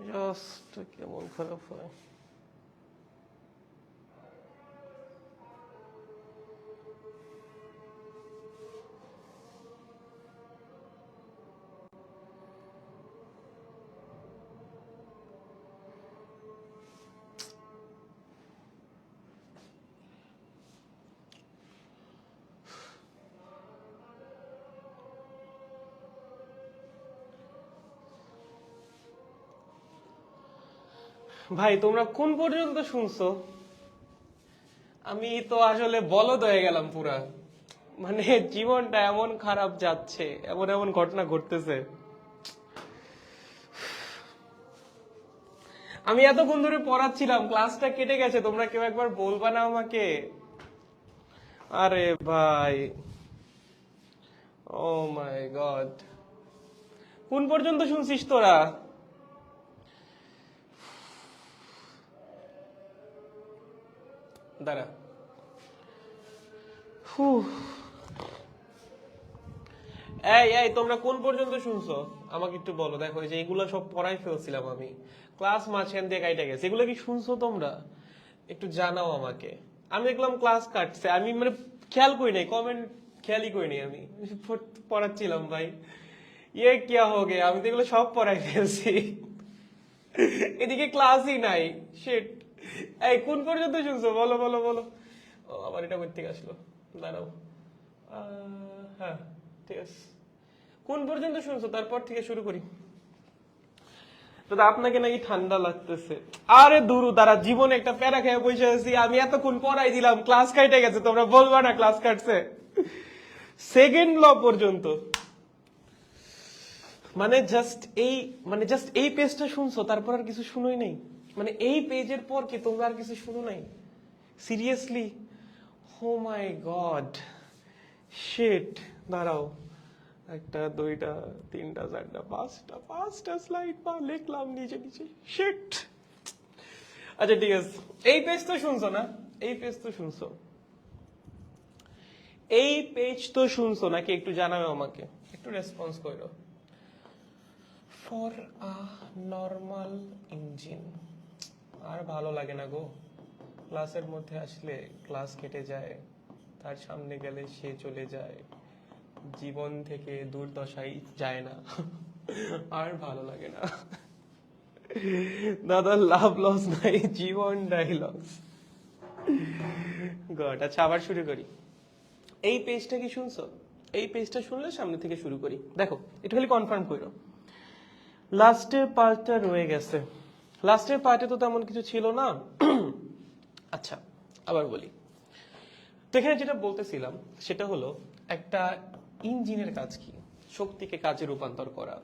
Just কেমন খারাপ হয়। ভাই তোমরা কোন পর্যন্ত শুনছো? আমি তো আসলে বলদ হয়ে গেলাম পুরা। মানে জীবনটা এমন খারাপ যাচ্ছে, এমন এমন ঘটনা ঘটতেছে। আমি এতক্ষণ ধরে পড়াচ্ছিলাম, ক্লাসটা কেটে গেছে, তোমরা কেউ একবার বলবা না আমাকে? আরে ভাই, ও মাই গড, কোন পর্যন্ত শুনছিস তোরা? দাঁড়া। এই এই তোমরা কোন পর্যন্ত শুনছো আমাকে একটু বলো। দেখো এই যে এগুলো সব পড়াই ফেলছিলাম আমি, ক্লাস মাঝখান দিয়ে কাইটা গেছে। এগুলো কি শুনছো তোমরা? একটু জানাও আমাকে। আমি দেখলাম ক্লাস কাটছে, আমি মানে খেয়াল করি নাই, কমেন্ট খেয়ালই করি নাই, আমি পড়াচ্ছিলাম ভাই। ইয়ে কিয়া হো গে, আমি তো এগুলো সব পড়াই ফেলছি। এদিকে ক্লাসই নাই। শিট। এই কোন পর্যন্ত শুনছো বলো বলো বলো। ও আবার এটা কই থেকে আসলো, দাঁড়াও। হ্যাঁ ঠিক আছে, কোন পর্যন্ত শুনছো তারপর থেকে শুরু করি। দাদা আপনাকে নাকি ঠান্ডা লাগতেছে। আরে দুরু তারা জীবনে একটা প্যারা খেয়ে বসে আছি, আমি এতক্ষণ পড়াই দিলাম, ক্লাস কাটে গেছে, তোমরা বলবা না ক্লাস কাটছে? সেকেন্ড ল পর্যন্ত। মানে জাস্ট এই পেজটা শুনছো, তারপর আর কিছু শুনোই নাই? মানে এই পেজের পর কি তোমরা আর কিছু শুনো নাই? সিরিয়াসলি? ও মাই গড, শিট। দাঁড়াও, একটা দুইটা তিনটা চারটা পাঁচটা স্লাইড পা লিখলাম নিচে নিচে। শিট। আচ্ছা ঠিক আছে, এই পেজ তো শুনছো না? এই পেজ তো শুনছো? এই পেজ তো শুনছো নাকি? একটু জানাবে আমাকে, একটু রেসপন্স করো। For a normal engine. আর ভালো লাগে না গো, ক্লাসের মধ্যে আসলে ক্লাস কেটে যায়, তার সামনে গেলে সে চলে যায়, জীবন থেকে দুর্দশাই যায় না। আর ভালো লাগে না দাদা, লাভ লস নাই, জীবনটাই লস। গড। আচ্ছা আবার শুরু করি। এই পেজটা কি শুনছো? এই পেজটা শুনলে সামনে থেকে শুরু করি। দেখো এটা খালি কনফার্ম করো। লাস্টের পার্টটা রয়ে গেছে। লাস্টের পার্টে তো তেমন কিছু ছিল না। আচ্ছা আবার বলি। তো এখানে যেটা বলতেছিলাম সেটা হলো, একটা ইঞ্জিনের কাজ কি? শক্তিকে কাজে রূপান্তর করা।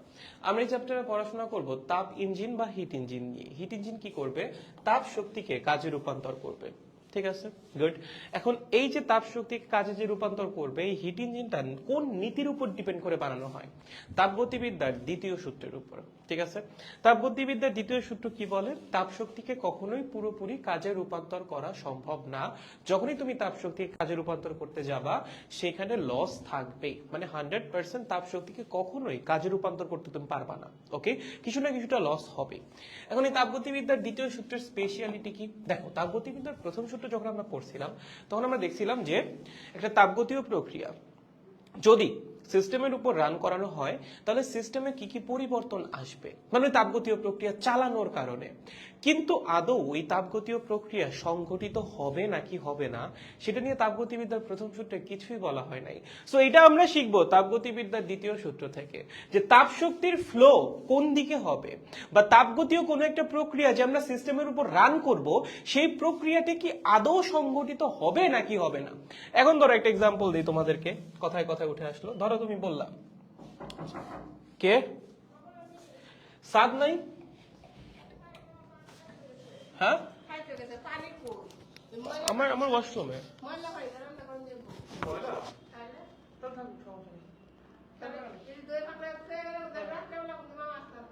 আমরা এই চ্যাপ্টারে পড়াশোনা করব তাপ ইঞ্জিন বা হিট ইঞ্জিন নিয়ে। হিট ইঞ্জিন কি করবে? তাপ শক্তিকে কাজে রূপান্তর করবে। ঠিক আছে, গুড। এখন এই যে তাপ শক্তিকে কাজে যে রূপান্তর করবে, এই হিট ইঞ্জিনটা কোন নীতির উপর ডিপেন্ড করে বানানো হয়? তাপগতিবিদ্যার দ্বিতীয় সূত্রের উপর। ঠিক আছে, তাপগতিবিদ্যার দ্বিতীয় সূত্র কি বলে? তাপ শক্তিকে কখনোই পুরোপুরি কাজে রূপান্তর করা সম্ভব না। যখনই তুমি তাপ শক্তিকে কাজে রূপান্তর করতে যাবা, সেখানে লস থাকবে। মানে 100% তাপ শক্তিকে কখনোই কাজে রূপান্তর করতে তুমি পারবা না। ওকে, কিছু না কিছুটা লস হবে। এখন এই তাপগতিবিদ্যার দ্বিতীয় সূত্রের স্পেশালিটি কি? দেখো, তাপগতিবিদ্যার প্রথম সূত্র যখন আমরা পড়ছিলাম, তখন আমরা দেখছিলাম যে একটা তাপগতীয় প্রক্রিয়া যদি সিস্টেমের উপর রান করানো হয়, তাহলে সিস্টেমে কি কি পরিবর্তন আসবে, মানে তাপগতীয় প্রক্রিয়া চালানোর কারণে। কিন্তু আদৌ ওই তাপগতীয় প্রক্রিয়া সংঘটিত হবে নাকি হবে না, সেটা নিয়ে তাপগতিবিদ্যার প্রথম সূত্রে কিছুই বলা হয় নাই। সো এটা আমরা শিখবো তাপগতিবিদ্যার দ্বিতীয় সূত্র থেকে, যে তাপ শক্তির ফ্লো কোন দিকে হবে, বা তাপগতীয় কোনো একটা প্রক্রিয়া যে আমরা সিস্টেমের উপর রান করব, সেই প্রক্রিয়াটি কি আদৌ সংঘটিত হবে নাকি হবে না। এখন ধরো একটা এক্সাম্পল দিই তোমাদেরকে, কথায় কথায় উঠে আসলো। ধরো তুমি বললা, কে সাদ নাই? হ্যাঁ, আমার আমার ওয়াশরুমে।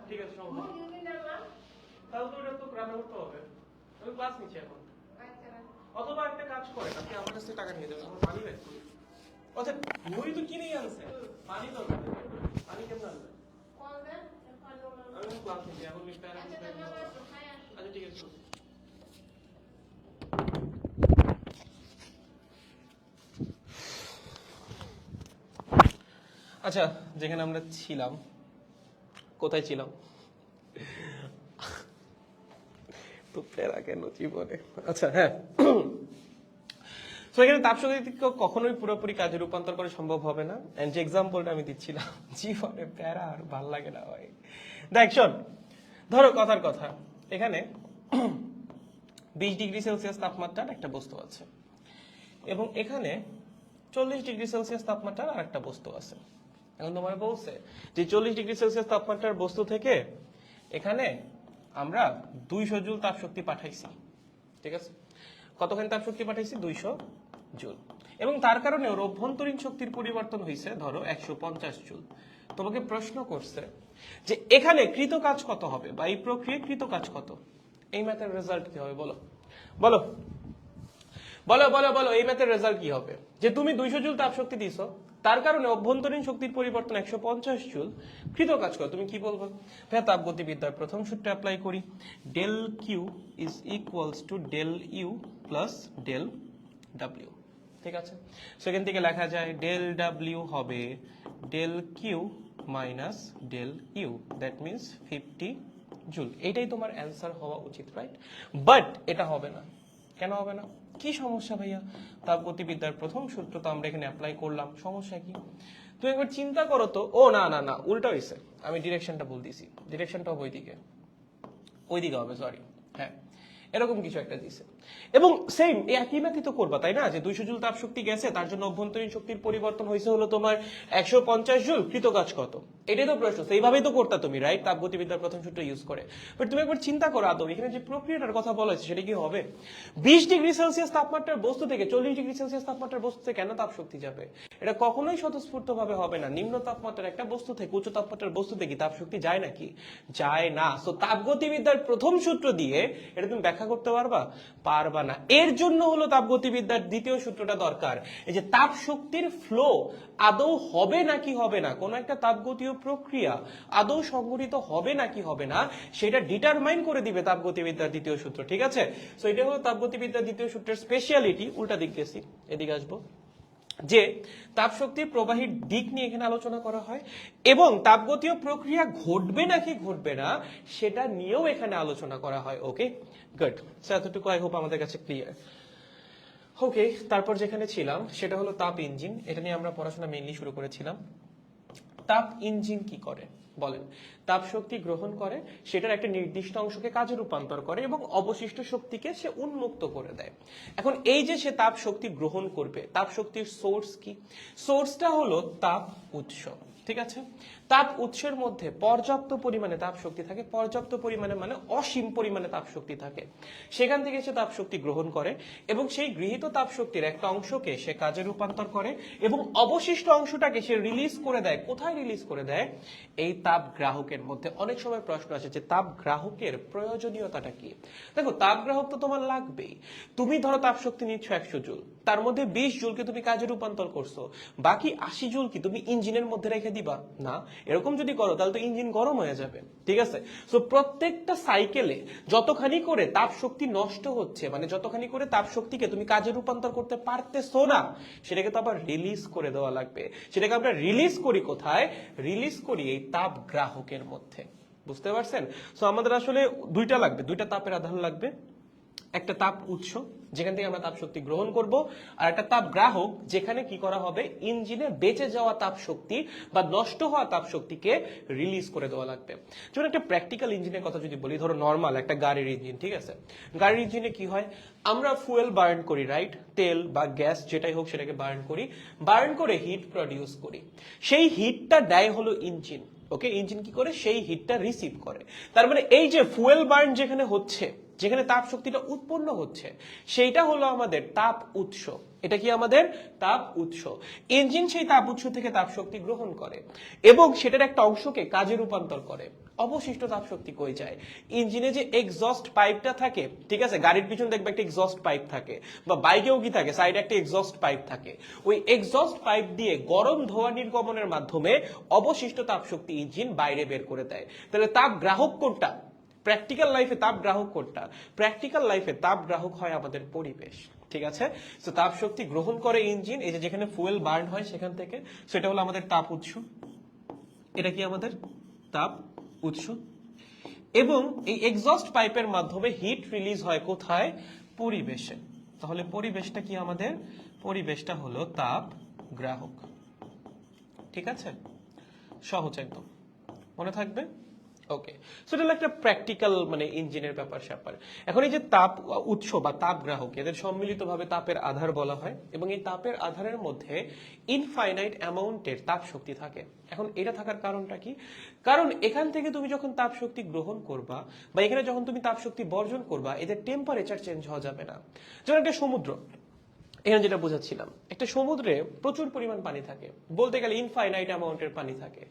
ঠিক আছে, তাহলে তো ওটা তো রান্না করতে হবে। আমি ক্লাস নিচ্ছি এখন। অথবা একটা কাজ করেন, আপনি আমার কাছে টাকা নিয়ে যাবেন, আমার পানি ব্যাগ। আচ্ছা, মুড়ি তো কিনেই আনছে, পানি তো পানি কেমন আনবে? আমি ক্লাস নিতে এখন আচ্ছা ঠিক আছে। আচ্ছা যেখানে আমরা ছিলাম, কোথায় ছিলাম? তো প্যারা কেন জীবনে? আচ্ছা হ্যাঁ, তো এখানে তাপশক্তি কখনোই পুরোপুরি কাজে রূপান্তর করা সম্ভব হবে না। এন্ড যে এক্সাম্পলটা আমি দিচ্ছিলাম, জীবনে প্যারা আর ভাল লাগে না ভাই। দেখ শোন, ধরো কথার কথা, এখানে 20 ডিগ্রি সেলসিয়াস তাপমাত্রার একটা বস্তু আছে এবং এখানে 40 ডিগ্রি সেলসিয়াস তাপমাত্রার আর একটা বস্তু আছে। এখন তোমার বলছে যে 40 ডিগ্রি সেলসিয়াস তাপমাত্রার বস্তু থেকে এখানে আমরা 200 জুল তাপশক্তি পাঠাইছি, ঠিক আছে? কতখানি তাপশক্তি পাঠাইছি? 200 জুল। এবং তার কারণে ওর অভ্যন্তরীণ শক্তির পরিবর্তন হয়েছে ধরো 150 জুল। তোমাকে প্রশ্ন করছে যে এখানে কৃত কাজ কত হবে, বা এই প্রক্রিয়ায় কৃত কাজ কত? এই ম্যাথের রেজাল্ট কি হবে বলো বলো বলো বলো বলো এই ম্যাথের রেজাল্ট কি হবে? যে তুমি 200 জুল তাপশক্তি দিছো, তার কারণে অভ্যন্তরীণ শক্তির পরিবর্তন 150 জুল, কৃত কাজ করো, তুমি কি বলবো? ভাই তাপগতিবিদ্যার প্রথম সূত্র অ্যাপ্লাই করি, del Q is equals to del U plus del W, ঠিক আছে? সেখান থেকে লেখা যায় ডেল ডাব্লিউ হবে del Q minus del U, that means 50 joule. এটাই তোমার অ্যান্সার হওয়া উচিত, রাইট? বাট এটা হবে না। কেন হবে না? কি সমস্যা ভাইয়া? তাপগতিবিদ্যার প্রথম সূত্র তো আমরা এখানে অ্যাপ্লাই করলাম, সমস্যা কি? তুমি একবার চিন্তা করো তো। ও না না না, উল্টা হয়েছে, আমি ডিরেকশনটা ভুল দিছি, ডিরেকশনটা হবে ওইদিকে হবে, সরি। হ্যাঁ, এরকম কিছু একটা দিছে। এবং সেম একই ম্যাথই তো করবা, তাই না? যে 200 জুল তাপ শক্তি গেছে, তার জন্য অভ্যন্তরীণ শক্তির পরিবর্তন হয়েছে হলো তোমার 150 জুল, কৃত কাজ কত? এটাই তো প্রশ্ন, সেইভাবেই তো করতা তুমি, রাইট? তাপগতিবিদ্যার প্রথম সূত্র ইউজ করে। বাট তুমি একবার চিন্তা করো আদৌ এখানে যে প্রক্রিয়াটার কথা বলা হয়েছে সেটা কি হবে? 20 ডিগ্রি সেলসিয়াস তাপমাত্রার বস্তু থেকে 40 ডিগ্রি সেলসিয়াস তাপমাত্রার বস্তুতে কেন তাপ শক্তি যাবে? এটা কখনোই স্বতঃস্ফূর্ত ভাবে হবে না। নিম্ন তাপমাত্রার একটা বস্তু থেকে উচ্চ তাপমাত্রার বস্তুতে কি তাপ শক্তি যায় নাকি? যায় না। সো তাপগতিবিদ্যার প্রথম সূত্র দিয়ে এটা তুমি ব্যাখ্যা করতে পারবা? পারবা না। এর জন্য হলো তাপগতিবিদ্যার দ্বিতীয় সূত্রটা দরকার। এই যে তাপ শক্তির ফ্লো আদৌ হবে নাকি হবে না, কোন একটা তাপগতীয় প্রক্রিয়া আদৌ সংঘটিত হবে নাকি হবে না, সেটা ডিটারমাইন করে দিবে তাপগতিবিদ্যার দ্বিতীয় সূত্র, ঠিক আছে? সো এটা হলো তাপগতিবিদ্যার দ্বিতীয় সূত্রের স্পেশালিটি। উল্টা দিক গেছি, এদিকে আসবো, যে তাপশক্তির প্রবাহীর দিক নিয়ে এখানে আলোচনা করা হয় এবং তাপগতীয় প্রক্রিয়া ঘটবে নাকি ঘটবে না সেটা নিয়েও এখানে আলোচনা করা হয়। ওকে, গুড। সো এতটুকু আই হোপ আমাদের কাছে ক্লিয়ার। ওকে, তারপর যেখানে ছিলাম সেটা হলো তাপ ইঞ্জিন। এটা নিয়ে আমরা পড়াশোনা মেইনলি শুরু করেছিলাম। তাপ ইঞ্জিন কি করে বলেন? তাপ শক্তি গ্রহণ করে, সেটার একটা নির্দিষ্ট অংশকে কাজে রূপান্তর করে এবং অবশিষ্ট শক্তিকে সে উন্মুক্ত করে দেয়। এখন এই যে সে তাপ শক্তি গ্রহণ করবে, তাপ শক্তির সোর্স কি? সোর্সটা হলো তাপ উৎস, ঠিক আছে? তাপ উৎসের মধ্যে পর্যাপ্ত পরিমাণে তাপ শক্তি থাকে, পর্যাপ্ত পরিমাণে মানে অসীম পরিমাণে তাপ শক্তি থাকে। সেখান থেকে সে তাপ শক্তি গ্রহণ করে এবং সেই গৃহীত তাপ শক্তির একটা অংশকে সে কাজে রূপান্তর করে এবং অবশিষ্ট অংশটাকে সে রিলিজ করে দেয়। কোথায় রিলিজ করে দেয়? এই তাপ গ্রাহকের মধ্যে। অনেক সময় প্রশ্ন আসে যে তাপ গ্রাহকের প্রয়োজনীয়তাটা কি? দেখো, তাপ গ্রাহক তো তোমার লাগবেই। তুমি ধরো তাপ শক্তি নিচ্ছ 100 জুল, তার মধ্যে 20 জুলকে তুমি কাজে রূপান্তর করছো, বাকি 80 জুল কি তুমি ইঞ্জিনের মধ্যে রেখে দিবা? না। এরকম যদি করো তাহলে তো ইঞ্জিন গরম হয়ে যাবে, ঠিক আছে? সো প্রত্যেকটা সাইকেলে যতখানি করে তাপ শক্তি নষ্ট হচ্ছে, মানে যতখানি করে তাপ শক্তিকে তুমি কাজে রূপান্তর করতে পারতেছো না, সেটাকে তো আবার রিলিজ করে দেওয়া লাগবে। সেটাকে আমরা রিলিজ করি কোথায়? রিলিজ করি এই তাপ গ্রাহকের মধ্যে। বুঝতে পারছেন? সো আমাদের আসলে দুইটা লাগবে, দুইটা তাপের আধান লাগবে। একটা তাপ উৎস যেখান থেকে আমরা তাপ শক্তি গ্রহণ করব, আর একটা তাপ গ্রাহক যেখানে কি করা হবে? ইঞ্জিনে বেঁচে যাওয়া তাপ শক্তি বা নষ্ট হওয়া তাপ শক্তিকে রিলিজ করে দেওয়া লাগবে। যেমন একটা প্র্যাকটিক্যাল ইঞ্জিনের কথা যদি বলি, ধরো নর্মাল একটা গাড়ির ইঞ্জিন, ঠিক আছে? গাড়ির ইঞ্জিনে কি হয়? আমরা ফুয়েল বার্ন করি, রাইট? তেল বা গ্যাস যেটাই হোক সেটাকে বার্ন করি, বার্ন করে হিট প্রডিউস করি। সেই হিটটা দেয় হলো ইঞ্জিন। ওকে, ইঞ্জিন কি করে? সেই হিটটা রিসিভ করে। তার মানে এই যে ফুয়েল বার্ন যেখানে হচ্ছে, যেখানে তাপ শক্তিটা উৎপন্ন হচ্ছে, সেইটা হলো আমাদের তাপ উৎস। এটা কি আমাদের তাপ উৎস? ইঞ্জিন সেই তাপ উৎস থেকে তাপ শক্তি গ্রহণ করে এবং সেটার একটা অংশকে কাজে রূপান্তর করে। অবশিষ্ট তাপ শক্তি কই যায়? ইঞ্জিনে যে এক্সস্ট পাইপটা থাকে, ঠিক আছে, গাড়ির পিছনে দেখবে একটা এক্সস্ট পাইপ থাকে, বা বাইকেও কি থাকে, সাইডে একটা এক্সস্ট পাইপ থাকে। ওই এক্সস্ট পাইপ দিয়ে গরম ধোঁয়া নির্গমনের মাধ্যমে অবশিষ্ট তাপ শক্তি ইঞ্জিন বাইরে বের করে দেয়। তাহলে তাপ গ্রাহক কোনটা? প্র্যাকটিক্যাল লাইফে তাপ গ্রাহক কোনটা? প্র্যাকটিক্যাল লাইফে তাপ গ্রাহক হয় আমাদের পরিবেশ। ঠিক আছে, তো তাপ শক্তি গ্রহণ করে ইঞ্জিন, এই যে যেখানে ফুয়েল বার্ন হয় সেখান থেকে, সেটা হলো আমাদের তাপ উৎস। এটা কি আমাদের তাপ উৎস। এবং এই এক্সস্ট পাইপের মাধ্যমে হিট রিলিজ হয় কোথায়? পরিবেশে। তাহলে পরিবেশটা কি আমাদের? পরিবেশটা হলো তাপ গ্রাহক। ঠিক আছে, সহজ একদম, মনে থাকবে। ওকে, সো এটা হলো একটা প্র্যাকটিক্যাল মানে ইঞ্জিনের ব্যাপার স্যাপার। এখন এই যে তাপ উৎস বা তাপ গ্রাহক, এদের সম্মিলিতভাবে তাপের আধার বলা হয়, এবং এই তাপের আধারের মধ্যে ইনফাইনাইট অ্যামাউন্টের তাপ শক্তি থাকে। এখন এটা থাকার কারণটা কি? কারণ এখান থেকে তুমি যখন তাপ শক্তি গ্রহণ করবা বা এখানে যখন তুমি তাপ শক্তি বর্জন করবা, এদের টেম্পারেচার চেঞ্জ হওয়া যাবে না। যেমন একটা সমুদ্র, এখানে যেটা বোঝাচ্ছিলাম, একটা সমুদ্রে প্রচুর পরিমাণ পানি থাকে, বলতে গেলে ইনফাইনাইট অ্যামাউন্টের পানি থাকে।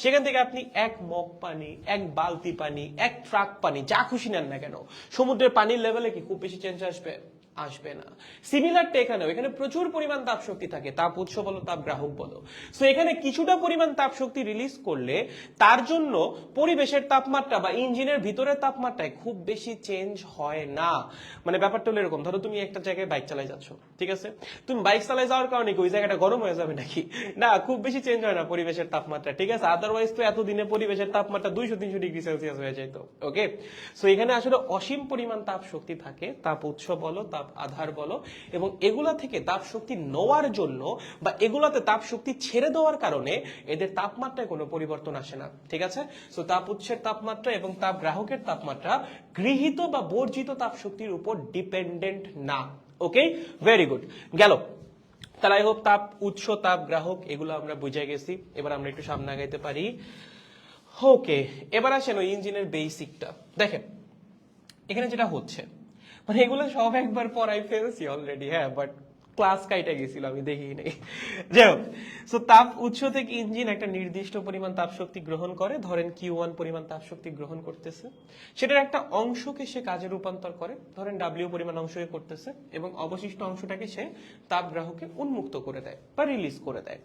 সেখান থেকে আপনি এক মগ পানি, এক বালতি পানি, এক ট্রাক পানি, যা খুশি নেন না কেন, সমুদ্রের পানির লেভেলে কি খুব বেশি চেঞ্জ আসবে? আসবে না। সিমিলারটা এখানেও, এখানে প্রচুর পরিমাণ তাপ শক্তি থাকে, তাপ উৎস বলো তাপ গ্রাহক বলো। সো এখানে কিছুটা পরিমাণ তাপ শক্তি রিলিজ করলে তার জন্য পরিবেশের তাপমাত্রা বা ইঞ্জিনের ভিতরের তাপমাত্রায় খুব বেশি চেঞ্জ হয় না। মানে ব্যাপারটা হলো এরকম, ধরো তুমি একটা জায়গায় বাইক চালাই যাচ্ছ, ঠিক আছে, তুমি বাইক চালাই যাওয়ার কারণে কি ওই জায়গাটা গরম হয়ে যাবে নাকি? না, খুব বেশি চেঞ্জ হয় না পরিবেশের তাপমাত্রা, ঠিক আছে। আদারওয়াইজ তো এতদিনে পরিবেশের তাপমাত্রা 200-300 ডিগ্রি সেলসিয়াস হয়ে যেত। ওকে, সো এখানে আসলে অসীম পরিমাণ তাপ শক্তি থাকে, তাপ উৎস বলো তাপ আধার বলো, এবং এগুলা থেকে তাপ শক্তি নেওয়ার জন্য বা এগুলাতে তাপ শক্তি ছেড়ে দেওয়ার কারণে এদের তাপমাত্রায় কোনো পরিবর্তন আসে না। ঠিক আছে, সো তাপ উৎসের তাপমাত্রা এবং তাপ গ্রাহকের তাপমাত্রা গৃহীত বা বর্জিত তাপ শক্তির উপর ডিপেন্ডেন্ট না। ওকে, ভেরি গুড, গেল। তাহলে আই হোপ তাপ উৎস তাপ গ্রাহক এগুলো আমরা বুঝে গেছি। এবার আমরা একটু সামনে আগাইতে পারি। ওকে, এবার আসেন ওই ইঞ্জিনের বেসিকটা দেখেন। এখানে যেটা হচ্ছে, মানে এগুলো সব একবার পড়াই ফেলছি অলরেডি, হ্যাঁ, বাট ক্লাস কাইটা গেছিল, আমি দেখিই নাই। যাই হোক, সো তাপ উৎস থেকে ইঞ্জিন একটা নির্দিষ্ট পরিমাণ তাপ শক্তি গ্রহণ করে, ধরেন Q1 পরিমাণ তাপ শক্তি গ্রহণ করতেছে, সেটার একটা অংশকে সে কাজে রূপান্তর করে, ধরেন W পরিমাণ অংশকে করতেছে, এবং অবশিষ্ট অংশটাকে সে তাপ গ্রাহকে উন্মুক্ত করে দেয় বা রিলিজ করে দেয়।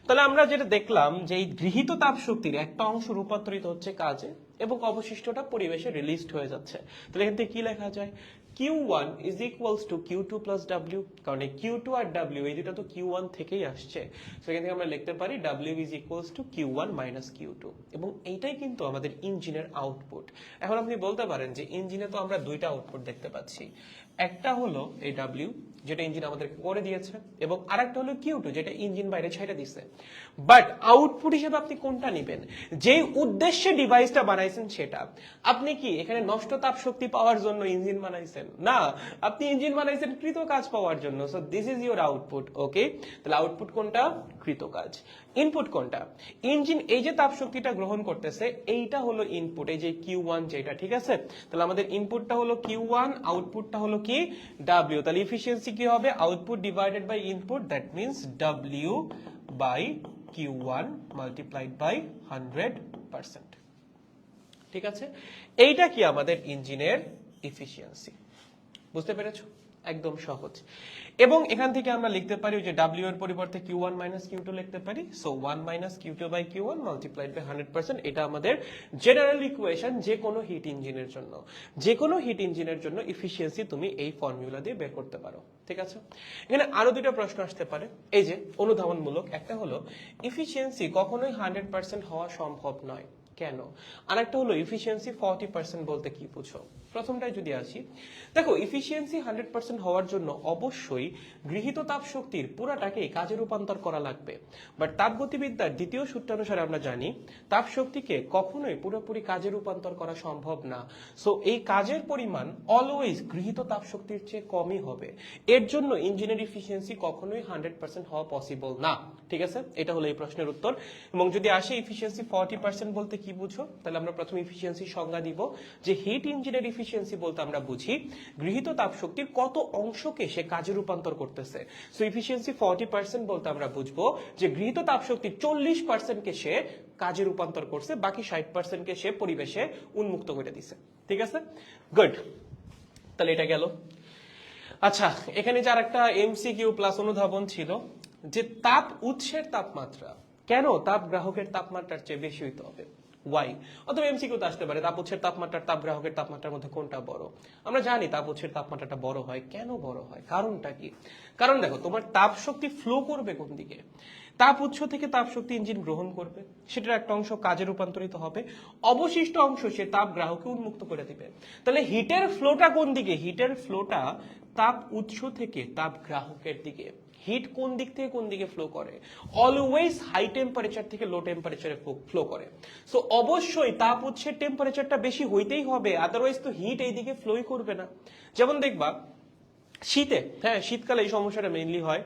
তাহলে আমরা যেটা দেখলাম যে এই গৃহীত তাপ শক্তির একটা অংশ রূপান্তরিত হচ্ছে কাজে, এবং অবশিষ্টটা পরিবেশে রিলিজড হয়ে যাচ্ছে। তাহলে এখান থেকে কি লেখা যায়? Q1 is equals to Q2 plus W, কারণ এই Q2 আর W এই দুটো তো Q1 থেকেই আসছে। সো এখান থেকে আমরা লিখতে পারি W is equals to Q1 minus Q2, এবং এইটাই কিন্তু আমাদের ইঞ্জিনের আউটপুট। এখন আপনি বলতে পারেন যে ইঞ্জিনে তো আমরা দুইটা আউটপুট দেখতে পাচ্ছি, একটা হলো এই W যেটা ইঞ্জিন আমাদেরকে করে দিয়েছে, এবং আরেকটা হলো Q2 যেটা ইঞ্জিন বাইরে ছেড়ে দিছে। বাট আউটপুট হিসেবে আপনি কোনটা নেবেন? যেই উদ্দেশ্যে ডিভাইসটা বানাইছেন সেটা। আপনি কি এখানে নষ্ট তাপ শক্তি পাওয়ার জন্য ইঞ্জিন বানাইছেন? না, আপনি ইঞ্জিন বানাইছেন কৃত কাজ পাওয়ার জন্য। So this is your output. Okay, তাহলে আউটপুট কোনটা? কৃত কাজ। ইনপুট কোনটা? ইঞ্জিন এই যে তাপ শক্তিটা গ্রহণ করতেছে এইটা হলো ইনপুট, এই যে Q1 যেটা, ঠিক আছে। তাহলে আমাদের ইনপুটটা হলো Q1, আউটপুটটা হলো কি? W। তাহলে এফিসিয়েন্সি কি হবে? Output divided by input, that means W by Q1 multiplied by 100%। ঠিক আছে, এইটা কি আমাদের ইঞ্জিনের এফিসিয়েন্সি। বুঝতে পেরেছো? একদম সহজ। এবং এখান থেকে আমরা লিখতে পারি যে W এর পরিবর্তে Q1 মাইনাস Q2 লিখতে পারি। So 1 minus Q2 by Q1 multiplied by 100%। এটা আমাদের জেনারেল ইকুয়েশন যে কোনো হিট ইঞ্জিনের জন্য। যে কোনো হিট ইঞ্জিনের জন্য এফিসিয়েন্সি তুমি এই ফর্মুলা দিয়ে বের করতে পারো। ঠিক আছে, এখানে আরো দুটো প্রশ্ন আসতে পারে, এই যে অনুধাবনমূলক। একটা হলো এফিসিয়েন্সি কখনোই 100% হওয়া সম্ভব নয়, কেন? আরেকটা হলো এফিসিয়েন্সি 40% বলতে কি বুঝো? প্রথমটাই যদি আসি, দেখো এফিসিয়েন্সি 100% হওয়ার জন্য অবশ্যই গৃহীত তাপ শক্তির পুরাটাকে কাজে রূপান্তর করা লাগবে। বাট তাপগতিবিদ্যার দ্বিতীয় সূত্রানুসারে আমরা জানি তাপ শক্তিকে কখনোই পুরোপুরি কাজে রূপান্তর করা সম্ভব না। সো এই কাজের পরিমাণ অলওয়েজ গৃহীত তাপ শক্তির চেয়ে কমই হবে। এর জন্য ইঞ্জিনের এফিসিয়েন্সি কখনোই 100% হওয়া পসিবল না। ঠিক আছে, এটা হলো এই প্রশ্নের উত্তর। এবং যদি আসে এফিসিয়েন্সি 40% বলতে কি কি বুঝো? তাহলে আমরা প্রথমে ইফিসিয়েন্সি সংজ্ঞা দিব যে হিট ইঞ্জিনের ইফিসিয়েন্সি বলতে আমরা বুঝি গৃহীত তাপ শক্তির কত অংশকে সে কাজে রূপান্তর করতেছে। সো ইফিসিয়েন্সি 40% বলতে আমরা বুঝবো যে গৃহীত তাপ শক্তির 40%কে সে কাজে রূপান্তর করছে, বাকি 60%কে সে পরিবেশে উন্মুক্ত করে দিছে। ঠিক আছে, গুড। তাহলে এটা গেল। আচ্ছা, এখানে যার একটা এমসিকিউ প্লাস অনুধাবন ছিল যে তাপ উৎসের তাপমাত্রা কেন তাপ গ্রাহকের তাপমাত্রার চেয়ে বেশি হইতে হবে, ওয়াই? অথবা এমসিকিউ তো আসতে পারে তাপ উৎসের তাপমাত্রার তাপ গ্রাহকের তাপমাত্রার মধ্যে কোনটা বড়। আমরা জানি তাপ উৎসের তাপমাত্রাটা বড় হয়, কেন বড় হয়, কারণটা কি? কারণ দেখো, তোমার তাপ শক্তি ফ্লো করবে কোন দিকে? তাপ উৎস থেকে তাপ শক্তি ইঞ্জিন গ্রহণ করবে, সেটার একটা অংশ কাজে রূপান্তরিত হবে, অবশিষ্ট অংশ সে তাপ গ্রাহককে উন্মুক্ত করে দিবে। তাহলে হিটের ফ্লোটা কোন দিকে? হিটের ফ্লোটা তাপ উৎস থেকে তাপ গ্রাহকের দিকে। হিট কোন দিক থেকে কোন দিকে ফ্লো করে? অলওয়েজ হাই টেম্পারেচার থেকে লো টেম্পারেচারে ফ্লো করে। সো অবশ্যই তাপ উৎসের টেম্পারেচারটা বেশি হইতেই হবে, আদারওয়াইজ তো হিট এই দিকে ফ্লোই করবে না। যেমন দেখবা শীতে, হ্যাঁ শীতকালে এই সমস্যাটা মেইনলি হয়,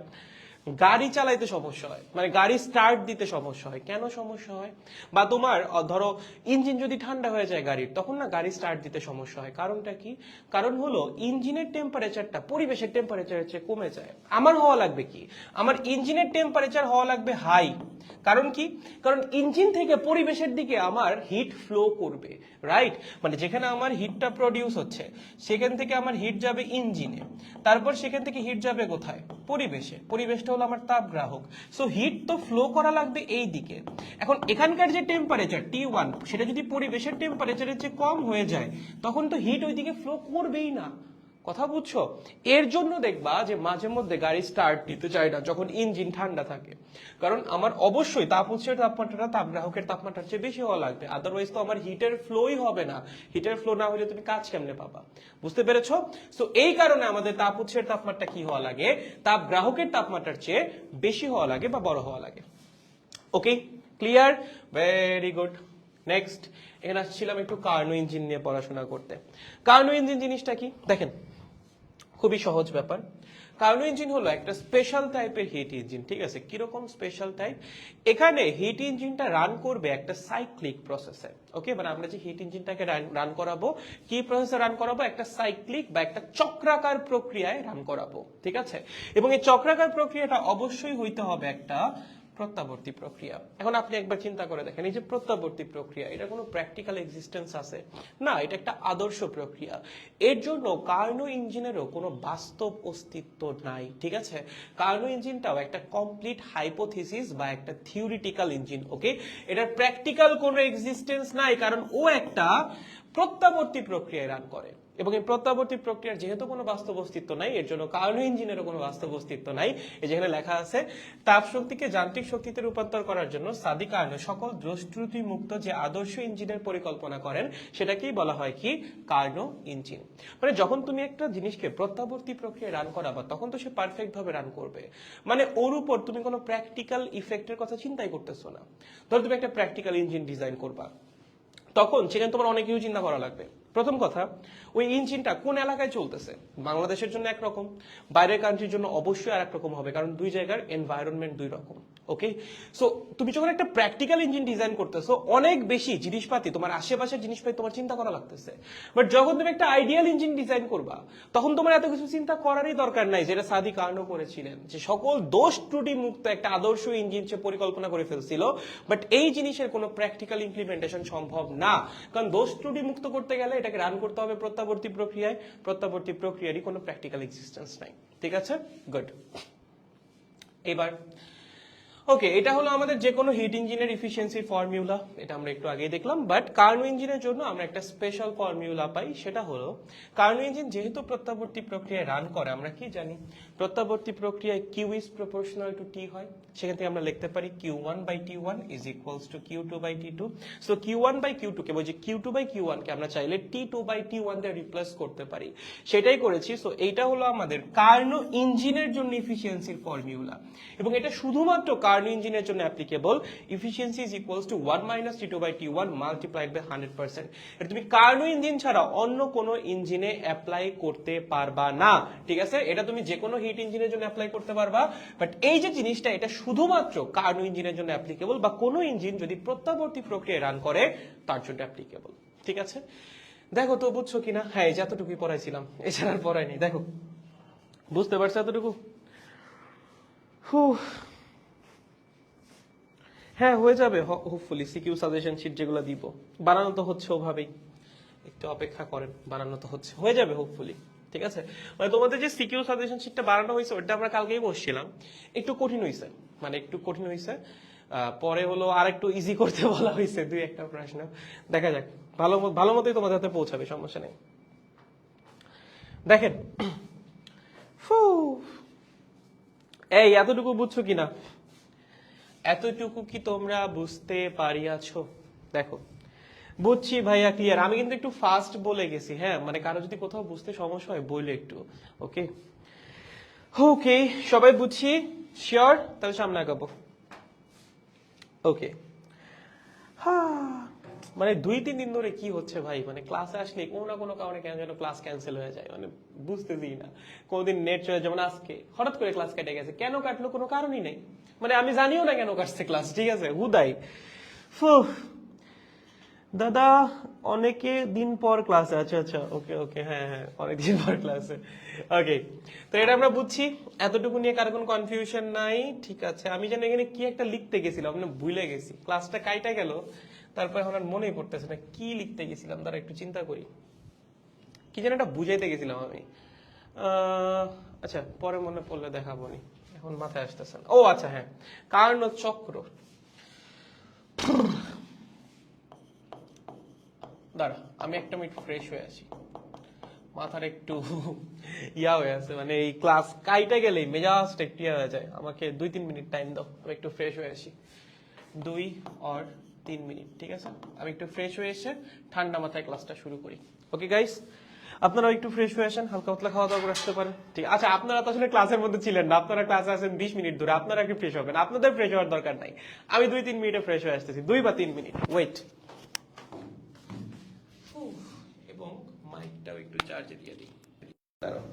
গাড়ি চালাইতে সমস্যা হয়, মানে গাড়ি স্টার্ট দিতে সমস্যা হয়। কেন সমস্যা হয়? বা তোমার ধরো ইঞ্জিন যদি ঠান্ডা হয়ে যায় গাড়ির, তখন না গাড়ি স্টার্ট দিতে সমস্যা হয়। কারণটা কি? কারণ হলো ইঞ্জিনের টেম্পারেচারটা পরিবেশের টেম্পারেচারের চেয়ে কমে যায়। আমার হওয়া লাগবে কি? আমার ইঞ্জিনের টেম্পারেচার হওয়া লাগবে হাই। কারণ কি? কারণ ইঞ্জিন থেকে পরিবেশের দিকে আমার হিট ফ্লো করবে, রাইট? মানে যেখানে আমার হিটটা প্রডিউস হচ্ছে সেখান থেকে আমার হিট যাবে ইঞ্জিনে, তারপর সেখান থেকে হিট যাবে কোথায়? পরিবেশে। পরিবেশটা হলো আমার তাপ গ্রাহক। সো হিট তো ফ্লো করা লাগবে এই দিকে। এখন এখানকার যে টেম্পারেচার T1 সেটা যদি পরিবেশের টেম্পারেচারের চেয়ে কম হয়ে যায়, তখন তো হিট ওইদিকে ফ্লো করবেই না। কথা বুঝছো? এর জন্য দেখবা যে মাঝে মধ্যে গাড়ি স্টার্ট দিতে চায় না যখন ইঞ্জিন ঠান্ডা থাকে, কারণ আমার অবশ্যই তাপ উৎসের তাপমাত্রাটা তাপ গ্রাহকের তাপমাত্রার চেয়ে বেশি হওয়া লাগবে, আদারওয়াইজ তো আমার হিটের ফ্লোই হবে না। হিটের ফ্লো না হলে তুমি কাজ কেমনে পাবা? বুঝতে পেরেছো? সো এই কারণে আমাদের তাপ উৎসের তাপমাত্রা কি হওয়া লাগে? তাপ গ্রাহকের তাপমাত্রার চেয়ে বেশি হওয়া লাগে বা বড় হওয়া লাগে। ওকে, ক্লিয়ার? Very good. নেক্সট, এখানে আসছিলাম একটু কার্নো ইঞ্জিন নিয়ে পড়াশোনা করতে। কার্নো ইঞ্জিন জিনিসটা কি দেখেন, খুবই সহজ ব্যাপার। কার্নো ইঞ্জিন হলো একটা স্পেশাল টাইপের হিট ইঞ্জিন। ঠিক আছে, কিরকম স্পেশাল টাইপ? এখানে হিট ইঞ্জিনটা রান করবে একটা সাইক্লিক প্রসেসে। ওকে, মানে আমরা যে হিট ইঞ্জিনটাকে রান করাবো, কি প্রসেসে রান করাবো? একটা সাইক্লিক বা একটা চক্রাকার প্রক্রিয়ায় রান করাবো। ঠিক আছে, এবং এই চক্রাকার প্রক্রিয়াটা অবশ্যই হইতে হবে একটা প্রত্যাবর্তী প্রক্রিয়া। এখন আপনি একবার চিন্তা করে দেখেন, এই যে প্রত্যাবর্তী প্রক্রিয়া, এটা কোনো প্র্যাকটিক্যাল এক্সিস্টেন্স আছে না, এটা একটা আদর্শ প্রক্রিয়া। এর জন্য কার্নো ইঞ্জিনেরও কোনো বাস্তব অস্তিত্ব নাই। ঠিক আছে, কার্নো ইঞ্জিনটাও একটা কমপ্লিট হাইপোথিসিস বা একটা থিওরিটিক্যাল ইঞ্জিন। ওকে, এটার প্র্যাকটিক্যাল কোনো এক্সিস্টেন্স নাই, কারণ ও একটা প্রত্যাবর্তী প্রক্রিয়ায় রান করে, এবং এই প্রত্যাবর্তী প্রক্রিয়ার যেহেতু কোনো বাস্তব অস্তিত্ব নাই, এর জন্য কার্নো ইঞ্জিনেরও কোনো বাস্তব অস্তিত্ব নাই। এই যেখানে লেখা আছে, তাপ শক্তিকে যান্ত্রিক শক্তিতে রূপান্তর করার জন্য সাদি কার্নো সকল দোষ ত্রুটি মুক্ত যে আদর্শ ইঞ্জিনের পরিকল্পনা করেন, সেটাকেই বলা হয় কি? Karnaugh engine. মানে যখন তুমি একটা জিনিসকে প্রত্যাবর্তী প্রক্রিয়ায় রান করাবা, তখন তো সে পারফেক্ট ভাবে রান করবে। মানে ওর উপর তুমি কোনো প্র্যাকটিক্যাল ইফেক্টের কথা চিন্তাই করতেছো না। ধরো তুমি একটা প্র্যাকটিক্যাল ইঞ্জিন ডিজাইন করবা, তখন সেখানে তোমার অনেক কিছু চিন্তা করা লাগবে। প্রথম কথা, ওই ইঞ্জিনটা কোন এলাকায় চলতেছে। বাংলাদেশের জন্য একরকম, বাইরের কান্ট্রির জন্য অবশ্যই আর একরকম হবে, কারণ দুই জায়গার এনভায়রনমেন্ট দুই রকম। ওকে, সো তুমি যখন একটা প্র্যাকটিক্যাল ইঞ্জিন ডিজাইন করতেছো, অনেক বেশি জিনিসপাতি, তোমার আশেপাশের জিনিসপাতি তোমার চিন্তা করা লাগতেছে। বাট যখন তুমি একটা আইডিয়াল ইঞ্জিন ডিজাইন করবা, তখন তোমার এত কিছু চিন্তা করারই দরকার নাই, যেটা সাদি কার্নো করেছিলেন, যে সকল দোষ ত্রুটি মুক্ত একটা আদর্শ ইঞ্জিন সে পরিকল্পনা করে ফেলছিল। বাট এই জিনিসের কোনো প্র্যাকটিক্যাল ইমপ্লিমেন্টেশন সম্ভব না, কারণ দোষ ত্রুটি মুক্ত করতে গেলে এটাকে রান করতে হবে প্রত্যাবর্তী প্রক্রিয়ায়। প্রত্যাবর্তী প্রক্রিয়ারই কোনো প্র্যাকটিক্যাল এক্সিস্টেন্স নাই। ঠিক আছে, গুড। এবার ওকে, এটা হলো আমাদের যে কোনো হিট ইঞ্জিনের ইফিসিয়েন্সি ফর্মুলা, এটা আমরা একটু আগেই দেখলাম। বাট কার্নো ইঞ্জিনের জন্য আমরা একটা স্পেশাল ফর্মুলা পাই, সেটা হলো কার্নো ইঞ্জিন যেহেতু প্রত্যাবর্তী প্রক্রিয়ায় রান করে, আমরা কি জানি? প্রত্যাবর্তী প্রক্রিয়ায় Q is proportional to T হয়। সেখান থেকে আমরা লিখতে পারি Q1/T1 is equals to Q2/T2। So Q1/Q2 কে বলছি, Q2/Q1 কে আমরা চাইলে T2/T1 দিয়ে রিপ্লেস করতে পারি, সেটাই করেছি। সো এইটা হলো আমাদের কার্নো ইঞ্জিনের জন্য ইফিসিয়েন্সির ফর্মুলা, এবং এটা শুধুমাত্র কার্নো কার্নো ইঞ্জিনের জন্য applicable efficiency is equals to 1 minus T2 by T1 multiplied by 100%। এটা তুমি কার্নো ইঞ্জিন ছাড়া অন্য কোনো ইঞ্জিনে অ্যাপ্লাই করতে পারবা না, ঠিক আছে? এটা তুমি যে কোনো হিট ইঞ্জিনের জন্য অ্যাপ্লাই করতে পারবা, বাট এই যে জিনিসটা এটা শুধুমাত্র কার্নো ইঞ্জিনের জন্য অ্যাপ্লিকেবল, বা কোনো ইঞ্জিন যদি প্রত্যাবর্তী প্রক্রিয়ায় রান করে তার জন্য অ্যাপ্লিকেবল, ঠিক আছে? দেখো তো বুঝছো কিনা? হ্যাঁ, এই যে এতটুকুই পড়াইছিলাম, এছাড়া আর পড়াইনি। দেখো বুঝতে পারছো এতটুকু? হ্যাঁ, হয়ে যাবে হোপফুলি। সিকিউ সাজেশন শিট যেগুলো দিব, বানানো তো হচ্ছে ওভাবেই, একটু অপেক্ষা করেন, বানানো তো হচ্ছে, হয়ে যাবে হোপফুলি, ঠিক আছে? মানে তোমাদের যে সিকিউ সাজেশন শিটটা বানানো হয়েছে ওটা আমরা কালকেই বসছিলাম, একটু কঠিন হয়েছে, মানে একটু কঠিন হয়েছে। পরে হলো আর একটু ইজি করতে বলা হয়েছে 2-1টা প্রশ্ন, দেখা যাক, ভালো মতোই তোমাদের হাতে পৌঁছাবে, সমস্যা নেই। দেখেন, এই এতটুকু বুঝছো কিনা? এতটুকু কি তোমরা বুঝতে পারিয়াছো? দেখো, বুঝছি ভাইয়া, ক্লিয়ার। আমি কিন্তু একটু ফাস্ট বলে গেছি, হ্যাঁ, মানে কারো যদি কোথাও বুঝতে সমস্যা হয় বলে একটু, ওকে ওকে, সবাই বুঝছি, শিওর? তাহলে সামনে আগাবো, ওকে। মানে 2-3 দিন ধরে কি হচ্ছে ভাই, মানে ক্লাসে আসলে কোনো না কোনো কারণে কেন যেন ক্লাস ক্যান্সেল হয়ে যায়, মানে বুঝতেছি না। কোনদিন নেট চলে, যেমন আজকে হঠাৎ করে ক্লাস কেটে গেছে, কেন কাটলো কোনো কারণই নেই, মানে আমি জানিও না কেন কাটছে ক্লাস, ঠিক আছে, হুদাই। দাদা অনেকে দিন পর ক্লাসে, আচ্ছা আচ্ছা, ওকে ওকে, হ্যাঁ হ্যাঁ, অনেকদিন পর ক্লাসে, ওকে। তো এটা আমরা বুঝছি, এতটুকু নিয়ে কারো কোনো কনফিউশন নাই, ঠিক আছে? আমি যেন এখানে কি একটা লিখতে গেছিলাম, মানে ভুলে গেছি, ক্লাসটা কাইটা গেল, তারপর এখন আর মনেই পড়তেছে না কি লিখতে গেছিলাম, তারা একটু চিন্তা করি, কি যেন একটা বুঝাইতে গেছিলাম আমি। আচ্ছা, পরে মনে পড়লে দেখাবো নি, এখন মাথায় আসতেছে না। ও আচ্ছা, হ্যাঁ, কার্নো চক্র। দাঁড়া, আমি একটা মিনিট ফ্রেশ হয়ে আসি, মাথার একটু ইয়া হয়ে আছে, মানে এই ক্লাস কাইটা গেলেই মেজাজটা একটু ইয়া হয়ে যায়। আমাকে 2-3 মিনিট টাইম দাও, আমি একটু ফ্রেশ হয়ে আসি, 2 or 3 মিনিট, ঠিক আছে? আমি একটু ফ্রেশ হয়ে এসে ঠান্ডা মাথায় ক্লাসটা শুরু করি, ওকে গাইস? আপনারাও একটু ফ্রেশ হয়ে আসেন, হালকা পাতলা খাওয়া দাওয়া করে আসতে পারেন, ঠিক? আচ্ছা, আপনারা তো আসলে ক্লাসের মধ্যে ছিলেন না, আপনারা ক্লাসে আছেন 20 মিনিট ধরে, আপনারা কি ফ্রেশ হবেন? আপনাদের ফ্রেশ হওয়ার দরকার নাই, আমি 2-3 মিনিটে ফ্রেশ হয়ে আসতেছি, 2 বা 3 মিনিট ওয়েট। এবং মাইকটাও একটু চার্জে দিয়ে দিই, দাঁড়াও।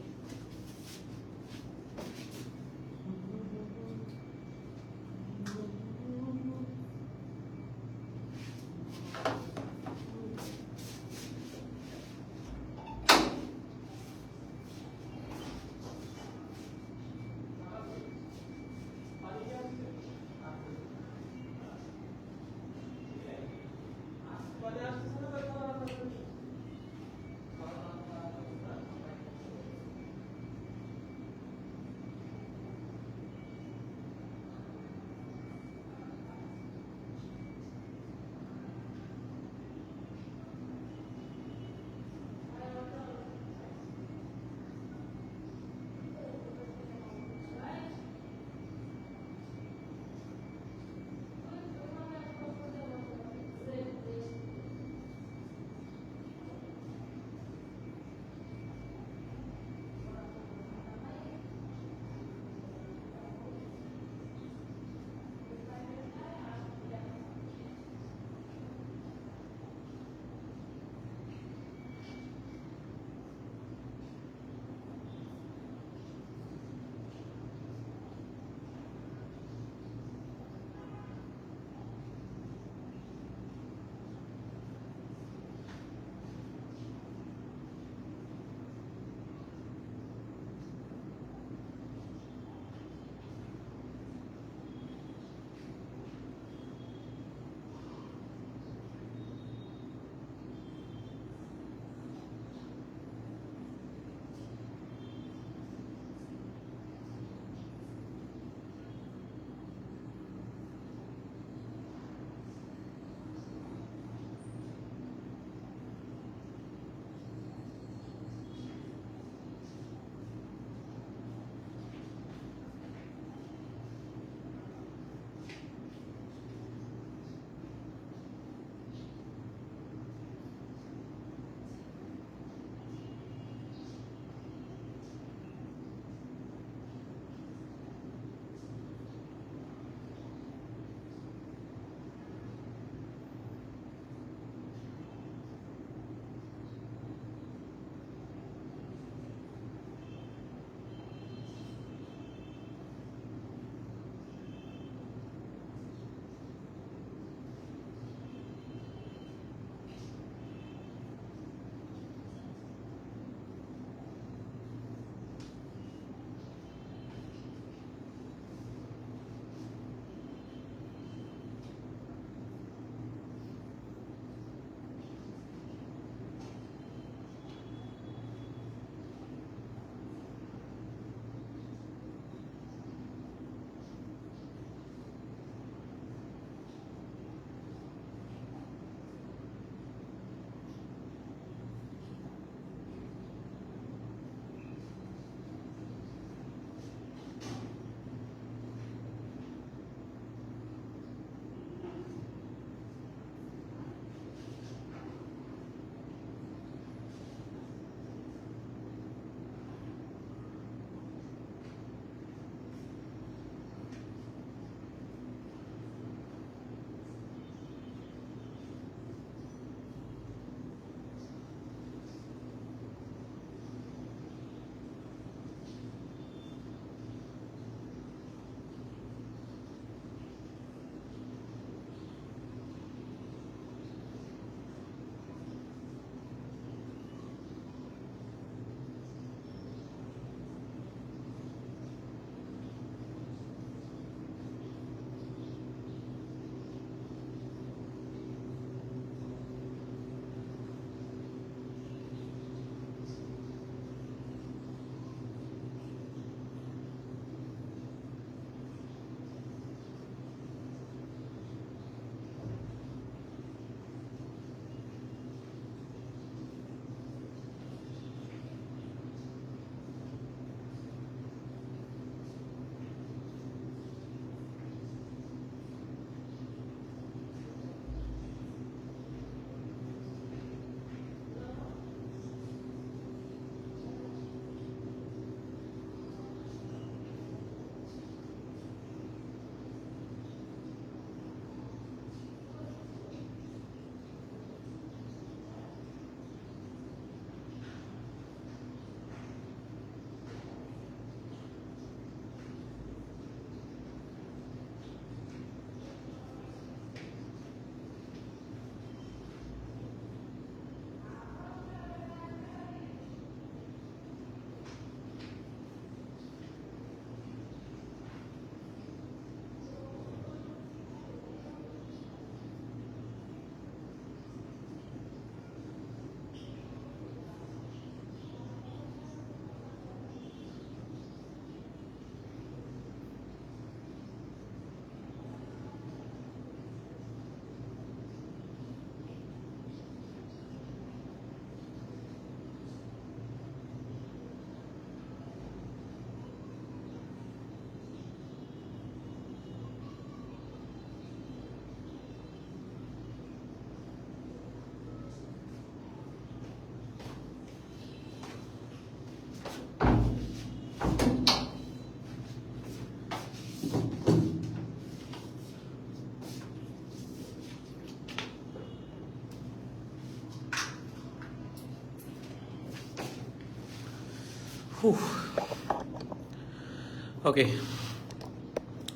Okay,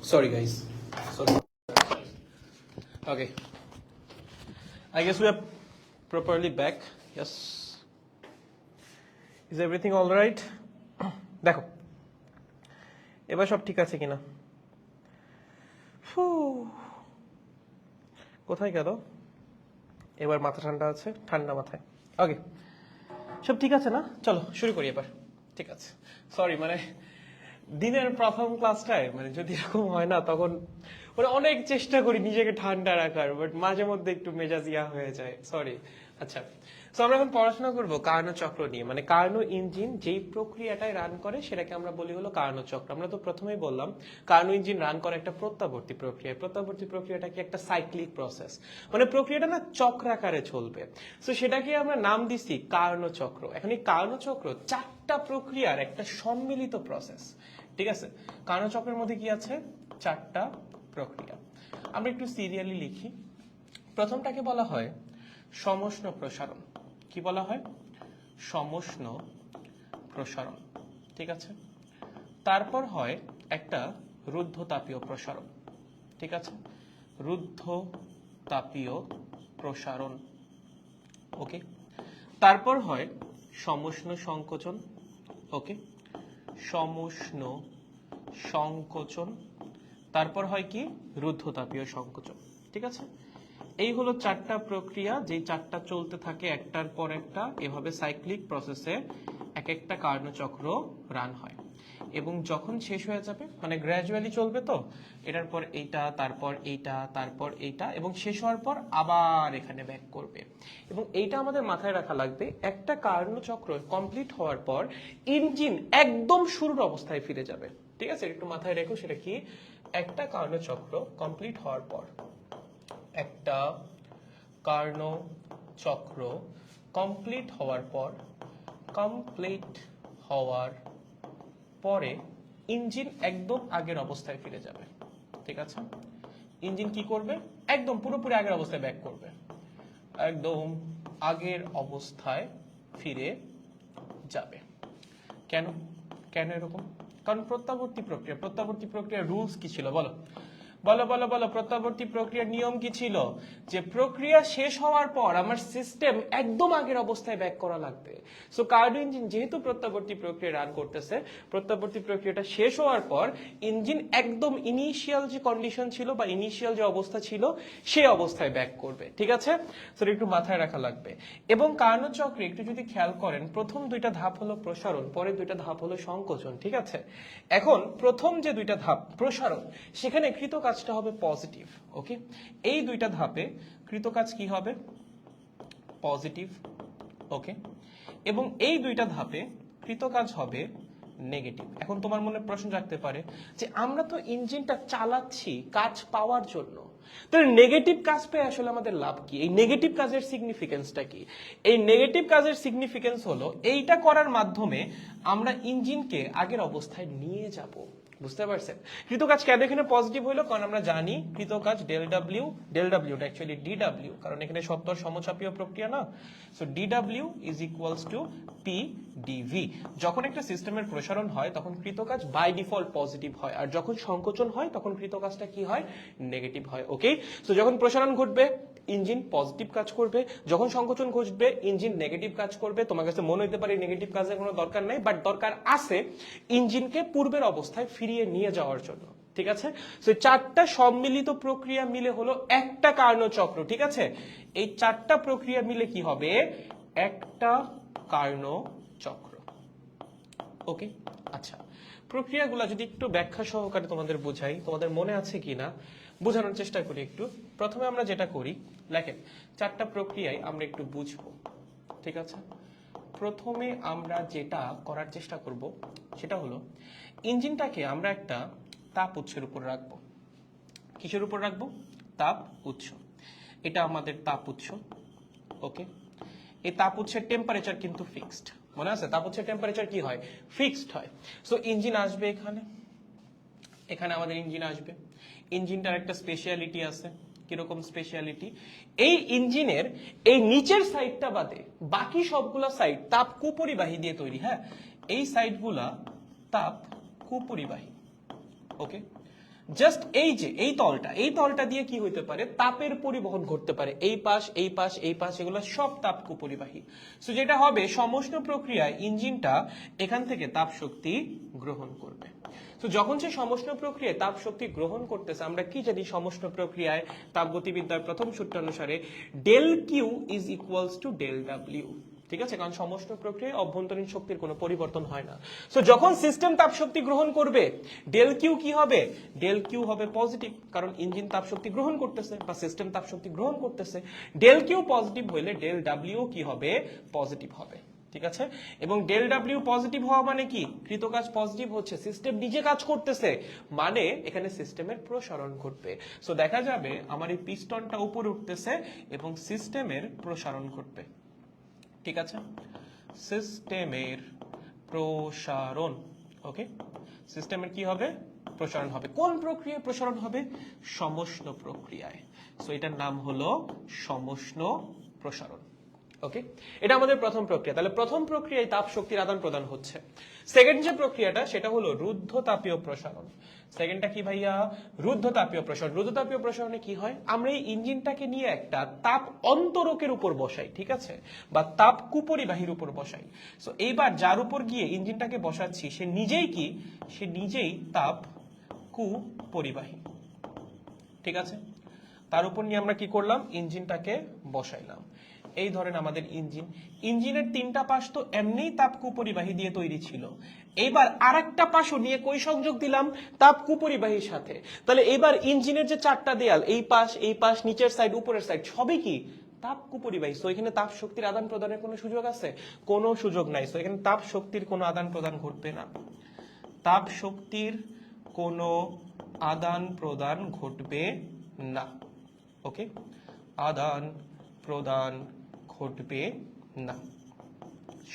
sorry guys, sorry. Okay, I guess we are properly back. Yes, is everything all right? দেখো এবার সব ঠিক আছে কিনা, কোথায় গেল, এবার মাথা ঠান্ডা আছে, ঠান্ডা মাথায়। ওকে, সব ঠিক আছে না? চলো শুরু করি এবার। ঠিক আছে, সরি মানে দিনের প্রথম ক্লাসটায় মানে যদি এরকম হয় না তখন মানে অনেক চেষ্টা করি নিজেকে ঠান্ডা রাখার, বাট মাঝে মধ্যে একটু মেজাজিয়া হয়ে যায়, সরি। আচ্ছা, তো আমরা এখন পড়াশোনা করবো কার্নো চক্র নিয়ে, মানে কার্নো ইঞ্জিন যেই প্রক্রিয়াটাই রান করে সেটাকে আমরা বলি হলো কার্নো চক্র। আমরা তো প্রথমেই বললাম কার্নো ইঞ্জিন রান করে একটা প্রত্যাবর্তী প্রক্রিয়া। প্রত্যাবর্তী প্রক্রিয়াটা কি একটা সাইক্লিক প্রসেস, মানে প্রক্রিয়াটা না চক্রাকারে চলবে। তো সেটাকে আমরা নাম দিছি কার্নো চক্র। এখন এই কার্নো চক্র চারটা প্রক্রিয়ার একটা সম্মিলিত প্রসেস। ঠিক আছে, কার্নো চক্রের মধ্যে কি আছে? চারটা প্রক্রিয়া। আমরা একটু সিরিয়ালি লিখি। প্রথমটাকে বলা হয় সমষ্ণ প্রসারণ। কি বলা হয়? সমষ্ণ প্রসারণ। ঠিক আছে, তারপর হয় একটা রুদ্ধতাপীয় প্রসারণ। ঠিক আছে, রুদ্ধতাপীয় প্রসারণ। ওকে, তারপর হয় সমষ্ণ সংকোচন। ওকে, সমষ্ণ সংকোচন। তারপর হয় কি? রুদ্ধতাপীয় সংকোচন। ঠিক আছে, এই হলো চারটা প্রক্রিয়া, যে চারটা চলতে থাকে একটার পর একটা, এভাবে সাইক্লিক প্রসেসে এক একটা কার্নো চক্র রান হয়। এবং যখন শেষ হয়ে যাবে মানে গ্র্যাজুয়ালি চলবে, তো এটার পর এইটা, তারপর এইটা, তারপর এইটা, এবং শেষ হওয়ার পর আবার এখানে ব্যাক করবে। এবং এইটা আমাদের মাথায় রাখা লাগবে, একটা কার্নো চক্র কমপ্লিট হওয়ার পর ইঞ্জিন একদম শুরুর অবস্থায় ফিরে যাবে। ঠিক আছে, একটু মাথায় রেখো সেটা কি। একটা কার্নো চক্র কমপ্লিট হওয়ার পর, একটা কার্নো চক্র কমপ্লিট হওয়ার পরে ইঞ্জিন একদম আগের অবস্থায় ফিরে যাবে। ঠিক আছে, ইঞ্জিন কি করবে? একদম পুরোপুরি আগের অবস্থায় ব্যাক করবে, একদম আগের অবস্থায় ফিরে যাবে। কেন কেন এরকম? কারণ প্রত্যাবর্তী প্রক্রিয়ার রুলস কি ছিল বলো? বলো বলো বলো, প্রত্যাবর্তী প্রক্রিয়ার নিয়ম কি ছিল? যে প্রক্রিয়া শেষ হওয়ার পর আমার সিস্টেম একদম আগের অবস্থায় ব্যাক করা লাগবে। সো কার্নো ইঞ্জিন যেহেতু প্রত্যাবর্তী প্রক্রিয়া রান করতেছে, প্রত্যাবর্তী প্রক্রিয়াটা শেষ হওয়ার পর ইঞ্জিন একদম ইনিশিয়াল যে কন্ডিশন ছিল বা ইনিশিয়াল যে অবস্থা ছিল সেই অবস্থায় ব্যাক করবে। ঠিক আছে, সো একটু মাথায় রাখা লাগবে। এবং কার্নো চক্রে একটু যদি খেয়াল করেন, প্রথম দুইটা ধাপ হলো প্রসারণ, পরের দুইটা ধাপ হলো সংকোচন। ঠিক আছে, এখন প্রথম যে দুইটা ধাপ প্রসারণ, সেখানে কৃত কাজটা হবে পজিটিভ। ওকে, এই দুইটা ধাপে কৃত কাজ কি হবে? পজিটিভ। ওকে, এবং এই দুইটা ধাপে কৃত কাজ হবে নেগেটিভ। এখন তোমার মনে প্রশ্ন জাগতে পারে যে আমরা তো ইঞ্জিনটা চালাচ্ছি কাজ পাওয়ার জন্য, তো নেগেটিভ কাজ পেয়ে আসলে আমাদের লাভ কি? এই নেগেটিভ কাজের সিগনিফিকেন্সটা কি? এই নেগেটিভ কাজের সিগনিফিকেন্স হলো এইটা করার মাধ্যমে আমরা ইঞ্জিনকে আগের অবস্থায় নিয়ে যাব। বুঝতে পারছেন? কৃতকাজ কেন এখানে পজিটিভ হইলো? কারণ আমরা জানি কৃতকাজ del W actually D W, কারণ এখানে সত্তর সমচাপীয় প্রক্রিয়া না। So D W is equals to P D V. যখন একটা সিস্টেমের প্রসারণ হয় তখন কৃতকাজ বাই ডিফল্ট পজিটিভ হয়, আর যখন সংকোচন হয় তখন কৃতকাজটা কি হয়? নেগেটিভ হয়। ওকে, সো যখন প্রসারণ ঘটবে ইঞ্জিন পজিটিভ কাজ করবে, যখন সংকোচন ঘটবে ইঞ্জিন নেগেটিভ কাজ করবে। তোমার কাছে মনে হতে পারে নেগেটিভ কাজের কোনো দরকার নাই, বাট দরকার আছে ইঞ্জিনকে পূর্বের অবস্থায় ফিরিয়ে নিয়ে যাওয়ার জন্য। ঠিক আছে, সো চারটা সম্মিলিত প্রক্রিয়া মিলে হলো একটা কার্নো চক্র। ঠিক আছে, এই চারটা প্রক্রিয়া মিলে কি হবে? একটা কার্নো চক্র। ওকে, আচ্ছা, প্রক্রিয়াগুলো যদি একটু ব্যাখ্যা সহকারে তোমাদের বোঝাই, তোমাদের মনে আছে কিনা বোঝানোর চেষ্টা করি একটু। প্রথমে আমরা যেটা করি, দেখেন চারটা প্রক্রিয়ায় আমরা একটু বুঝবো। ঠিক আছে, প্রথমে আমরা যেটা করার চেষ্টা করব সেটা হলো ইঞ্জিনটাকে আমরা একটা তাপ উৎসের উপর রাখবো। কিসের উপর রাখবো? তাপ উৎস। এটা আমাদের তাপ উৎস। ওকে, এই তাপ উৎসের টেম্পারেচার কিন্তু ফিক্সড, মনে আছে? তাপ উৎসের টেম্পারেচার কি হয়? ফিক্সড হয়। সো ইঞ্জিন আসবে এখানে আমাদের ইঞ্জিন আসবে। ইঞ্জিনটার একটা স্পেশালিটি আছে। কিরকম স্পেশালিটি? এই ইঞ্জিনের এই নিচের সাইডটা বাদে বাকি সবগুলো সাইড তাপ কুপরিবাহী দিয়ে তৈরি। হ্যাঁ, এই সাইডগুলা তাপ কুপরিবাহী। ওকে, জাস্ট এই তলটা দিয়ে কি হইতে পারে, তাপের পরিবহন ঘটতে পারে, এই পাশ এই পাশ এই পাশ, এগুলো সব তাপ কুপরিবাহী। সো যেটা হবে, সমষ্ণ প্রক্রিয়ায় ইঞ্জিনটা এখান থেকে তাপ শক্তি গ্রহণ করবে। তো যখন সে সমষ্ণ প্রক্রিয়ায় তাপ শক্তি গ্রহণ করতেছে, আমরা কি জানি সমষ্ণ প্রক্রিয়ায় তাপগতিবিদ্যার প্রথম সূত্র অনুসারে del Q is equals to del W. ঠিক আছে, কারণ সমষ্ণ প্রক্রিয়ায় অভ্যন্তরীণ শক্তির কোনো পরিবর্তন হয় না। সো যখন সিস্টেম তাপ শক্তি গ্রহণ করবে, ডেল কিউ কি হবে, ডেল কিউ হবে পজিটিভ, কারণ ইঞ্জিন তাপ শক্তি গ্রহণ করতেছে বা সিস্টেম তাপ শক্তি গ্রহণ করতেছে। ডেল কিউ পজিটিভ হইলে ডেল ডাব্লিউ কি হবে, পজিটিভ হবে। ঠিক আছে, এবং ডেল ডাব্লিউ পজিটিভ হওয়া মানে কি, কৃতকাজ পজিটিভ হচ্ছে, সিস্টেম নিজে কাজ করতেছে, মানে এখানে সিস্টেমের প্রসারণ ঘটবে। সো দেখা যাবে আমার এই পিস্টনটা উপরে উঠতেছে এবং সিস্টেমের প্রসারণ ঘটবে। ঠিক আছে, সিস্টেমের প্রসারণ। ওকে, সিস্টেমের কি হবে, প্রসারণ হবে। কোন প্রক্রিয়ায় প্রসারণ হবে, সমষ্ণ প্রক্রিয়ায়। সো এটার নাম হলো সমষ্ণ প্রসারণ। ওকে, এটা আমাদের প্রথম প্রক্রিয়া। তাহলে প্রথম প্রক্রিয়ায় তাপ শক্তির আদান প্রদান হচ্ছে। সেকেন্ড যে প্রক্রিয়াটা সেটা হলো রুদ্ধতাপীয় প্রসারণ। সেকেন্ডটা কি ভাইয়া, রুদ্ধতাপীয় প্রসারণ। রুদ্ধতাপীয় প্রসারণে কি হয়, আমরা এই ইঞ্জিনটাকে নিয়ে একটা তাপ অন্তরকের উপর বসাই, ঠিক আছে, বা তাপ কুপরিবাহীর উপর বসাই। সো এইবার যার উপর গিয়ে ইঞ্জিনটাকে বসাচ্ছি সে নিজেই তাপ কুপরিবাহী। ঠিক আছে, তার উপর নিয়ে আমরা কি করলাম, ইঞ্জিনটাকে বসাইলাম। এই ধরেন আমাদের ইঞ্জিনের তিনটা পাশ তো এমনিই তাপ কুপরিবাহী দিয়ে তৈরি ছিল, এইবার আরেকটা পাশও নিয়ে কই সংযোগ দিলাম, তাপ কুপরিবাহীর সাথে। তাহলে এবার ইঞ্জিনের যে চারটা দেয়াল, এই পাশ নিচের সাইড উপরের সাইড সবই কি তাপ কুপরিবাহী। সো এখানে তাপ শক্তির আদান প্রদানের কোনো সুযোগ আছে, কোনো সুযোগ নাই। সো এখানে তাপ শক্তির কোনো আদান প্রদান ঘটবে না, তাপ শক্তির কোনো আদান প্রদান ঘটবে না। ওকে, আদান প্রদান ঘটবে না,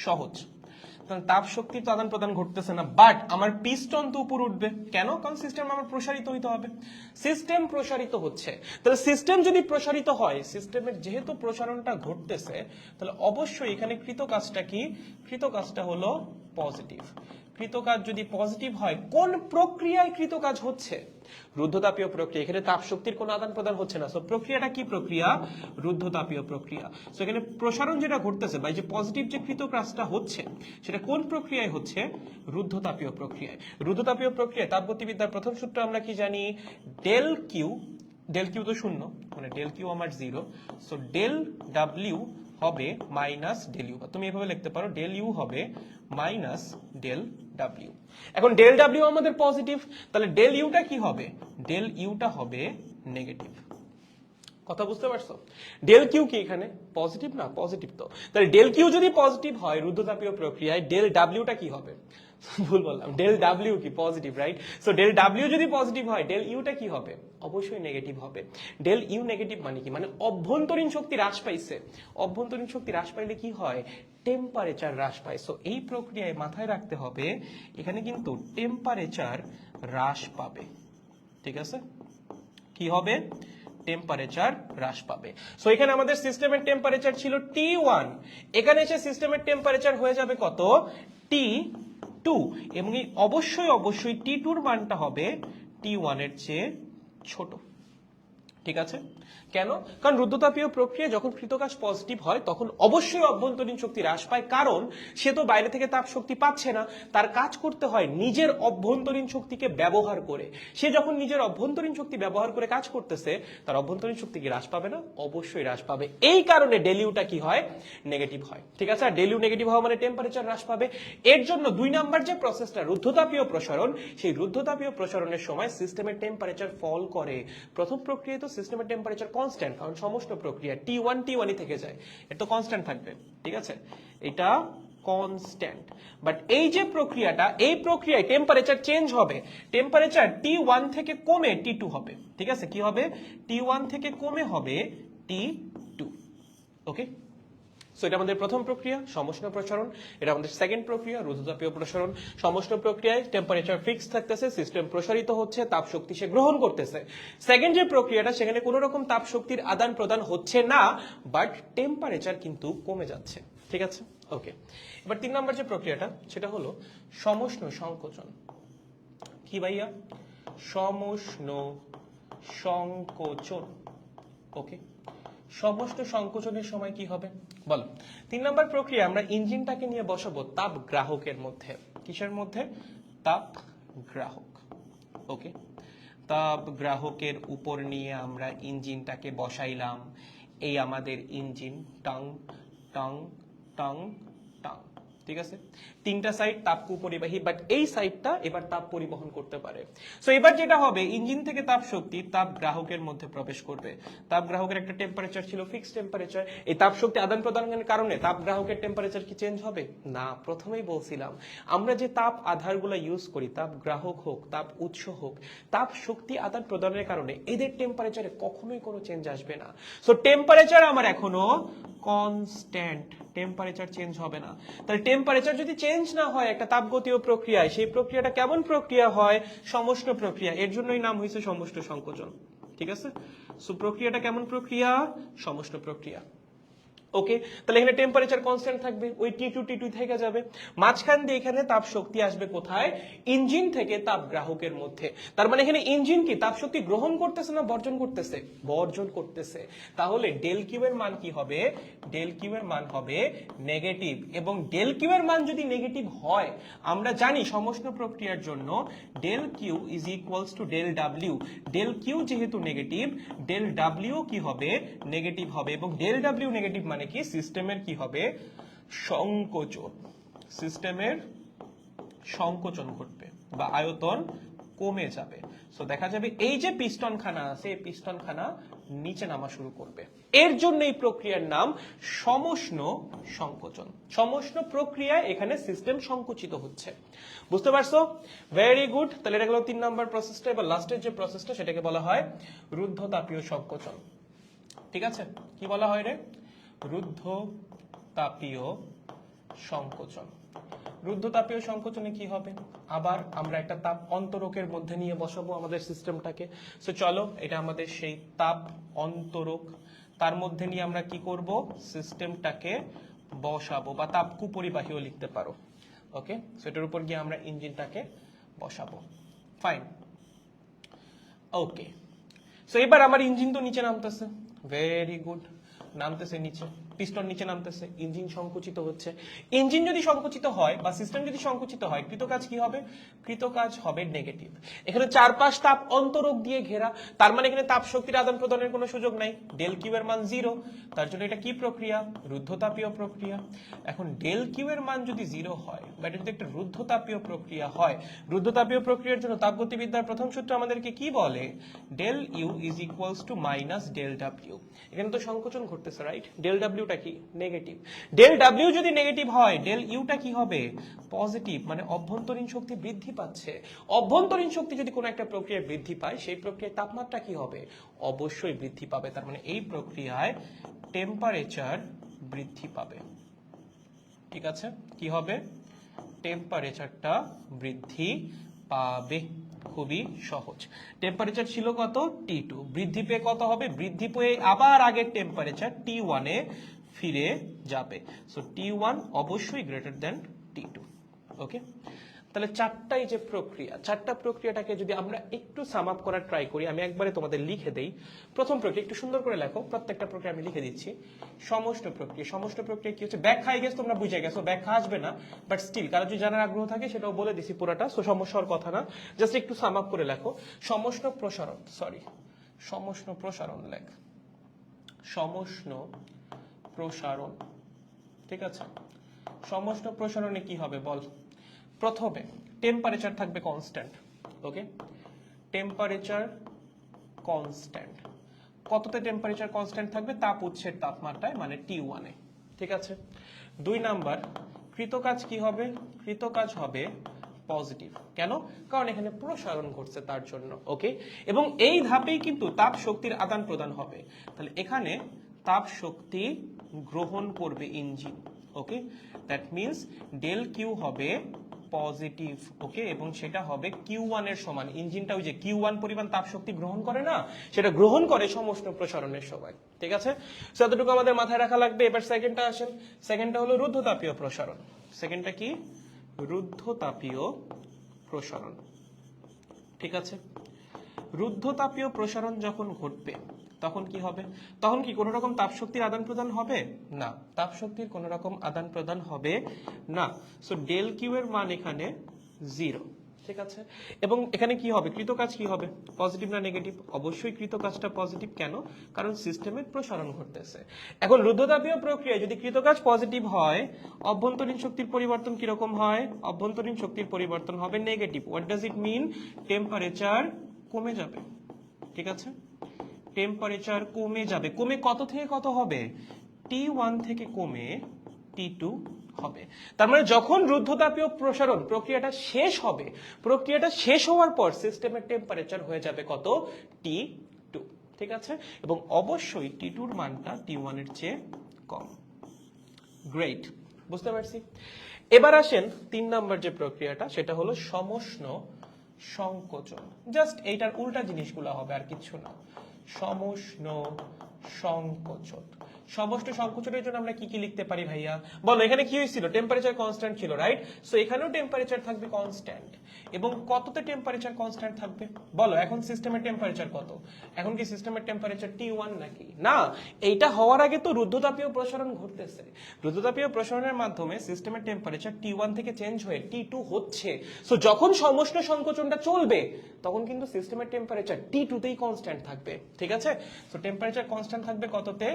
সহজ। তাপ শক্তির তো আদান প্রদান ঘটতেছে না, বাট আমার পিস্টন তো উপর উঠবে। কেন, কারণ সিস্টেম আমার প্রসারিত হইতে হবে। সিস্টেম প্রসারিত হচ্ছে, তাহলে সিস্টেম যদি প্রসারিত হয়, সিস্টেমের যেহেতু প্রসারণটা ঘটতেছে, তাহলে অবশ্যই এখানে কৃতকাজটা কি, কৃতকাজটা হলো পজিটিভ। কৃতকাজ যদি পজিটিভ হয়, কোন প্রক্রিয়ায় কৃতকাজ হচ্ছে, রুদ্ধতাপীয় প্রক্রিয়া। এখানে তাপ শক্তির কোনো আদান প্রদান হচ্ছে না। সো প্রক্রিয়াটা কি প্রক্রিয়া, রুদ্ধতাপীয় প্রক্রিয়া। সো এখানে প্রসারণ যেটা ঘটতেছে বা যে পজিটিভ যে কৃতকাজটা হচ্ছে সেটা কোন প্রক্রিয়ায় হচ্ছে, রুদ্ধতাপীয় প্রক্রিয়ায়। রুদ্ধতাপীয় প্রক্রিয়ায় তাপগতিবিদ্যার প্রথম সূত্র আমরা কি জানি, ডেল কিউ তো শূন্য, মানে ডেল কিউ আমার 0। সো ডেল ডাব্লিউ হবে মাইনাস ডেল ইউ, তুমি এভাবে লিখতে পারো, ডেল ইউ হবে মাইনাস ডেল ডাব্লিউ। এখন ডেল ডাব্লিউ আমাদের পজিটিভ, তাহলে ডেল ইউটা কি হবে, ডেল ইউটা হবে নেগেটিভ। কথা বুঝতে পারছো, ডেল কিউ কি এখানে পজিটিভ না, পজিটিভ। তো তাহলে ডেল কিউ যদি পজিটিভ হয় রুদ্ধতাপীয় প্রক্রিয়ায়, ডেল ডাব্লিউটা কি হবে, ভুল বললাম, ডেল ডাব্লিউ কি positive, right. So del W যদি পজিটিভ হয়, ডেল ইউটা কি হবে, অবশ্যই নেগেটিভ হবে। ডেল ইউ নেগেটিভ মানে কি, মানে অভ্যন্তরীণ শক্তি হ্রাস পাইছে। অভ্যন্তরীণ শক্তি হ্রাস পাইলে কি হয়, টেম্পারেচার হ্রাস পায়। সো এই প্রক্রিয়ায় মাথায় রাখতে হবে, এখানে কিন্তু টেম্পারেচার হ্রাস পাবে। ঠিক আছে, কি হবে, টেম্পারেচার হ্রাস পাবে। সো এখানে আমাদের সিস্টেমের টেম্পারেচার ছিল T1, এখানে এসে সিস্টেমের টেম্পারেচার হয়ে যাবে কত, T2, এবং এই অবশ্যই T2 এর মানটা হবে T1 এর চেয়ে ছোট। ঠিক আছে, কেন, কারণ রুদ্ধতাপীয় প্রক্রিয়া যখন কৃতকাজ পজিটিভ হয় তখন অবশ্যই অভ্যন্তরীণ শক্তি হ্রাস পায়, কারণ সে তো বাইরে থেকে তাপ শক্তি পাচ্ছে না, তার কাজ করতে হয় নিজের অভ্যন্তরীণ শক্তিকে ব্যবহার করে। সে যখন নিজের অভ্যন্তরীণ শক্তি ব্যবহার করে কাজ করতেছে, তার অভ্যন্তরীণ শক্তি কি হ্রাস পাবে না, অবশ্যই হ্রাস পাবে। এই কারণে ডেলিউটা কি হয়, নেগেটিভ হয়। ঠিক আছে, আর ডেলিউ নেগেটিভ হওয়া মানে টেম্পারেচার হ্রাস পাবে। এর জন্য 2 নাম্বার যে প্রসেসটা রুদ্ধতাপীয় প্রসারণ, সেই রুদ্ধতাপীয় প্রসারণের সময় সিস্টেমের টেম্পারেচার ফল করে। প্রথম প্রক্রিয়ায় তো সিস্টেমের টেম্পারেচার কনস্ট্যান্ট, কারণ সমস্ত প্রক্রিয়া T1 থেকে যায়, এটা তো কনস্ট্যান্ট থাকবে। ঠিক আছে, এটা কনস্ট্যান্ট। বাট এই যে প্রক্রিয়াটা, এই প্রক্রিয়ায় টেম্পারেচার চেঞ্জ হবে, টেম্পারেচার T1 থেকে কমে T2 হবে। ঠিক আছে, কি হবে, T1 থেকে কমে হবে T2। ওকে, সো এটা আমাদের প্রথম প্রক্রিয়া সমষ্ণ প্রসারণ, এটা আমাদের সেকেন্ড প্রক্রিয়া রুদ্ধতাপীয় প্রসারণ। সমষ্ণ প্রক্রিয়ায় টেম্পারেচার ফিক্স থাকতেছে, সিস্টেম প্রসারিত হচ্ছে, তাপ শক্তি সে গ্রহণ করতেছে। সেকেন্ড যে প্রক্রিয়াটা, সেখানে কোনো রকম তাপ শক্তির আদান প্রদান হচ্ছে না, বাট টেম্পারেচার কিন্তু কমে যাচ্ছে। ঠিক আছে, ওকে, এবার 3 নম্বর যে প্রক্রিয়াটা সেটা হলো সমষ্ণ সংকোচন। কি ভাইয়া? সমষ্ণ সংকোচন। ওকে, সমষ্ণ সংকোচনের সময় কি হবে বলো? 3 নম্বর প্রক্রিয়া আমরা ইঞ্জিনটাকে নিয়ে বসাবো তাপ গ্রাহকের মধ্যে। কিসের মধ্যে? তাপ গ্রাহক। ওকে, তাপ গ্রাহকের উপর নিয়ে আমরা ইঞ্জিনটাকে বসাইলাম। এই আমাদের engine, tongue tongue tongue tongue, ঠিক আছে? 3টা সাইড তাপ কুপরিবাহী, বাট এই সাইডটা এবার তাপ পরিবহন করতে পারে। সো এবার যেটা হবে, ইঞ্জিন থেকে তাপ শক্তি তাপ গ্রাহকের মধ্যে প্রবেশ করবে। তাপ গ্রাহকের একটা টেম্পারেচার ছিল, ফিক্সড টেম্পারেচার। এই তাপ শক্তি আদান প্রদানের কারণে তাপ গ্রাহকের টেম্পারেচার কি চেঞ্জ হবে? না। প্রথমেই বলছিলাম আমরা যে তাপ আধারগুলো ইউজ করি, তাপ গ্রাহক হোক, তাপ উৎস হোক, তাপ শক্তি আদান প্রদানের কারণে এদের টেম্পারেচারে কখনোই কোনো চেঞ্জ আসবে না। সো টেম্পারেচার আমার এখনো কনস্ট্যান্ট, টেম্পারেচার চেঞ্জ হবে না। তাহলে টেম্পারেচার যদি চেঞ্জ না হয় একটা তাপগতীয় প্রক্রিয়ায়, সেই প্রক্রিয়াটা কেমন প্রক্রিয়া হয়? সমষ্ণ প্রক্রিয়া। এর জন্যই নাম হয়েছে সমষ্ণ সংকোচন, ঠিক আছে? সো প্রক্রিয়াটা কেমন প্রক্রিয়া? সমষ্ণ প্রক্রিয়া। ওকে, তাহলে এখানে টেম্পারেচার কনস্ট্যান্ট থাকবে, ওই T2 থেকে যাবে। মাঝখান দিয়ে এখানে তাপ শক্তি আসবে কোথায়? ইঞ্জিন থেকে তাপ গ্রাহকের মধ্যে। তার মানে এখানে ইঞ্জিন কি তাপ শক্তি গ্রহণ করতেছে না বর্জন করতেছে? বর্জন করতেছে। তাহলে ডেল কিউ এর মান কি হবে? ডেল কিউ এর মান হবে নেগেটিভ। এবং ডেল কিউ এর মান যদি নেগেটিভ হয়, আমরা জানি সমষ্ণ প্রক্রিয়ার জন্য del Q is equals to del W. Del Q যেহেতু নেগেটিভ, ডেল ডাব্লিউ কি হবে? নেগেটিভ হবে। এবং ডেল ডাব্লিউ নেগেটিভ মানে কি? সিস্টেমের কি হবে? সংকোচন। সিস্টেমের সংকোচন ঘটবে বা আয়তন কমে যাবে। সো দেখা যাবে এই যে পিস্টন খানা আছে, এই পিস্টন খানা নিচে নামা শুরু করবে। এর জন্য এই প্রক্রিয়ার নাম সমষ্ণ সংকোচন। সমষ্ণ প্রক্রিয়ায় এখানে সিস্টেম সংকুচিত হচ্ছে। বুঝতে পারছো? Very good. তাহলে এটা গেল 3 নম্বর প্রসেসটা। এবার লাস্টের যে প্রসেসটা সেটাকে বলা হয় রুদ্ধতাপীয় সংকোচন। ঠিক আছে? কি বলা হয় রে? রুদ্ধতাপীয় সংকোচন। রুদ্ধতাপীয় সংকোচনে কি হবে? আবার আমরা একটা তাপ অন্তরকের মধ্যে নিয়ে বসাবো আমাদের সিস্টেমটাকে। সো চলো, এটা আমাদের সেই তাপ অন্তরক। তার মধ্যে নিয়ে আমরা কি করব? সিস্টেমটাকে বসাবো, বা তাপ কুপরিবাহীও লিখতে পারো। ওকে, সো এটার উপর গিয়ে আমরা ইঞ্জিনটাকে বসাবো। ফাইন। ওকে, সো এবার আমার ইঞ্জিন তো নিচে নামতেছে। ভেরি গুড, নামতেছে নিচে, পিস্টন নিচে নামতেছে, ইঞ্জিন সংকুচিত হচ্ছে। ইঞ্জিন যদি সংকুচিত হয় বা সিস্টেম যদি সংকুচিত হয়, কৃতকাজ কি হবে? কৃতকাজ হবে নেগেটিভ। এখানে চারপাশ তাপ অন্তরক দিয়ে ঘেরা, তার মানে এখানে তাপ শক্তির আদান প্রদানের কোনো সুযোগ নাই। ডেল কিউ এর মান 0, তার জন্য এটা কি প্রক্রিয়া? রুদ্ধতাপীয় প্রক্রিয়া। এখন ডেল কিউ এর মান যদি 0 হয়, বা এটা যদি একটা রুদ্ধতাপীয় প্রক্রিয়া হয়, রুদ্ধতাপীয় প্রক্রিয়ার জন্য তাপগতিবিদ্যার প্রথম সূত্র আমাদেরকে কি বলে? Del U is equals to minus del W. এখানে তো সংকোচন ঘটতেছে, রাইট? ডেল ডাব্লিউটা কি? নেগেটিভ। ডেল ডাব্লিউ যদি নেগেটিভ হয়, ডেল ইউটা কি হবে? পজিটিভ। মানে অভ্যন্তরীণ শক্তি বৃদ্ধি পাচ্ছে। অভ্যন্তরীণ শক্তি যদি কোনো একটা প্রক্রিয়ায় বৃদ্ধি পায়, সেই প্রক্রিয়ায় তাপমাত্রা কি হবে? অবশ্যই বৃদ্ধি পাবে। তার মানে এই প্রক্রিয়ায় টেম্পারেচার বৃদ্ধি পাবে। ঠিক আছে? কি হবে? টেম্পারেচারটা বৃদ্ধি পাবে। খুবই সহজ। টেম্পারেচার ছিল কত? T2, বৃদ্ধি পেয়ে কত হবে? বৃদ্ধি পেয়ে আবার আগের টেম্পারেচার T1 এ ফিরে যাবে। সো T1 অবশ্যই গ্রেটার দেন T2। ওকে, তাহলে চারটাই যে প্রক্রিয়া, চারটা প্রক্রিয়াটাকে যদি আমরা একটু সাম আপ করার ট্রাই করি, আমি একবারে তোমাদের লিখে দেই। প্রথম প্রক্রিয়া একটু সুন্দর করে লেখো, প্রত্যেকটা প্রক্রিয়া আমি লিখে দিচ্ছি। সমষ্ণ প্রক্রিয়া। সমষ্ণ প্রক্রিয়া কি হচ্ছে? ব্যাখ্যা আই গেস তোমরা বুঝে গেছো, ব্যাখ্যা আসবে না, বাট স্টিল কারো যদি জানার আগ্রহ থাকে সেটাও বলে দিছি পুরোটা। সো সমস্যার কথা না, জাস্ট একটু সাম আপ করে লেখো। সমষ্ণ প্রসারণ, সমষ্ণ প্রসারণ লেখ। সমষ্ণ প্রসারণ, ঠিক আছে? সমষ্ণ প্রসারণে কি হবে বল? প্রথমে টেম্পারেচার থাকবে কনস্ট্যান্ট। ওকে, টেম্পারেচার কনস্ট্যান্ট। কততে টেম্পারেচার কনস্ট্যান্ট থাকবে? তাপ উৎসের তাপমাত্রায়, মানে T1 এ। ঠিক আছে? 2 নাম্বার, কৃতকাজ কি হবে? কৃতকাজ হবে পজিটিভ। কেন? কারণ এখানে প্রসারণ ঘটছে তার জন্য। ওকে, এবং এই ধাপেই কিন্তু তাপ শক্তির আদান প্রদান হবে। তাহলে এখানে তাপ শক্তি গ্রহণ করবে engine. Okay, that means del Q হবে পজিটিভ, ওকে, এবং সেটা হবে Q1 এর সমান। ইঞ্জিনটা ওই যে Q1 পরিমাণ তাপ শক্তি গ্রহণ করে না, সেটা গ্রহণ করে সমষ্ণ প্রসারণের সময়, ঠিক আছে? সো এতটুকু আমাদের মাথায় রাখা লাগবে। এবার সেকেন্ডটা আসেন, সেকেন্ডটা হলো রুদ্ধতাপীয় প্রসারণ। সেকেন্ডটা কি? রুদ্ধতাপীয় প্রসারণ, ঠিক আছে? রুদ্ধতাপীয় প্রসারণ যখন ঘটবে তখন কি হবে? তখন কি কোনো রকম তাপ শক্তির আদান প্রদান হবে না, তাপ শক্তির কোনো রকম আদান প্রদান হবে না। সো ডেল কিউ এর মান এখানে 0, ঠিক আছে? এবং এখানে কি হবে? কৃতকাজ কি হবে? পজিটিভ না নেগেটিভ? অবশ্যই কৃতকাজটা পজিটিভ। কেন? কারণ সিস্টেমের প্রসারণ ঘটতেছে। এখন রুদ্ধতাপীয় প্রক্রিয়ায় যদি কৃতকাজ পজিটিভ হয়, অভ্যন্তরীণ শক্তির পরিবর্তন কিরকম হয়? অভ্যন্তরীণ শক্তির পরিবর্তন হবে negative. What does it mean? Temperature কমে যাবে, ঠিক আছে? টেম্পারেচার কমে যাবে। কমে কত থেকে কত হবে? T1 থেকে কমে T2 হবে। তার মানে যখন রুদ্ধতাপীয় প্রসারণ প্রক্রিয়াটা শেষ হবে, প্রক্রিয়াটা শেষ হওয়ার পর সিস্টেমের টেম্পারেচার হয়ে যাবে কত? T2, ঠিক আছে? এবং অবশ্যই T2 এর মানটা T1 এর চেয়ে কম। গ্রেট, বুঝতে পারছি। এবার আসেন 3 নাম্বার যে প্রক্রিয়াটা, সেটা হলো সমষ্ণ সংকোচন। জাস্ট এইটার উল্টা জিনিসগুলো হবে, আর কিছু না। সমষ্ণ সংকোচন। সমষ্ণ সংকোচনের জন্য আমরা কি কি লিখতে পারি ভাইয়া? বলো, এখানে কি হয়েছিল? টেম্পারেচার কনস্ট্যান্ট ছিল, রাইট? সো এখানেও টেম্পারেচার থাকবে কনস্ট্যান্ট। এবং কততে টেম্পারেচার কনস্ট্যান্ট থাকবে? বলো, এখন সিস্টেমের টেম্পারেচার কত? এখন কি সিস্টেমের টেম্পারেচার T1 নাকি? না, এইটা হওয়ার আগে তো রুদ্ধতাপীয় প্রসারণ ঘটতেছে। রুদ্ধতাপীয় প্রসারণের মাধ্যমে সিস্টেমের টেম্পারেচার T1 থেকে চেঞ্জ হয়ে T2 হচ্ছে। সো যখন সমষ্ণ সংকোচনটা চলবে, তখন কিন্তু সিস্টেমের টেম্পারেচার T2 তেই কনস্ট্যান্ট থাকবে, ঠিক আছে? সো টেম্পারেচার কনস্ট্যান্ট থাকবে কততে?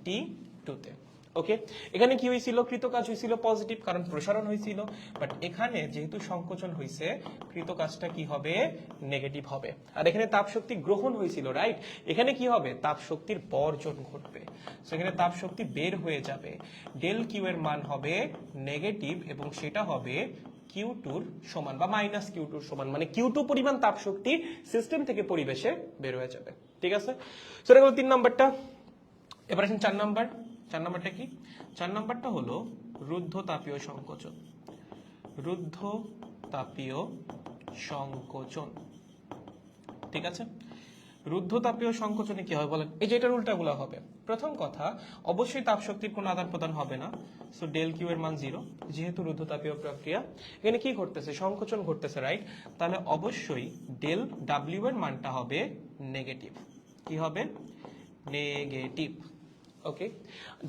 T2 তে, ওকে? এখানে কি হয়েছিল? কৃতকাজ হয়েছিল পজিটিভ, কারণ প্রসারণ হয়েছিল। বাট এখানে যেহেতু সংকোচন হয়েছে, কৃতকাজটা কি হবে? নেগেটিভ হবে। আর এখানে তাপ শক্তি গ্রহণ হয়েছিল, রাইট? এখানে কি হবে? তাপ শক্তির বর্জন ঘটবে। সো এখানে তাপ শক্তি বের হয়ে যাবে। ডেল কিউ এর মান হবে নেগেটিভ, এবং সেটা হবে Q2 সমান বা মাইনাস Q2 সমান, মানে Q2 পরিমাণ তাপ শক্তি সিস্টেম থেকে পরিবেশে বের হয়ে যাবে, ঠিক আছে? সো এটা হলো 3 নাম্বারটা। এবার আসেন 4 নাম্বার। 4 নাম্বারটা কি? 4 নাম্বারটা হলো রুদ্ধতাপীয় সংকোচন। রুদ্ধতাপীয় সংকোচন, ঠিক আছে? রুদ্ধতাপীয় সংকোচনে কি হবে বলেন? এই যে এটার উল্টাগুলো হবে। প্রথম কথা, অবশ্যই তাপ শক্তির কোনো আদান প্রদান হবে না। সো ডেল কিউ এর মান 0, যেহেতু রুদ্ধতাপীয় প্রক্রিয়া। এখানে কি ঘটতেছে? সংকোচন ঘটতেছে, রাইট? তাহলে অবশ্যই ডেল ডাব্লিউ এর মানটা হবে নেগেটিভ। কি হবে? Negative, okay?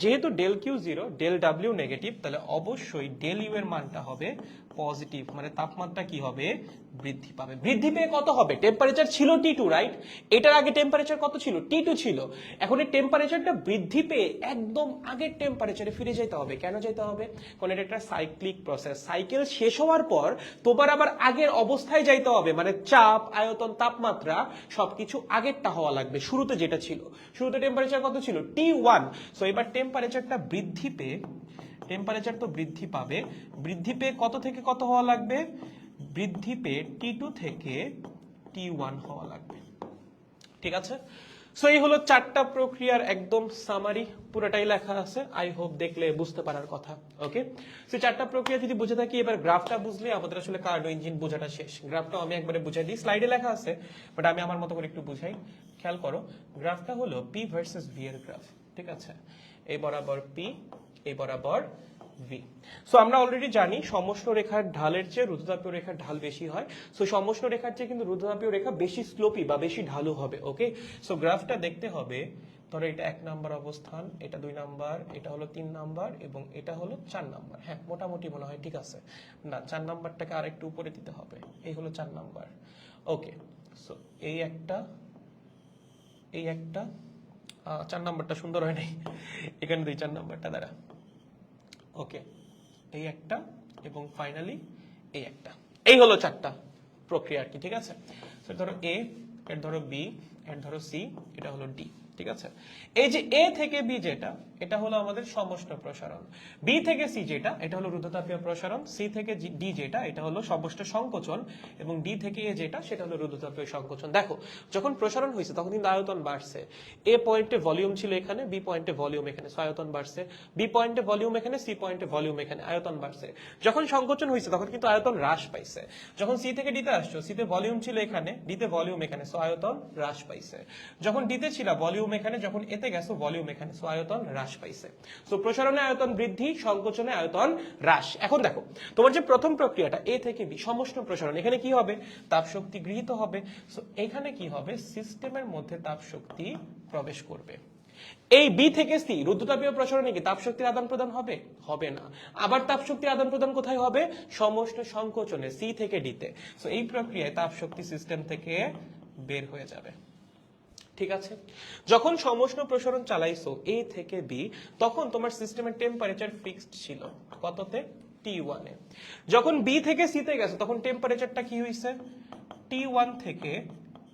যেহেতু del Q 0, del W negative, তাহলে অবশ্যই ডেল ইউ এর মানটা হবে পজিটিভ, মানে তাপমাত্রা কি হবে? বৃদ্ধি পাবে। বৃদ্ধি পেয়ে কত হবে? টেম্পারেচার ছিল T2, রাইট? এটার আগে টেম্পারেচার কত ছিল? T2 ছিল। এখন এই টেম্পারেচারটা বৃদ্ধি পেয়ে একদম আগের টেম্পারেচারে ফিরে যেতে হবে। কেন যেতে হবে? কারণ এটা একটা সাইক্লিক প্রসেস। সাইকেল শেষ হওয়ার পর তোবার আবার আগের অবস্থায় যাইতে হবে, মানে চাপ, আয়তন, তাপমাত্রা সবকিছু আগেরটা হওয়া লাগবে, শুরুতে যেটা ছিল। শুরুতে টেম্পারেচার কত ছিল? T1। সো এবার টেম্পারেচারটা বৃদ্ধি পেয়ে, টেম্পারেচার তো বৃদ্ধি পাবে, বৃদ্ধি পেয়ে কত থেকে কত হওয়া লাগবে? বৃদ্ধি পেয়ে T2 থেকে T1 হওয়া লাগবে, ঠিক আছে? সো এই হলো 4টা প্রক্রিয়ার একদম সামারি, পুরোটাই লেখা আছে। আই হোপ দেখলে বুঝতে পারার কথা, ওকে? সো 4টা প্রক্রিয়া যদি বুঝে থাকি, এবার গ্রাফটা বুঝলে আমাদের আসলে কার্নো ইঞ্জিন বোঝাটা শেষ। গ্রাফটাও আমি একবারে বুঝাই দিই, স্লাইডে লেখা আছে, বাট আমি আমার মতো করে একটু বুঝাই। খেয়াল করো, গ্রাফটা হলো P ভার্সেস V এর গ্রাফ, ঠিক আছে? এই বরাবর P, এই বরাবর V। সো আমরা অলরেডি জানি সমষ্ণ রেখার ঢালের চেয়ে রুদ্ধতাপীয় রেখার ঢাল বেশি হয়। সো সমষ্ণ রেখার চেয়ে কিন্তু রুদ্ধতাপীয় রেখা বেশি স্লোপি বা বেশি ঢালু হবে, ওকে? সো গ্রাফটা দেখতে হবে, ধরো এটা 1 নাম্বার অবস্থান, এটা 2 নাম্বার, এটা হলো 3 নাম্বার, এবং এটা হলো 4 নাম্বার। হ্যাঁ, মোটামুটি মনে হয় ঠিক আছে। না, 4 নাম্বারটাকে আরেকটু উপরে দিতে হবে। এই হলো 4 নাম্বার, ওকে? সো এই একটা, এই একটা, 4 নাম্বারটা সুন্দর হয় নাই, এখানে 2 4 নাম্বারটা দ্বারা, ওকে? এই একটা, এবং ফাইনালি এই একটা। এই হলো 4টা প্রক্রিয়া আর কি, ঠিক আছে? সো ধরো A, এর ধরো B, এর ধরো C, এটা হলো D, ঠিক আছে? এই যে A থেকে B যেটা, এটা হলো আমাদের সমষ্ণ প্রসারণ। বি থেকে সি যেটা, এটা হলো রুদ্ধতাপীয় প্রসারণ। সি থেকে ডি যেটা, এটা হলো সমষ্ণ সংকোচন। এবং ডি থেকে এ যেটা, সেটা হলো রুদ্ধতাপীয় সংকোচন। দেখো যখন প্রসারণ হয়েছে তখন কিন্তু আয়তন বাড়ছে। এ পয়েন্টে ভলিউম ছিল এখানে, বি পয়েন্টে ভলিউম এখানে, আয়তন বাড়ছে। বি পয়েন্টে ভলিউম এখানে, সি পয়েন্টে ভলিউম এখানে, আয়তন বাড়ছে। যখন সংকোচন হয়েছে তখন কিন্তু আয়তন হ্রাস পাইছে। যখন সি থেকে ডিতে আসছো, সিতে ভলিউম ছিল এখানে, ডিতে ভলিউম এখানে, আয়তন হ্রাস পাইছে। যখন ডিতে ছিল ভলিউম এখানে, যখন এতে গেছো ভলিউম এখানে, আয়তন হ্রাস পাইছে। সো প্রসারণে আয়তন বৃদ্ধি, সংকোচনে আয়তন হ্রাস। এখন দেখো তোমার যে প্রথম প্রক্রিয়াটা এ থেকে বি, সমষ্ণ প্রসারণ, এখানে কি হবে? তাপ শক্তি গৃহীত হবে। সো এখানে কি হবে? সিস্টেমের মধ্যে তাপ শক্তি প্রবেশ করবে। এই বি থেকে সি রুদ্ধতাপীয় প্রসারণে কি তাপ শক্তির আদান প্রদান হবে? হবে না। আবার তাপ শক্তির আদান প্রদান কোথায় হবে? সমষ্ণ সংকোচনে, সি থেকে ডিতে। সো এই প্রক্রিয়ায় তাপ শক্তি সিস্টেম থেকে বের হয়ে যাবে। ঠিক আছে, যখন সমষ্ণ প্রসারণ চালাইছো এ থেকে বি, তখন তোমার সিস্টেমের টেম্পারেচার ফিক্সড ছিল কততে? T1 এ। যখন বি থেকে সি তে গেছে তখন টেম্পারেচারটা কি হইছে? T1 থেকে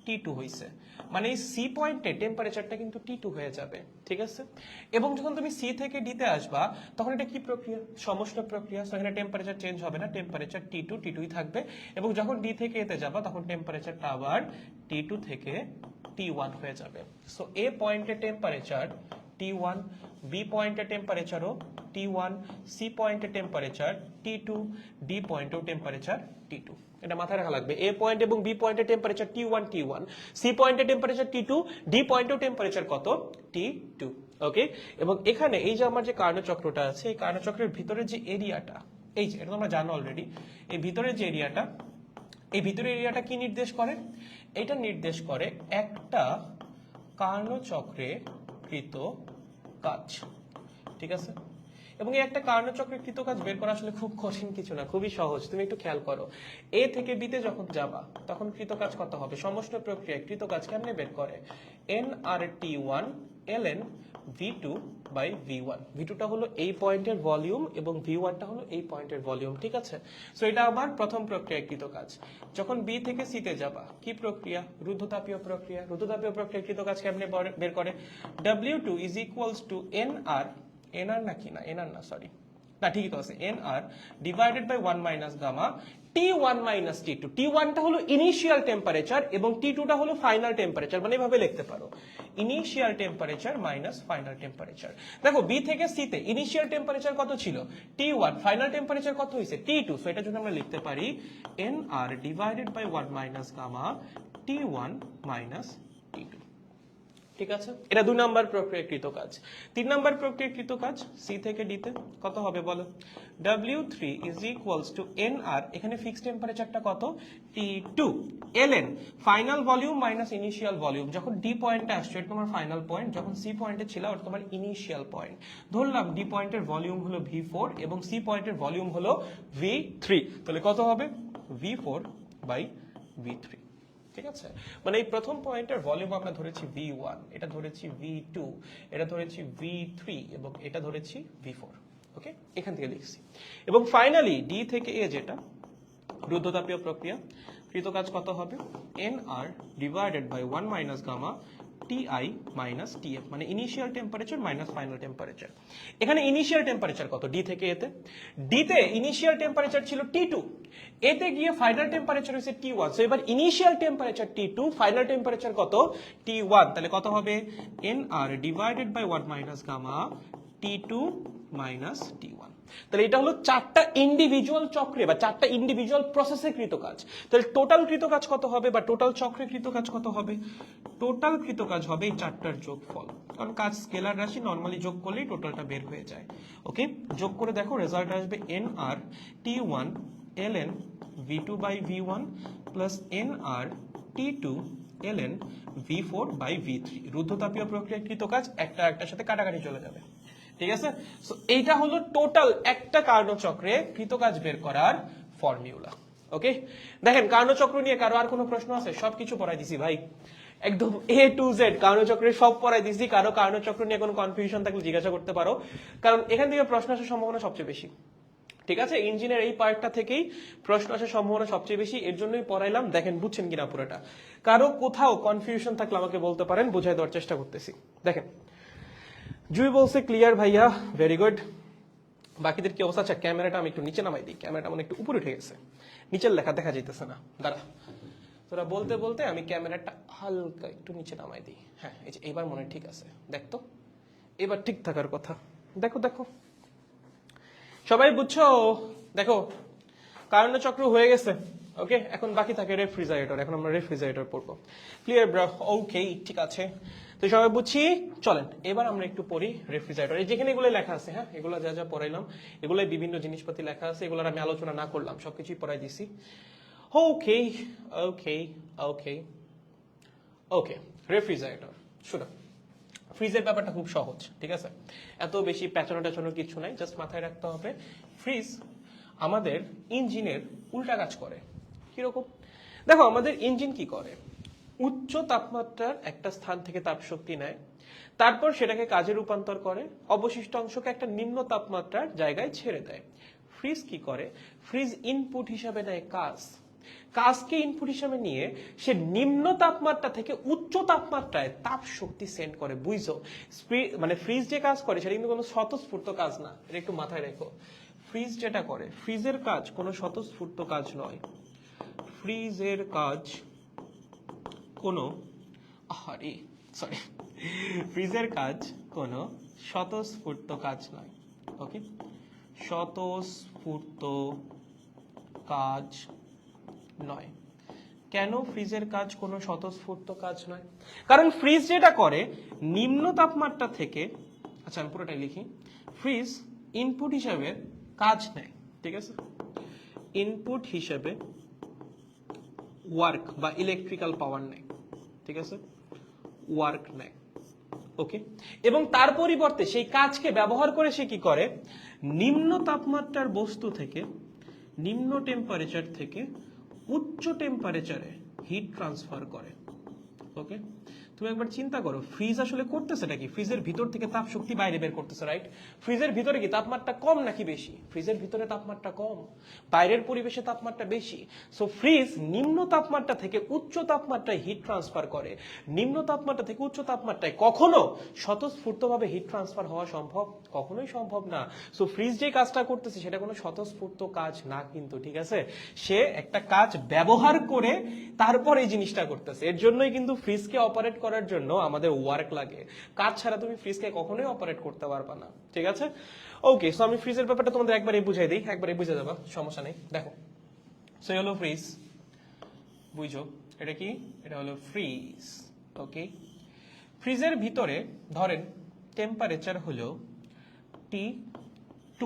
T2 হইছে। মানে এই সি পয়েন্টে টেম্পারেচারটা কিন্তু T2 হয়ে যাবে। ঠিক আছে, এবং যখন তুমি সি থেকে ডিতে আসবা তখন এটা কি প্রক্রিয়া? সমষ্ণ প্রক্রিয়া। সো এখানে টেম্পারেচার চেঞ্জ হবে না, টেম্পারেচার T2ই থাকবে। এবং যখন ডি থেকে এতে যাবা তখন টেম্পারেচারটা আবার T2 থেকে T1 হয়ে যাবে। সো এ পয়েন্টের টেম্পারেচার T1, বি পয়েন্টের টেম্পারেচারও T1, সি পয়েন্টের টেম্পারেচার T2, ডি পয়েন্টেও টেম্পারেচার T2। এটা মাথায় রাখা লাগবে। এ পয়েন্ট এবং বি পয়েন্টের টেম্পারেচার T1, সি পয়েন্টের টেম্পারেচার T2, ডি পয়েন্টেও টেম্পারেচার কত? T2। ওকে, এবং এখানে এই যে আমার যে কার্ণচক্রটা আছে, এই কার্ণচক্রের ভিতরে যে এরিয়াটা, এই যে এটা তোমরা জানো অলরেডি, এই ভিতরের যে এরিয়াটা, এই ভিতরের এরিয়াটা কি নির্দেশ করে? এটা নির্দেশ করে একটা কার্ণচক্রে কৃত কাজ। ঠিক আছে, এবং এই একটা কার্ণচক্রে কৃত কাজ বের করা আসলে খুব কঠিন কিছু না, খুবই সহজ। তুমি একটু খেয়াল করো, এ থেকে বিতে যখন যাবা তখন কৃত কাজ কত হবে? সমষ্ণ প্রক্রিয়ায় কৃত কাজ কেমনে বের করে? nRT1 ln V2 by V1। V2টা হলো এই পয়েন্টের ভলিউম এবং V1টা হলো এই পয়েন্টের ভলিউম। ঠিক আছে, সো এটা আবার প্রথম প্রক্রিয়ায় কৃত কাজ। যখন বি থেকে সি তে যাবা, কি প্রক্রিয়া? রুদ্ধতাপীয় প্রক্রিয়া। রুদ্ধতাপীয় প্রক্রিয়ায় কৃত কাজ কেমনে বের করে? W2 is equals to nr না ঠিকই তো আছে, nr divided by 1 minus gamma T1 minus T2। T1টা হলো ইনিশিয়াল টেম্পারেচার এবং T2টা হলো ফাইনাল টেম্পারেচার, মানে এভাবে লিখতে পারো, initial temperature minus final temperature. দেখো বি থেকে সি তে ইনিশিয়াল টেম্পারেচার কত ছিল? T1, ফাইনাল টেম্পারেচার কত হইছে? T2। সো এটা যদি আমরা লিখতে পারি nr divided by 1 minus gamma T1 minus T2। ঠিক আছে, এটা 2 নাম্বার প্রক্রিয়াকৃত কাজ। 3 নাম্বার প্রক্রিয়াকৃত কাজ সি থেকে ডি তে কত হবে বলো? W3 is equals to nr, এখানে ফিক্সড টেম্পারেচারটা কত? T2 ln final volume minus initial volume. যখন ডি পয়েন্টে আসছে এটা তোমার ফাইনাল পয়েন্ট, যখন সি পয়েন্টে ছিল ওটা তোমার ইনিশিয়াল পয়েন্ট। ধরলাম ডি পয়েন্টের ভলিউম হলো V4 এবং সি পয়েন্টের ভলিউম হলো V3, তাহলে কত হবে? V4 by V3। ঠিক আছে, মানে এই প্রথম পয়েন্টের ভলিউম আমরা ধরেছি V1, এটা ধরেছি V2, এটা ধরেছি V3 এবং এটা ধরেছি V4। ওকে, এখান থেকে লিখছি। এবং ফাইনালি ডি থেকে এ যেটা রুদ্ধতাপীয় প্রক্রিয়া, কৃত কাজ কত হবে? nr divided by 1 minus gamma Ti minus Tf, মানে initial temperature minus final temperature. এখানে ইনিশিয়াল টেম্পারেচার কত? ডি থেকে এতে, ডিতে ইনিশিয়াল টেম্পারেচার ছিল T2, এতে গিয়ে ফাইনাল টেম্পারেচার হচ্ছে T1। সো এবার initial temperature T2, final temperature কত? T1। তাহলে কত হবে? nr divided by 1 minus gamma T2 minus T1। তাহলে এটা হলো 4টা ইন্ডিভিজুয়াল চক্রে বা 4টা ইন্ডিভিজুয়াল প্রসেসে কৃত কাজ। তাহলে টোটাল কৃত কাজ কত হবে বা টোটাল চক্রে কৃত কাজ কত হবে? টোটাল কৃত কাজ হবে এই 4টার যোগফল, কারণ কাজ স্কেলার রাশি, নরমালি যোগ করলেই টোটালটা বের হয়ে যায়। ওকে, যোগ করে দেখো রেজাল্ট আসবে nr T1 ln V2 by V1 plus nr T2 ln V4 by V3। রুদ্ধতাপীয় প্রক্রিয়াকৃত কাজ একটা একটার সাথে কাটাকাটি চলে যাবে। ঠিক আছে, সো এইটা হলো টোটাল একটা কার্ণচক্রে কৃত কাজ বের করার ফর্মুলা। ওকে, দেখেন কার্ণচক্র নিয়ে কারো আর কোনো প্রশ্ন আছে? সবকিছু পড়াই দিছি ভাই, একদম A to Z কার্ণচক্রের সব পড়াই দিছি। কারো কার্ণচক্র নিয়ে কোনো কনফিউশন থাকলে জিজ্ঞাসা করতে পারো, কারণ এখান থেকে প্রশ্ন আসার সম্ভাবনা সবচেয়ে বেশি। ঠিক আছে, ইঞ্জিনের এই পার্টটা থেকেই প্রশ্ন আসার সম্ভাবনা সবচেয়ে বেশি, এর জন্যই পড়াইলাম। দেখেন বুঝছেন কিনা পুরোটা। কারো কোথাও কনফিউশন থাকলে আমাকে বলতে পারেন, বুঝাই দেওয়ার চেষ্টা করতেছি। দেখেন জুই বলছে ক্লিয়ার ভাইয়া, ভেরি গুড। বাকিদের কি অবস্থা? আচ্ছা ক্যামেরাটা আমি একটু নিচে নামাই দিই, ক্যামেরাটা মানে একটু উপরে উঠে গেছে, নিচের লেখা দেখা যাইতেছে না। দাঁড়া, তোরা বলতে বলতে আমি ক্যামেরাটা হালকা একটু নিচে নামাই দিই। হ্যাঁ এই যে এবার মনে হয় ঠিক আছে, দেখ তো এবার ঠিক থাকার কথা। দেখো দেখো সবাই বুঝছো? দেখো কারণ চক্র হয়ে গেছে। ওকে, এখন বাকি থাকে রেফ্রিজারেটর। এখন আমরা রেফ্রিজারেটর পড়বো। Clear bro? ওকে ঠিক আছে, তো সবাই বুঝছি। চলেন এবার আমরা একটু পড়ি রেফ্রিজারেটর। এই যেখানে এগুলো লেখা আছে, হ্যাঁ এগুলো যা যা পড়াইলাম এগুলো বিভিন্ন জিনিসপাতি লেখা আছে, এগুলোর আমি আলোচনা না করলাম, সবকিছুই পড়াই দিছি। ওকে ওকে ওকে ওকে, রেফ্রিজারেটর শুনো। ফ্রিজের ব্যাপারটা খুব সহজ, ঠিক আছে? এত বেশি প্যাচানো ট্যাচানো কিছু নাই, জাস্ট মাথায় রাখতে হবে ফ্রিজ আমাদের ইঞ্জিনের উল্টা কাজ করে। কিরকম? দেখো আমাদের ইঞ্জিন কি করে, উচ্চ তাপমাত্রার একটা স্থান থেকে তাপ শক্তি নেয়, তারপর সেটাকে কাজে রূপান্তর করে, অবশিষ্ট অংশকে একটা নিম্ন তাপমাত্রার জায়গায় ছেড়ে দেয়। ফ্রিজ কি করে, ফ্রিজ ইনপুট হিসাবে নেয় কাজ, কাজকে ইনপুট হিসাবে নিয়ে সে নিম্ন তাপমাত্রা থেকে উচ্চ তাপমাত্রায় তাপ শক্তি সেন্ড করে। বুঝছো? মানে ফ্রিজ যে কাজ করে সেটা কিন্তু কোনো স্বতঃস্ফূর্ত কাজ না, এটা একটু মাথায় রেখো। ফ্রিজ যেটা করে, ফ্রিজের কাজ কোনো স্বতঃস্ফূর্ত কাজ নয়। ফ্রিজের কাজ কোনো ফ্রিজের কাজ কোনো স্বতঃস্ফূর্ত কাজ নয়। ওকে, স্বতঃস্ফূর্ত কাজ নয়। কেন ফ্রিজের কাজ কোনো স্বতঃস্ফূর্ত কাজ নয়? কারণ ফ্রিজ যেটা করে নিম্ন তাপমাত্রা থেকে, আচ্ছা আমি পুরোটাই লিখি, ফ্রিজ ইনপুট হিসাবে কাজ নেয়, ঠিক আছে? ইনপুট হিসেবে ওয়ার্ক বা ইলেকট্রিক্যাল পাওয়ার নেয়, ঠিক আছে? ওয়ার্ক নেয়। ওকে, এবং তার পরিবর্তে সেই কাজকে ব্যবহার করে সে কি করে, নিম্ন তাপমাত্রার বস্তু থেকে, নিম্ন টেম্পারেচার থেকে উচ্চ টেম্পারেচারে হিট ট্রান্সফার করে। ওকে, তুমি একবার চিন্তা করো ফ্রিজ আসলে করতেছেটা কি? ফ্রিজের ভিতর থেকে তাপ শক্তি বাইরে বের করতেছে, রাইট? ফ্রিজের ভিতরে কি তাপমাত্রা কম নাকি বেশি? ফ্রিজের ভিতরে তাপমাত্রা কম, বাইরের পরিবেশে তাপমাত্রা বেশি। সো ফ্রিজ নিম্ন তাপমাত্রা থেকে উচ্চ তাপমাত্রায় হিট ট্রান্সফার করে। নিম্ন তাপমাত্রা থেকে উচ্চ তাপমাত্রায় কখনো স্বতঃস্ফূর্তভাবে হিট ট্রান্সফার হওয়া সম্ভব? কখনোই সম্ভব না। সো ফ্রিজ যে কাজটা করতেছে সেটা কোনো স্বতঃস্ফূর্ত কাজ না কিন্তু, ঠিক আছে? সে একটা কাজ ব্যবহার করে তারপর এই জিনিসটা করতেছে। এর জন্যই কিন্তু ফ্রিজকে অপারেট করার জন্য আমাদের ওয়ার্ক লাগে। কাজ ছাড়া তুমি ফ্রিজকে কখনোই অপারেট করতে পারবে না, ঠিক আছে? ওকে, সো আমি ফ্রিজের ব্যাপারটা তোমাদের একবারই বুঝাই দিই, একবারই বুঝে যাবা, সমস্যা নেই। দেখো, সো হলো ফ্রিজ, বুঝো এটা কি? এটা হলো ফ্রিজ। ওকে, ফ্রিজের ভিতরে ধরেন টেম্পারেচার হলো T2,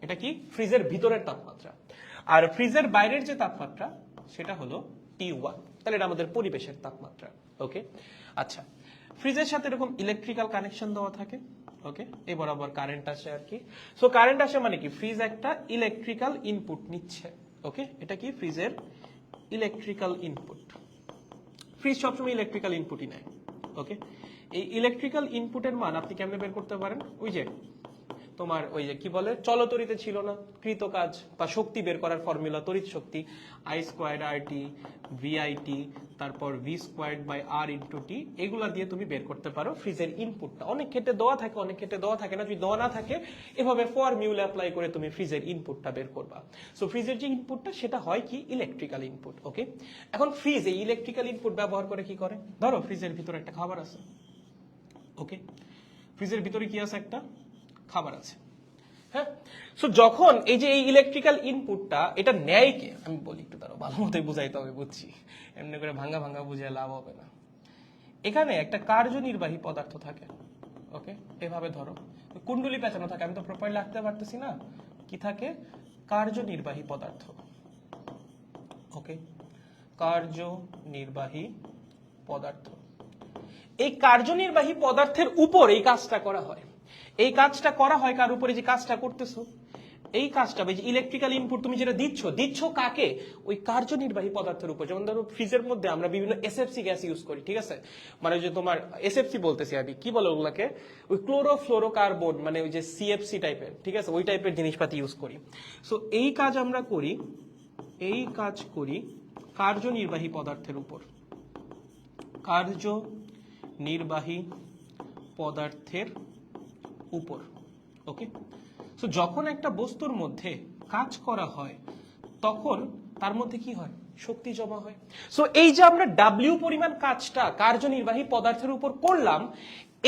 এটা কি ফ্রিজের ভিতরের তাপমাত্রা। আর ফ্রিজের বাইরের যে তাপমাত্রা সেটা হলো T1, তাহলে এটা আমাদের পরিবেশের তাপমাত্রা। ওকে, আচ্ছা ফ্রিজের সাথে এরকম ইলেকট্রিক্যাল কানেকশন দেওয়া থাকে। ওকে, এই বরাবর কারেন্ট আসে আর কি। সো কারেন্ট আসে মানে কি, ফ্রিজ একটা ইলেকট্রিক্যাল ইনপুট নিচ্ছে। ওকে, এটা কি ফ্রিজের ইলেকট্রিক্যাল ইনপুট। ফ্রিজ সবসময় ইলেকট্রিক্যাল ইনপুটই নেয়। ওকে, এই ইলেকট্রিক্যাল ইনপুটের মান আপনি কেমনে বের করতে পারেন? ওই যে তোমার ওই যে কি বলে চলতরিতে ছিল না কৃত কাজ বা শক্তি বের করার ফর্মুলা, তড়িৎ শক্তি I²RT VIT, তারপর V²/R×T, এগুলা দিয়ে তুমি বের করতে পারো ফ্রিজের ইনপুটটা। অনেক ক্ষেত্রে দেওয়া থাকে, অনেক ক্ষেত্রে দেওয়া থাকে না। যদি দেওয়া না থাকে এভাবে ফর্মুলা অ্যাপ্লাই করে তুমি ফ্রিজের ইনপুটটা বের করবা। সো ফ্রিজের যে ইনপুটটা সেটা হয় কি ইলেকট্রিক্যাল ইনপুট। ওকে, এখন ফ্রিজ এই ইলেকট্রিক্যাল ইনপুট ব্যবহার করে কি করে? ধরো ফ্রিজের ভিতরে একটা খাবার আছে। ওকে, ফ্রিজের ভিতরে কি আছে? একটা খাবার আছে। হ্যাঁ, সো যখন এই যে এই ইলেকট্রিক্যাল ইনপুটটা এটা নেয় কে? আমি বলি একটু, তারও ভালো মতোই বুঝাইতে হবে, বুঝছি, এমনি করে ভাঙ্গা ভাঙ্গা বুঝে লাভ হবে না। এখানে একটা কার্যনির্বাহী পদার্থ থাকে। ওকে, এভাবে ধরো কুণ্ডলি পেঁচানো থাকে, আমি তো প্রপারলি লিখতে পারতেছি না। কি থাকে? কার্যনির্বাহী পদার্থ। ওকে, কার্যনির্বাহী পদার্থ। এই কার্যনির্বাহী পদার্থের উপর এই কাজটা করা হয়। এই কাজটা করা হয় কার উপরে? যে কাজটা করতেছো এই কাজটা, যে ইলেকট্রিক্যাল ইনপুট তুমি যেটা দিচ্ছ কাকে? ওই কার্যনির্বাহী পদার্থের উপর। যেমন ধরো ফ্রিজের মধ্যে আমরা বিভিন্ন এসএফসি গ্যাস ইউজ করি, ঠিক আছে? মানে যে তোমার এসএফসি বলতেছি আমি, কি বলে ওগুলাকে? ওই ক্লোরোফ্লোরোকার্বন, মানে ওই যে সিএফসি টাইপের, ঠিক আছে? ওই টাইপের জিনিসপাতি ইউজ করি। সো এই কাজ আমরা করি, এই কাজ করি কার্যনির্বাহী পদার্থের উপর। কার্যনির্বাহী পদার্থের উপর। ওকে, সো যখন একটা বস্তুর মধ্যে কাজ করা হয় তখন তার মধ্যে কি হয়, শক্তি জমা হয়। সো এই যে আমরা ডাব্লিউ পরিমাণ কাজটা কার্যনির্বাহী পদার্থের উপর করলাম,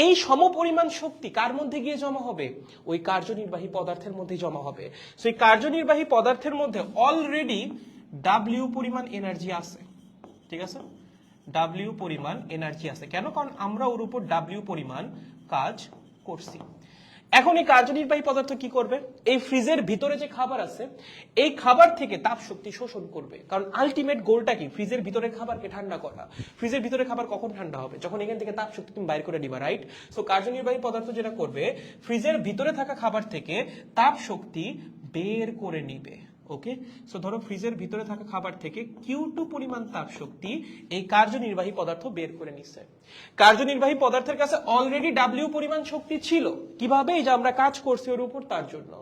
এই সমপরিমাণ শক্তি কার মধ্যে গিয়ে জমা হবে, ওই কার্যনির্বাহী পদার্থের মধ্যে জমা হবে। সো এই কার্যনির্বাহী পদার্থের মধ্যে অলরেডি ডাব্লিউ পরিমাণ এনার্জি আছে, ঠিক আছে, ডাব্লিউ পরিমাণ এনার্জি আছে। কেন? কারণ আমরা ওর উপর ডাব্লিউ পরিমাণ কাজ করছি। এখন এই কার্যনির্বাহী পদার্থ কি করবে, এই ফ্রিজের ভিতরে যে খাবার আছে এই খাবার থেকে তাপ শক্তি শোষণ করবে। কারণ আলটিমেট গোলটা কি, ফ্রিজের ভিতরে খাবারকে ঠান্ডা করা। ফ্রিজের ভিতরে খাবার কখন ঠান্ডা হবে, যখন এখান থেকে তাপ শক্তি তুমি বাইর করে দিবা, রাইট? সো কার্যনির্বাহী পদার্থ যেটা করবে, ফ্রিজের ভিতরে থাকা খাবার থেকে তাপ শক্তি বের করে নিবে। ওকে, সো ধরো ফ্রিজের ভিতরে থাকা খাবার থেকে Q2 পরিমাণ তাপ শক্তি এই কার্যনির্বাহী পদার্থ বের করে নিচ্ছে। কার্যনির্বাহী পদার্থের কাছে অলরেডি ডাব্লিউ পরিমাণ শক্তি ছিল, কিভাবে, এই যে আমরা কাজ করছি ওর উপর, তার জন্য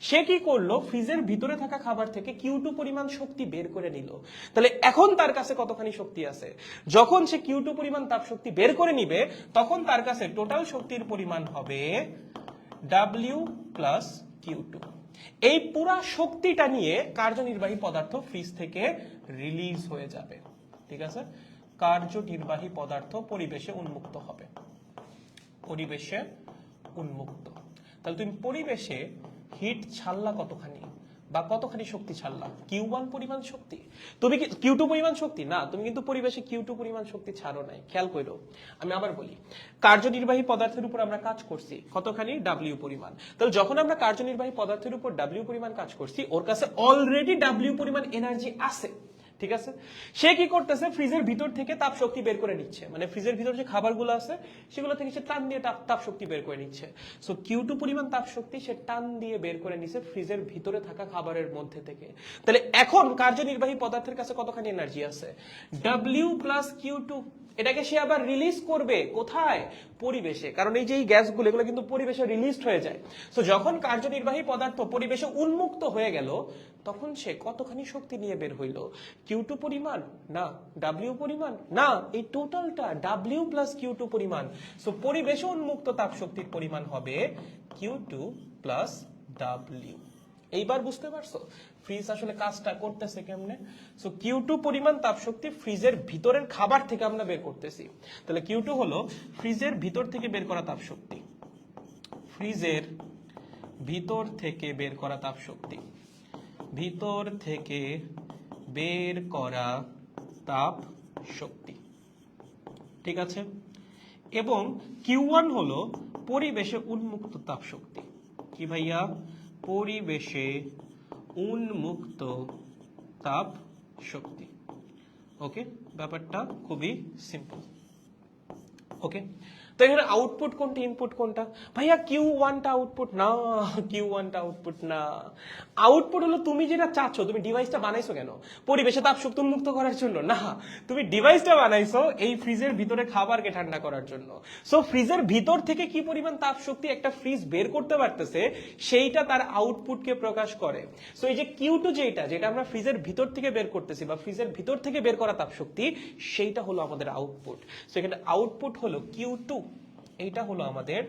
সে কি করলো, ফ্রিজের ভিতরে থাকা খাবার থেকে Q2 পরিমাণ শক্তি বের করে নিল। তাহলে এখন তার কাছে কতখানি শক্তি আছে, যখন সে Q2 পরিমাণ তাপ শক্তি বের করে নিবে তখন তার কাছে টোটাল শক্তির পরিমাণ হবে ডাব্লিউ প্লাস Q2। এই পুরা শক্তিটা নিয়ে কার্যনির্বাহী পদার্থ ফ্রিজ থেকে রিলিজ হয়ে যাবে, ঠিক আছে। কার্যনির্বাহী পদার্থ পরিবেশে উন্মুক্ত হবে, পরিবেশে উন্মুক্ত। তাহলে তুমি পরিবেশে হিট ছাড়লা কতখানি, বা কতখানি শক্তি ছাড়লা, Q1 পরিমাণ শক্তি। তুমি কি Q2 পরিমাণ শক্তি না, তুমি কিন্তু পরিবেশে Q2 পরিমাণ শক্তি ছাড়ো নাই। খেয়াল করো, আমি আবার বলি, কার্যনির্বাহী পদার্থের উপর আমরা কাজ করছি কতখানি, ডাব্লিউ পরিমাণ। তাহলে যখন আমরা কার্যনির্বাহী পদার্থের উপর ডাব্লিউ পরিমাণ কাজ করছি, ওর কাছে অলরেডি ডাব্লিউ পরিমাণ এনার্জি আছে, ঠিক আছে। সে কি করতেছে, ফ্রিজের ভিতর থেকে তাপ শক্তি বের করে নিচ্ছে, মানে ফ্রিজের ভিতর যে খাবারগুলো আছে সেগুলো থেকে সে টান দিয়ে তাপ শক্তি বের করে নিচ্ছে। সো Q2 পরিমাণ তাপ শক্তি সে টান দিয়ে বের করে নিচ্ছে ফ্রিজের ভিতরে থাকা খাবারের মধ্যে থেকে। তাহলে এখন কার্যনির্বাহী পদার্থের কাছে কতখানি এনার্জি আছে, ডাব্লিউ প্লাস Q2। এটাকে সে আবার রিলিজ করবে কোথায়, পরিবেশে। কারণ এই যে এই গ্যাসগুলো এগুলো কিন্তু পরিবেশে রিলিজড হয়ে যায়। সো যখন কার্যনির্বাহী পদার্থ পরিবেশে উন্মুক্ত হয়ে গেল তখন সে কতখানি শক্তি নিয়ে বের হইল, Q2 পরিমাণ না, ডাব্লিউ পরিমাণ না, এই টোটালটা ডাব্লিউ প্লাস Q2 পরিমাণ। সো পরিবেশে উন্মুক্ত তাপ শক্তির পরিমাণ হবে Q2 প্লাস ডাব্লিউ। এইবার বুঝতে পারছো ফ্রিজ আসলে কাজটা করতেছে কেমনে। সো Q2 পরিমাণ তাপ শক্তি ফ্রিজের ভিতরের খাবার থেকে আমরা বের করতেছি। তাহলে Q2 হলো ফ্রিজের ভিতর থেকে বের করা তাপ শক্তি, ফ্রিজের ভিতর থেকে বের করা তাপ শক্তি, ভিতর থেকে বের করা তাপ শক্তি, ঠিক আছে। এবং Q1 হলো পরিবেশে উন্মুক্ত তাপ শক্তি। কি ভাইয়া, পরিবেশে উন্মুক্ত তাপ শক্তি। ওকে, ব্যাপারটা খুবই সিম্পল। ওকে, তো এখানে আউটপুট কোনটা, ইনপুট কোনটা? ভাইয়া Q1টা আউটপুট না, Q1টা আউটপুট না। আউটপুট হলো তুমি যেটা চাচ্ছ। তুমি ডিভাইসটা বানাইছো কেন, পরিবেশে তাপ শক্তি উন্মুক্ত করার জন্য না, তুমি ডিভাইসটা বানাইছো এই ফ্রিজের ভিতরে খাবারকে ঠান্ডা করার জন্য। সো ফ্রিজের ভিতর থেকে কি পরিমাণ তাপ শক্তি একটা ফ্রিজ বের করতে পারতেছে সেইটা তার আউটপুটকে প্রকাশ করে। সো এই যে Q2 যেটা আমরা ফ্রিজের ভিতর থেকে বের করতেছি বা ফ্রিজের ভিতর থেকে বের করা তাপ শক্তি, সেইটা হলো আমাদের আউটপুট। সো এখানে আউটপুট হলো Q2, এইটা হলো আমাদের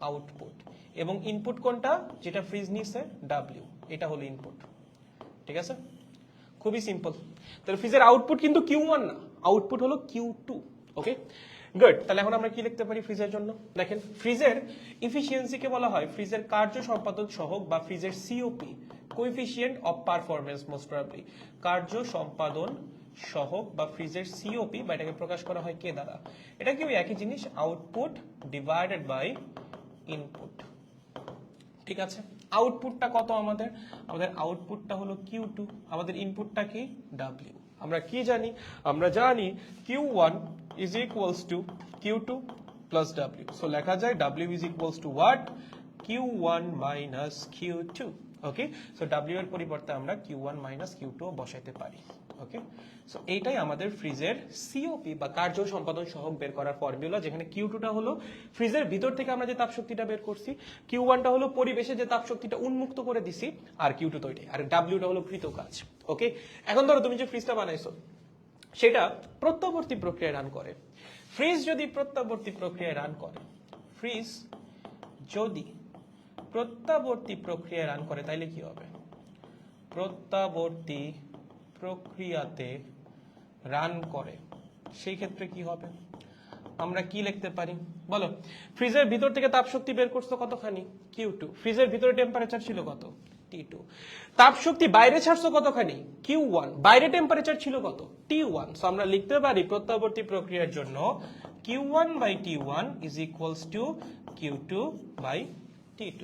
আউটপুট। এবং ইনপুট কোনটা, যেটা ফ্রিজ নিছে, ডাব্লিউ, এটা হলো ইনপুট, ঠিক আছে। খুবই সিম্পল। তাহলে ফ্রিজের আউটপুট কিন্তু Q1 না, আউটপুট হলো Q2। ওকে, গুড। তাহলে এখন আমরা কি লিখতে পারি ফ্রিজের জন্য? দেখেন, ফ্রিজের ইফিসিয়েন্সিকে বলা হয় ফ্রিজের কার্য সম্পাদন সহগ বা ফ্রিজের COP, coefficient of performance most probably. কার্য সম্পাদন সহগ বা ফ্রিজের সিওপি, বা এটাকে প্রকাশ করা হয় কে দ্বারা? এটা কি ওই একই জিনিস, আউটপুট ডিভাইডেড বাই ইনপুট, ঠিক আছে। আউটপুটটা কত আমাদের? আমাদের আউটপুটটা হলো Q2, আমাদের ইনপুটটা কি, ডাব্লিউ। আমরা কি জানি? আমরা জানি Q1 is equals to Q2 plus W. So লেখা যায় W is equals to what? Q1 minus Q2. Okay, so W এর পরিবর্তে আমরা Q1 minus Q2 বসাইতে পারি। ওকে, সো এইটাই আমাদের ফ্রিজের সিওপি বা কার্য সম্পাদন সহগ বের করার ফর্মুলা, যেখানে Q2টা হলো ফ্রিজের ভিতর থেকে আমরা যে তাপ শক্তিটা বের করছি, Q1টা হলো পরিবেশে যে তাপ শক্তিটা উন্মুক্ত করে দিছি, আর Q2 তো ওইটাই, আর Wটা হলো কৃত কাজ। ওকে, এখন ধরো তুমি যে ফ্রিজটা বানাইছো সেটা প্রত্যাবর্তী প্রক্রিয়ায় রান করে। ফ্রিজ যদি প্রত্যাবর্তী প্রক্রিয়ায় রান করে, ফ্রিজ যদি প্রত্যাবর্তী প্রক্রিয়ায় রান করে তাইলে কি হবে? প্রত্যাবর্তী প্রক্রিয়াতে রান করে সেই ক্ষেত্রে কি হবে? আমরা কি লিখতে পারি বলো? ফ্রিজের ভিতর থেকে তাপ শক্তি বের করছো কতখানি? Q2। ফ্রিজের ভিতরে টেম্পারেচার ছিল কত? T2। তাপ শক্তি বাইরে ছাড়ছো কতখানি? Q1। বাইরে টেম্পারেচার ছিল কত? T1। সো আমরা লিখতে পারি প্রত্যাবর্তী প্রক্রিয়ার জন্য Q1/T1 is equals two Q2/T2।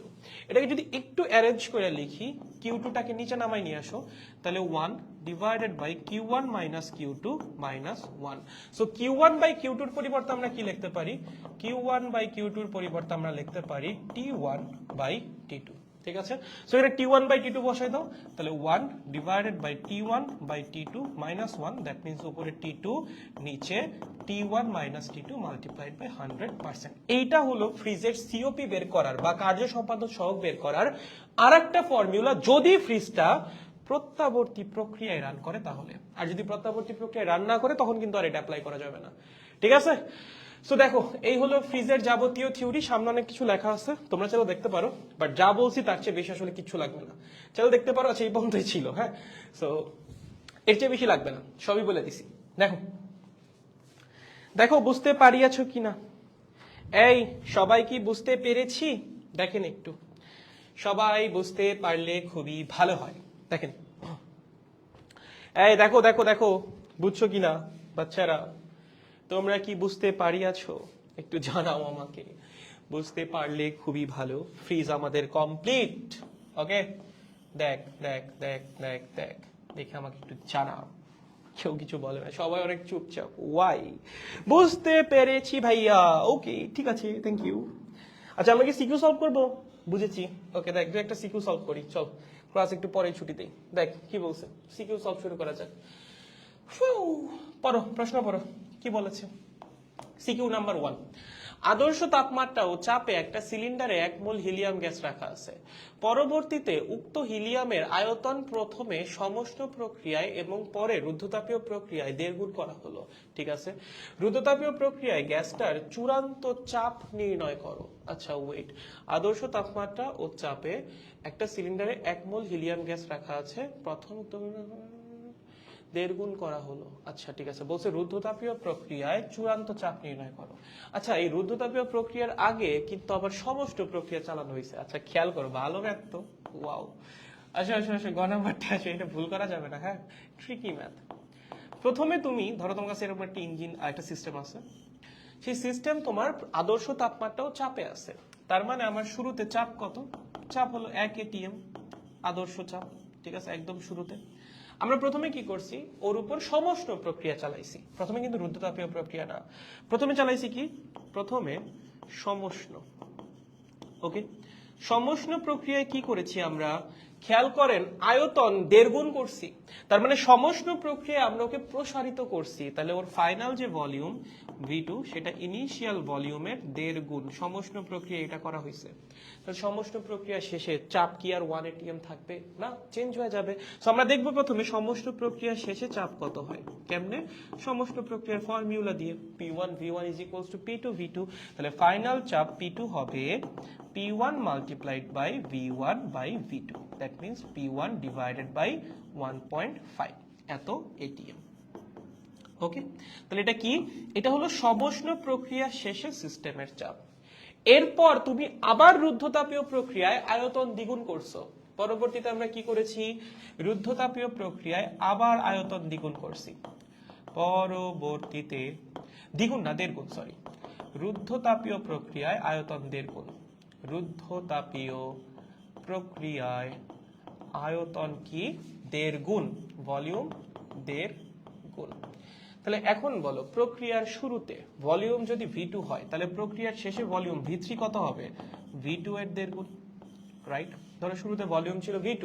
এটাকে যদি একটু অ্যারেঞ্জ করে লিখি, Q2 টাকে নিচে নামাই নিয়ে আসো, তাহলে 1 divided by Q1 minus Q2 minus 1। So Q1/Q2 এর পরিবর্তে আমরা কি লিখতে পারি? Q1/Q2 এর পরিবর্তে আমরা লিখতে পারি T1/T2। ঠিক আছে? সো এটা T1/T2 বসাই দাও, তাহলে 1 divided by T1/T2 minus 1, that means উপরে T2 নিচে T1 minus T2 multiplied by 100%। এইটা হলো ফ্রিজের সিওপি বের করার বা কার্য সম্পাদন সহগ বের করার আরেকটা ফর্মুলা, যদি ফ্রিজটা প্রত্যাবর্তী প্রক্রিয়ায় রান করে তাহলে। আর যদি প্রত্যাবর্তী প্রক্রিয়ায় রান না করে তখন কিন্তু আর এটা অ্যাপ্লাই করা যাবে না। ঠিক আছে? সো দেখো, এই হলো ফ্রিজের যাবতীয় থিওরি। সামনে অনেক কিছু লেখা আছে, তোমরা চাইলে দেখতে পারো, বাট যা বলছি তার চেয়ে বেশি আসলে কিছু লাগবে না। চাইলে দেখতে পারো, আচ্ছা এই পর্যন্তই ছিল। হ্যাঁ, সো এর চেয়ে বেশি লাগবে না, সবই বলে দিছি। দেখো দেখো বুঝতে পারিয়াছ কিনা? এই সবাই কি বুঝতে পেরেছি? দেখেন একটু, সবাই বুঝতে পারলে খুবই ভালো হয়। দেখেন, এই দেখো দেখো দেখো, বুঝছো কিনা বাচ্চারা? তোমরা কি বুঝতে পারিয়াছো? একটু জানাও আমাকে, বুঝতে পারলে খুবই ভালো। ফ্রিজ আমাদের কমপ্লিট। ওকে, দেখ দেখ দেখ দেখ দেখ, দেখে আমাকে একটু জানাও। কেউ কিছু বলে না, সবাই অনেক চুপচাপ। ওয়াই? বুঝতে পেরেছি ভাইয়া। ওকে, ঠিক আছে, থ্যাংক ইউ। আচ্ছা, আমরা কি সিকিউ সলভ করবো? বুঝেছি। ওকে, দেখ দু একটা সিকিউ সলভ করি, চল। ক্লাস একটু পরে ছুটি দেই। দেখ কি বলছে, সিকিউ সলভ শুরু করা যাক। পড়ো, প্রশ্ন পড়ো, কি বলেছে? সিকিউ নাম্বার 1, আদর্শ তাপমাত্রা ও চাপে একটা সিলিন্ডারে 1 মোল হিলিয়াম গ্যাস রাখা আছে। পরবর্তীতে উক্ত হিলিয়ামের আয়তন প্রথমে সমষ্ণ প্রক্রিয়ায় এবং পরে রুদ্ধতাপীয় প্রক্রিয়ায় 1.5 গুণ করা হলো। ঠিক আছে, রুদ্ধতাপীয় প্রক্রিয়ায় গ্যাসটার চূড়ান্ত চাপ নির্ণয় করো। আচ্ছা ওয়েট, আদর্শ তাপমাত্রা ও চাপে একটা সিলিন্ডারে 1 মোল হিলিয়াম গ্যাস রাখা আছে, প্রথম 1.5 গুণ করা হলো। আচ্ছা ঠিক আছে, বলছে রুদ্ধতাপীয় প্রক্রিয়ায় চূড়ান্ত চাপ নির্ণয় করো। আচ্ছা, এই রুদ্ধতাপীয় প্রক্রিয়ার আগে কিন্তু আবার সমষ্ণ প্রক্রিয়া চালানো হয়েছে। আচ্ছা খেয়াল করো, ভালো ম্যাথ তো, ওয়াও। আচ্ছা আচ্ছা আচ্ছা, গ নাম্বারটা আছে, এটা ভুল করা যাবে না। হ্যাঁ, ট্রিকি ম্যাথ। প্রথমে তুমি ধরো তোমার কাছে এরকম একটা ইঞ্জিন, একটা সিস্টেম আছে। সেই সিস্টেম তোমার আদর্শ তাপমাত্রাও চাপে আছে। তার মানে আমার শুরুতে চাপ কত? চাপ হলো 1 ATM, আদর্শ চাপ। ঠিক আছে, একদম শুরুতে আমরা প্রথমে কি করছি? ওর উপর সমষ্ণ প্রক্রিয়া চালাইছি। প্রথমে কিন্তু রুদ্ধতাপীয় প্রক্রিয়া না, প্রথমে চালাইছি কি? প্রথমে সমষ্ণ। ওকে, সমষ্ণ প্রক্রিয়ায় কি করেছি আমরা? খেয়াল করেন, আয়তন 1.5 গুণ করছি। তার মানে সমষ্ণ প্রক্রিয়ায় আমরা ওকে প্রসারিত করছি। তাহলে ওর ফাইনাল যে ভলিউম V2, সেটা ইনিশিয়াল ভলিউমের 1.5 গুণ। সমষ্ণ প্রক্রিয়া এটা করা হয়েছে। তাহলে সমষ্ণ প্রক্রিয়া শেষে চাপ কি আর 1 ATM থাকবে না? চেঞ্জ হয়ে যাবে। সো আমরা দেখবো প্রথমে সমষ্ণ প্রক্রিয়া শেষে চাপ কত হয়। কেমনে? সমষ্ণ প্রক্রিয়ার ফর্মুলা দিয়ে, P1 V1 is equals to P2 V2। তাহলে ফাইনাল চাপ P2 হবে P1 multiplied by V1 by V2, that means P1 divided by 1.5 এত ATM। ওকে, তাহলে এটা কি? এটা হলো সমষ্ণ প্রক্রিয়া শেষে সিস্টেমের চাপ। এরপর তুমি আবার রুদ্ধতাপীয় প্রক্রিয়ায় আয়তন দ্বিগুণ করছো। পরবর্তীতে আমরা কি করেছি? রুদ্ধতাপীয় প্রক্রিয়ায় আবার আয়তন দ্বিগুণ করছি। পরবর্তীতে দ্বিগুণ না, 1.5 গুণ, সরি। রুদ্ধতাপীয় প্রক্রিয়ায় আয়তন 1.5 গুণ। রুদ্ধতাপীয় প্রক্রিয়ায় আয়তন কি? 1.5 গুণ, ভলিউম 1.5 গুণ। তাহলে এখন বলো, প্রক্রিয়ার শুরুতে ভলিউম যদি V2 হয়, তাহলে প্রক্রিয়ার শেষে ভলিউম V3 কত হবে? V2 এর 1.5 গুণ, রাইট? ধরো শুরুতে ভলিউম ছিল V2,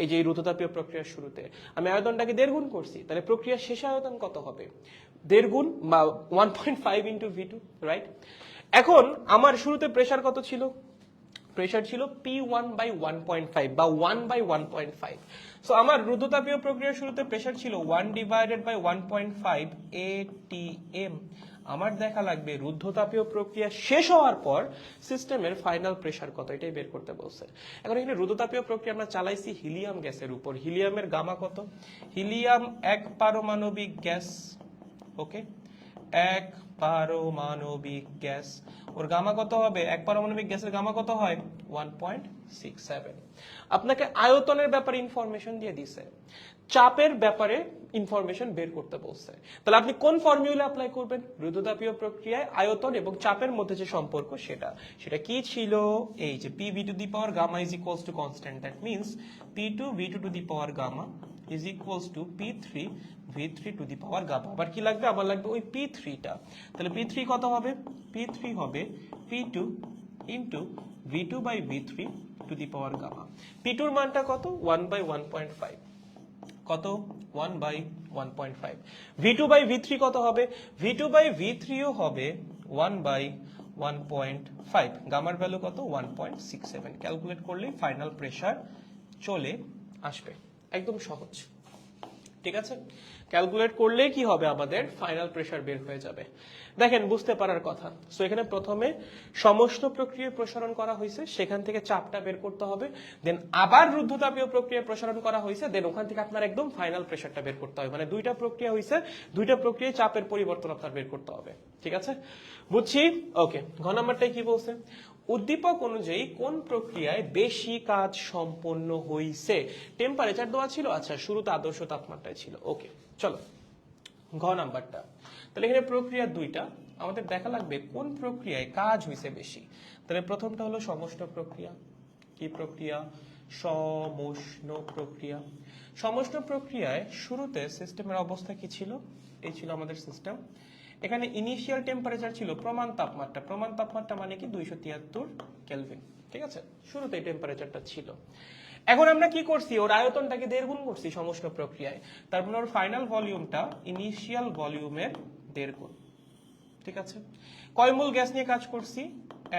এই যে এই রুদ্ধতাপীয় প্রক্রিয়ার শুরুতে আমি আয়তনটাকে 1.5 গুণ করছি, তাহলে প্রক্রিয়ার শেষে আয়তন কত হবে? 1.5 গুণ বা 1.5 ইন্টু V2, রাইট? এখন আমার শুরুতে প্রেসার কত ছিল? প্রেসার ছিল P1/1.5 বা 1/1.5। সো আমার রুদ্ধতাপীয় প্রক্রিয়ার শুরুতে প্রেসার ছিল 1/1.5 atm। আমার দেখা লাগবে রুদ্ধতাপীয় প্রক্রিয়া শেষ হওয়ার পর সিস্টেমের ফাইনাল প্রেসার কত, এটাই বের করতে বলছে। এখন এখানে রুদ্ধতাপীয় প্রক্রিয়া আমরা চালাইছি হিলিয়াম গ্যাসের উপর। হিলিয়ামের গামা কত? হিলিয়াম এক পারমাণবিক গ্যাস, ওকে, এক পারমাণবিক গ্যাস, ওর গামা কত হবে? এক পারমাণবিক গ্যাসের গামা কত হয়? 1.67। আপনাকে আয়তনের ব্যাপারে ইনফরমেশন দিয়ে দিছে, চাপের ব্যাপারে ইনফরমেশন বের করতে বলছে। তাহলে আপনি কোন ফর্মুলা অ্যাপ্লাই করবেন? রুদ্ধতাপীয় প্রক্রিয়ায় আয়তন এবং চাপের মধ্যে যে সম্পর্ক সেটা কি ছিল? এই যে PV to the power gamma is equals to constant, that means P2V2 to the power gamma is equals to P3V3 to the power gamma. আবার কি লাগবে? আমার লাগবে ওই P3 টা। তাহলে P3 কত হবে? P3 হবে P2 into V2/V3 to the power gamma. P2 এর মানটা কত? 1/1.5। কত? 1/1.5। V2/V3 কত হবে? V2/V3 ও হবে 1/1.5। গামার ভ্যালু কত? 1.67। ক্যালকুলেট করলেই ফাইনাল প্রেসার চলে আসবে। একদম সহজ, ঠিক আছে? ক্যালকুলেট করলে কি হবে? আমাদের ফাইনাল প্রেসার বের হয়ে যাবে। দেখেন, বুঝতে পারার কথা। সো এখানে প্রথমে সমস্ত প্রক্রিয়া প্রসারণ করা হয়েছে, সেখান থেকে চাপটা বের করতে হবে, দেন আবার রুদ্ধতাপীয় প্রক্রিয়া প্রসারণ করা হয়েছে, দেন ওখান থেকে আপনার একদম ফাইনাল প্রেসারটা বের করতে হবে। মানে দুইটা প্রক্রিয়া হয়েছে, দুইটা প্রক্রিয়ায় চাপের পরিবর্তন আপনার বের করতে হবে, ঠিক আছে? বুঝছি? ওকে, ঘ নাম্বারটাই কি বলছে? উদ্দীপক অনুযায়ী কোন প্রক্রিয়ায় বেশি কাজ সম্পন্ন হয়েছে? টেম্পারেচার দেওয়া ছিল, আচ্ছা শুরুতে আদর্শ তাপমাত্রায় ছিল। ওকে, চলো ঘ নাম্বারটা। তাহলে এখানে প্রক্রিয়া দুইটা, আমাদের দেখা লাগবে কোন প্রক্রিয়ায় কাজ হয়েছে বেশি। তাহলে প্রথমটা হলো সমষ্ণ প্রক্রিয়া। কি প্রক্রিয়া? সমষ্ণ প্রক্রিয়া। সমষ্ণ প্রক্রিয়ায় শুরুতে সিস্টেমের অবস্থা কি ছিল? এই ছিল আমাদের সিস্টেম। এখানে ইনিশিয়াল টেম্পারেচার ছিল প্রমাণ তাপমাত্রা। প্রমাণ তাপমাত্রা মানে কি? 273 কেলভিন, ঠিক আছে? শুরুতে টেম্পারেচারটা ছিল। এখন আমরা কি করছি? ওর আয়তনটাকে 1.5 গুণ করছি সমষ্ণ প্রক্রিয়ায়। তারপর ওর ফাইনাল ভলিউমটা ইনিশিয়াল ভলিউমের 1.5 গুণ, ঠিক আছে? কয় মোল গ্যাস নিয়ে কাজ করছি?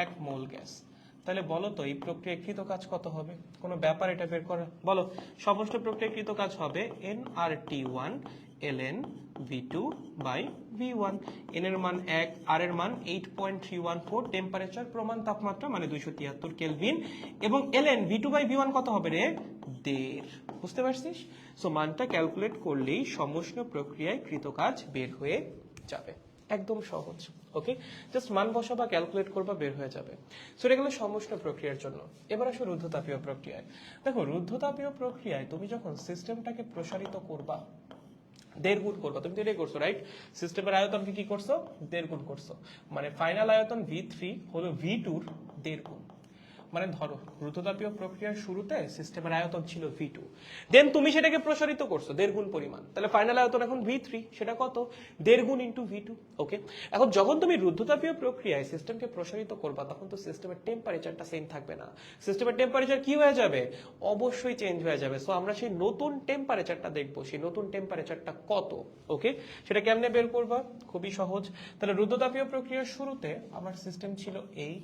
1 মোল গ্যাস। তাহলে বলো তো এই প্রক্রিয়াকৃত কাজ কত হবে? কোনো ব্যাপার এটা বের করা? বলো, সমস্ত প্রক্রিয়াকৃত কাজ হবে nRT1 ln V2/V1। n এর মান 1, r এর মান 8.314, টেম্পারেচার প্রমাণ তাপমাত্রা মানে 273 কেলভিন, এবং ln V2/V1 কত হবে রে? 1.5। বুঝতে পারছিস? সো মানটা ক্যালকুলেট করলেই সমষ্ণ প্রক্রিয়ায় কৃত কাজ বের হয়ে যাবে। একদম সহজ, ওকে? জাস্ট মান বসাবা, ক্যালকুলেট করবা, বের হয়ে যাবে। সো এটা গেল সমষ্ণ প্রক্রিয়ার জন্য। এবার আসো রুদ্ধতাপীয় প্রক্রিয়ায়। দেখো, রুদ্ধতাপীয় প্রক্রিয়ায় তুমি যখন সিস্টেমটাকে প্রসারিত করবা, 1.5 গুণ করবা। তুমি তো এটাই করছো, রাইট? সিস্টেমের আয়তনকে কি করছো? 1.5 গুণ করছো। মানে ফাইনাল আয়তন V3 হলো V2 এর 1.5 গুণ। মানে ধরো রুদ্ধতাপীয় প্রক্রিয়ার শুরুতে সিস্টেমের আয়তন ছিল V2, দেন তুমি সেটাকে প্রসারিত করছো 1.5 গুণ পরিমাণ। তাহলে ফাইনাল আয়তন এখন V3, সেটা কত? 1.5 গুণ ইন্টু V2, ওকে? এখন যখন তুমি রুদ্ধতাপীয় প্রক্রিয়ায় সিস্টেমকে প্রসারিত করবা, তখন তো সিস্টেমের টেম্পারেচারটা সেম থাকবে না। সিস্টেমের টেম্পারেচার কি হয়ে যাবে? অবশ্যই চেঞ্জ হয়ে যাবে। সো আমরা সেই নতুন টেম্পারেচারটা দেখবো, সেই নতুন টেম্পারেচারটা কত, ওকে? সেটা কেমনে বের করবা? খুবই সহজ। তাহলে রুদ্ধতাপীয় প্রক্রিয়ার শুরুতে আমার সিস্টেম ছিল এই,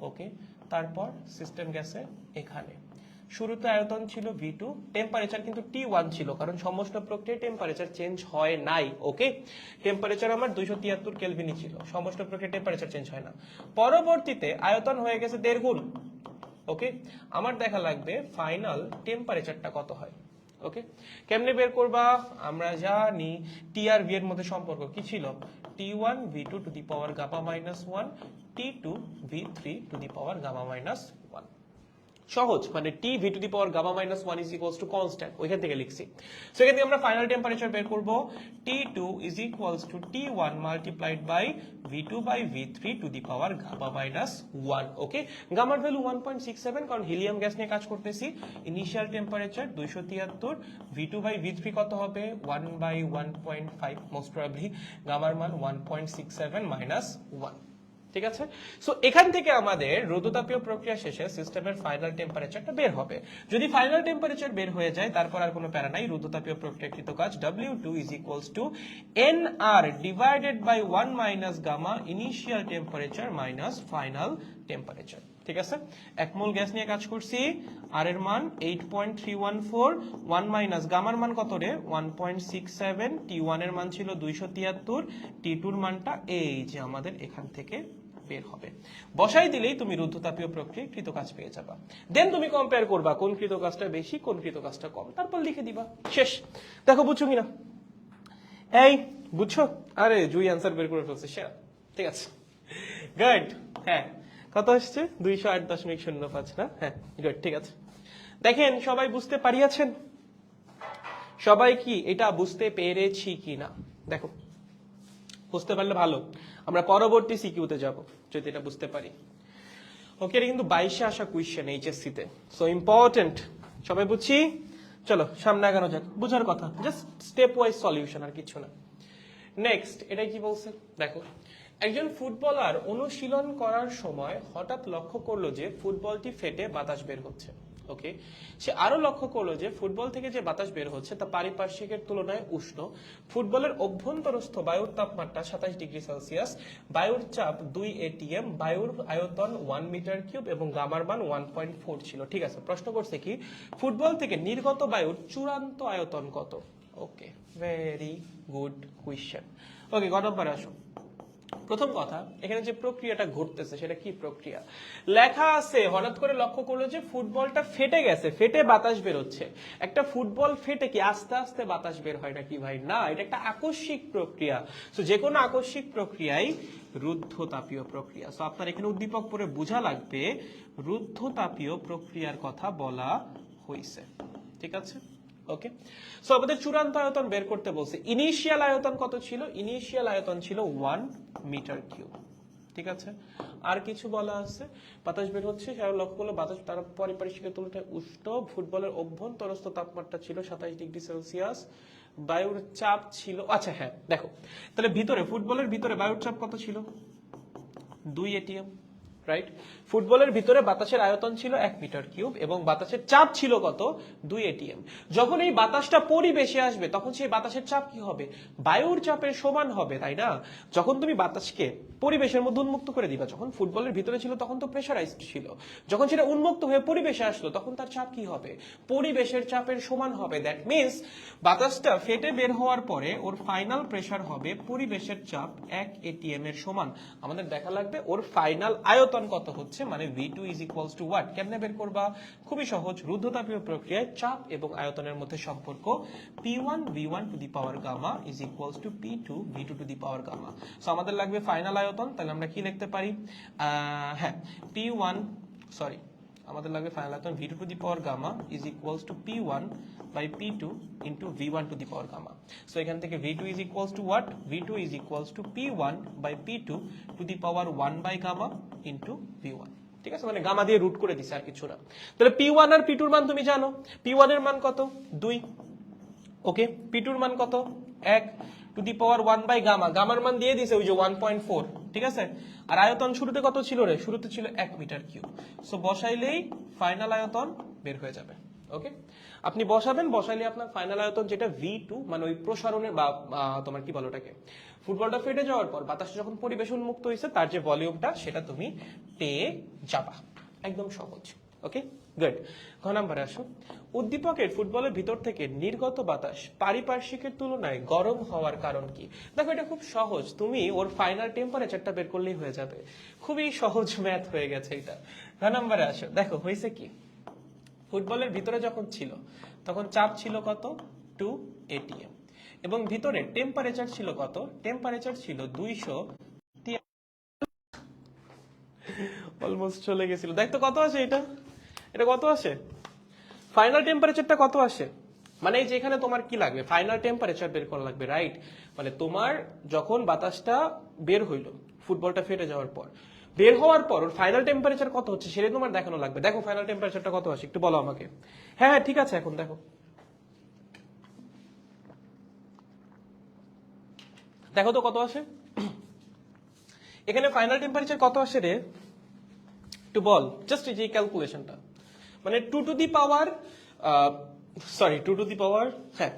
ওকে? তারপর সিস্টেম গেছে এখানে। শুরুতে আয়তন ছিল V2, টেম্পারেচার কিন্তু T1 ছিল, কারণ সমষ্ণ প্রক্রিয়ায় টেম্পারেচার চেঞ্জ হয় নাই, ওকে? টেম্পারেচার আমার 273 কেলভিনই ছিল, সমষ্ণ প্রক্রিয়ায় টেম্পারেচার চেঞ্জ হয় না। পরবর্তীতে আয়তন হয়ে গেছে 1.5 গুণ, ওকে? আমার দেখা লাগবে ফাইনাল টেম্পারেচারটা কত হয়, ওকে? কেমনে বের করবা? আমরা জানি টি আর ভি এর মধ্যে সম্পর্ক কি ছিল? T1 V2 to the power gamma minus 1, T2 V3 to the power gamma minus 1। সহজ, মানে T V to the power gamma minus 1 is equals to constant, ওইখান থেকে লিখছি। সো এখান থেকে আমরা ফাইনাল টেম্পারেচার বের করব। T2 is equals to T1 multiplied by V2/V3 to the power gamma minus 1, okay? গামার ভ্যালু 1.67, কারণ হিলিয়াম গ্যাস নিয়ে কাজ করতেছি। ইনিশিয়াল টেম্পারেচার 273, V2/V3 কত হবে? 1/1.5 মোস্ট প্রবাবলি। গামার মান 1.67 মাইনাস 1, ঠিক আছে? সো এখান থেকে আমাদের রুদ্ধতাপীয় প্রক্রিয়া শেষে সিস্টেমের ফাইনাল টেম্পারেচারটা বের হবে। যদি ফাইনাল টেম্পারেচার বের হয়ে যায়, তারপর আর কোনো প্যারা নাই। রুদ্ধতাপীয় প্রক্রিয়াকৃত কাজ W2 is equals to NR divided by 1 minus gamma initial temperature minus final temperature, ঠিক আছে, 1 মোল গ্যাস নিয়ে কাজ করছি, আর এর মান 8.314, 1 মাইনাস গামার মান কত রে 1.67, T1 এর মান ছিল 273, T2 এর মানটা এই যে আমাদের এখান থেকে বের হবে। বসাই দিলেই তুমি রুদ্ধতাপীয় প্রক্রিয়ায় কৃত কাজ পেয়ে যাবা। দেন তুমি কম্পেয়ার করবা কোন কৃত কাজটা বেশি কোন কৃত কাজটা কম, তারপর লিখে দিবা, শেষ। দেখো বুঝছো কিনা, এই বুঝছো? আরে জুই অ্যান্সার বের করে ফেলছে, ঠিক আছে, গুড। হ্যাঁ, কত আসছে 208.05 না? হ্যাঁ, গুড, ঠিক আছে। দেখেন সবাই বুঝতে পারিয়াছেন? সবাই কি এটা বুঝতে পেরেছি কিনা দেখো, বুঝতে পারলে ভালো, আমরা পরবর্তী সিকিউতে যাব যদি এটা বুঝতে পারি। ওকে, এটা কিন্তু 22-এ আসা কোয়েশ্চেন এইচএসসি তে, সো ইম্পর্টেন্ট। সবাই বুঝছি? চলো সামনে আগানো যাক, বুঝার কথা, জাস্ট স্টেপ ওয়াইজ সলিউশন, আর কিছু না। নেক্সট, এটা কি বলছে দেখো, একজন ফুটবলার অনুশীলন করার সময় হঠাৎ লক্ষ্য করলো যে ফুটবলটি ফেটে বাতাস বের হচ্ছে। ওকে, সে আরো লক্ষ্য করলো যে ফুটবল থেকে যে বাতাস বের হচ্ছে তা পারিপার্শ্বিকের তুলনায় উষ্ণ। ফুটবলের অভ্যন্তরস্থ বায়ুর তাপমাত্রা 27 ডিগ্রি সেলসিয়াস, বায়ুর চাপ 2 ATM, বায়ুর আয়তন 1 মিটার কিউব এবং গামার মান 1.4 ছিল। ঠিক আছে, প্রশ্ন করছে কি ফুটবল থেকে নির্গত বায়ুর চূড়ান্ত আয়তন কত? ওকে, ভেরি গুড কোয়েশ্চেন। ওকে, গ নম্বরে আসো। প্রথম কথা, এখানে যে প্রক্রিয়াটা ঘটতেছে সেটা কি প্রক্রিয়া লেখা আছে, হঠাৎ করে লক্ষ্য করলো যে ফুটবলটা ফেটে গেছে, ফেটে বাতাস বের হচ্ছে। একটা ফুটবল ফেটে কি আস্তে আস্তে বাতাস বের হয় নাকি ভাই? না, এটা একটা আকস্মিক প্রক্রিয়া। তো যে কোনো আকস্মিক প্রক্রিয়াই রুদ্ধতাপীয় প্রক্রিয়া। তো আপনার এখানে উদ্দীপক পরে বোঝা লাগবে রুদ্ধতাপীয় প্রক্রিয়ার কথা বলা হয়েছে। ঠিক আছে, ওকে। সো আমাদের চূড়ান্ত আয়তন বের করতে বলছে। ইনিশিয়াল আয়তন কত ছিল? ইনিশিয়াল আয়তন ছিল 1 মিটার কিউব। ঠিক আছে, আর কিছু বলা আছে? বাতাস বের হচ্ছে, সেটা লক্ষ্য করলো বাতাস তার পারিপার্শ্বিকের তুলনায় উষ্ণ। ফুটবলের অভ্যন্তরস্থ তাপমাত্রা ছিল 27 ডিগ্রি সেলসিয়াস, বায়ুর চাপ ছিল, আচ্ছা হ্যাঁ দেখো, তাহলে ভিতরে ফুটবলের ভিতরে বায়ুর চাপ কত ছিল? 2 ATM, রাইট? ফুটবলের ভিতরে বাতাসের আয়তন ছিল 1 মিটার কিউব এবং বাতাসের চাপ ছিল কত? 2 ATM। যখন এই বাতাসটা পরিবেশে আসবে তখন সেই বাতাসের চাপ কি হবে? বায়ুর চাপের সমান হবে, তাই না? যখন তুমি বাতাসকে পরিবেশের মধ্যে উন্মুক্ত করে দিবা, যখন ফুটবলের ভিতরে ছিল তখন তো প্রেসারাইজড ছিল, যখন সেটা উন্মুক্ত হয়ে পরিবেশে আসলো তখন তার চাপ কি হবে? পরিবেশের চাপের সমান হবে। দ্যাট মিনস বাতাসটা ফেটে বের হওয়ার পরে ওর ফাইনাল প্রেসার হবে পরিবেশের চাপ 1 ATM এর সমান। আমাদের দেখা লাগবে ওর ফাইনাল আয়তন কত হচ্ছে, মানে V2 is equals to what? কেমনে বের করবা? খুবই সহজ, রুদ্ধতাপীয় প্রক্রিয়ায় চাপ এবং আয়তনের মধ্যে সম্পর্ক P1 V1 to the power gamma is equals to P2 V2 to the power gamma। So আমাদের লাগবে ফাইনাল আয়তন, তাহলে আমরা কি লিখতে পারি? হ্যাঁ, P1 সরি আমাদের লাগবে ফাইনাল আয়তন V2 to the power gamma is equals to P1 by P2 into V1 to the power gamma। So এখান থেকে V2 is equals to what? V2 is equals to P1 by P2 to the power 1 by gamma into V1। ঠিক আছে, মানে gamma দিয়ে root করে দিছে, আর কিছু না। তাহলে P1 আর P2 এর মান তুমি জানো, P1 এর মান কত? 2। ওকে, P2 এর মান কত? 1 to the power 1 by gamma, গামার মান দিয়ে দিছে ওই যে 1.4। ঠিক আছে, আর আয়তন শুরুতে কত ছিল রে? শুরুতে ছিল 1 মিটার কিউব। সো বসাইলেই ফাইনাল আয়তন বের হয়ে যাবে। ওকে, আপনি বসাবেন, বসাইলে আপনার ফাইনাল আয়তন যেটা V2, মানে ওই প্রসারণের বা তোমার কি বলো ওটাকে, ফুটবলটা ফেটে যাওয়ার পর বাতাসটা যখন পরিবেশ উন্মুক্ত হয়েছে তার যে ভলিউমটা সেটা তুমি পেয়ে যাবা। একদম সহজ। ওকে, গুড। ঘ নাম্বারে আসো। উদ্দীপকের ফুটবলের ভিতর থেকে নির্গত বাতাস পারিপার্শ্বিকের তুলনায় গরম হওয়ার কারণ কি? দেখো, এটা খুব সহজ, তুমি ওর ফাইনাল টেম্পারেচারটা বের করলেই হয়ে যাবে। খুবই সহজ ম্যাথ হয়ে গেছে এটা। ঘ নাম্বারে আসো। দেখো হয়েছে কি, ফুটবলের ভিতরে যখন ছিল তখন চাপ ছিল কত? 2 ATM এবং ভিতরে টেম্পারেচার ছিল কত? টেম্পারেচার ছিল 200। অলমোস্ট চলে গেছিল। দেখ তো কত আসে এটা, এটা কত আসে? ফাইনাল টেম্পারেচারটা কত আসে? মানে এই যে এখানে তোমার কি লাগবে? ফাইনাল টেম্পারেচার বের করা লাগবে, রাইট? মানে তোমার যখন বাতাসটা বের হইলো ফুটবলটা ফেটে যাওয়ার পর, বের হওয়ার পর ওর ফাইনাল টেম্পারেচার কত হচ্ছে সেটা তোমার দেখানো লাগবে। দেখো ফাইনাল টেম্পারেচারটা কত আসে একটু বলো আমাকে। হ্যাঁ হ্যাঁ ঠিক আছে, এখন দেখো দেখো তো কত আসে এখানে ফাইনাল টেম্পারেচার কত আসে রে? একটু বল, জাস্ট এই যে ক্যালকুলেশনটা, মানে 2 to the power sorry 2 to the power, হ্যাঁ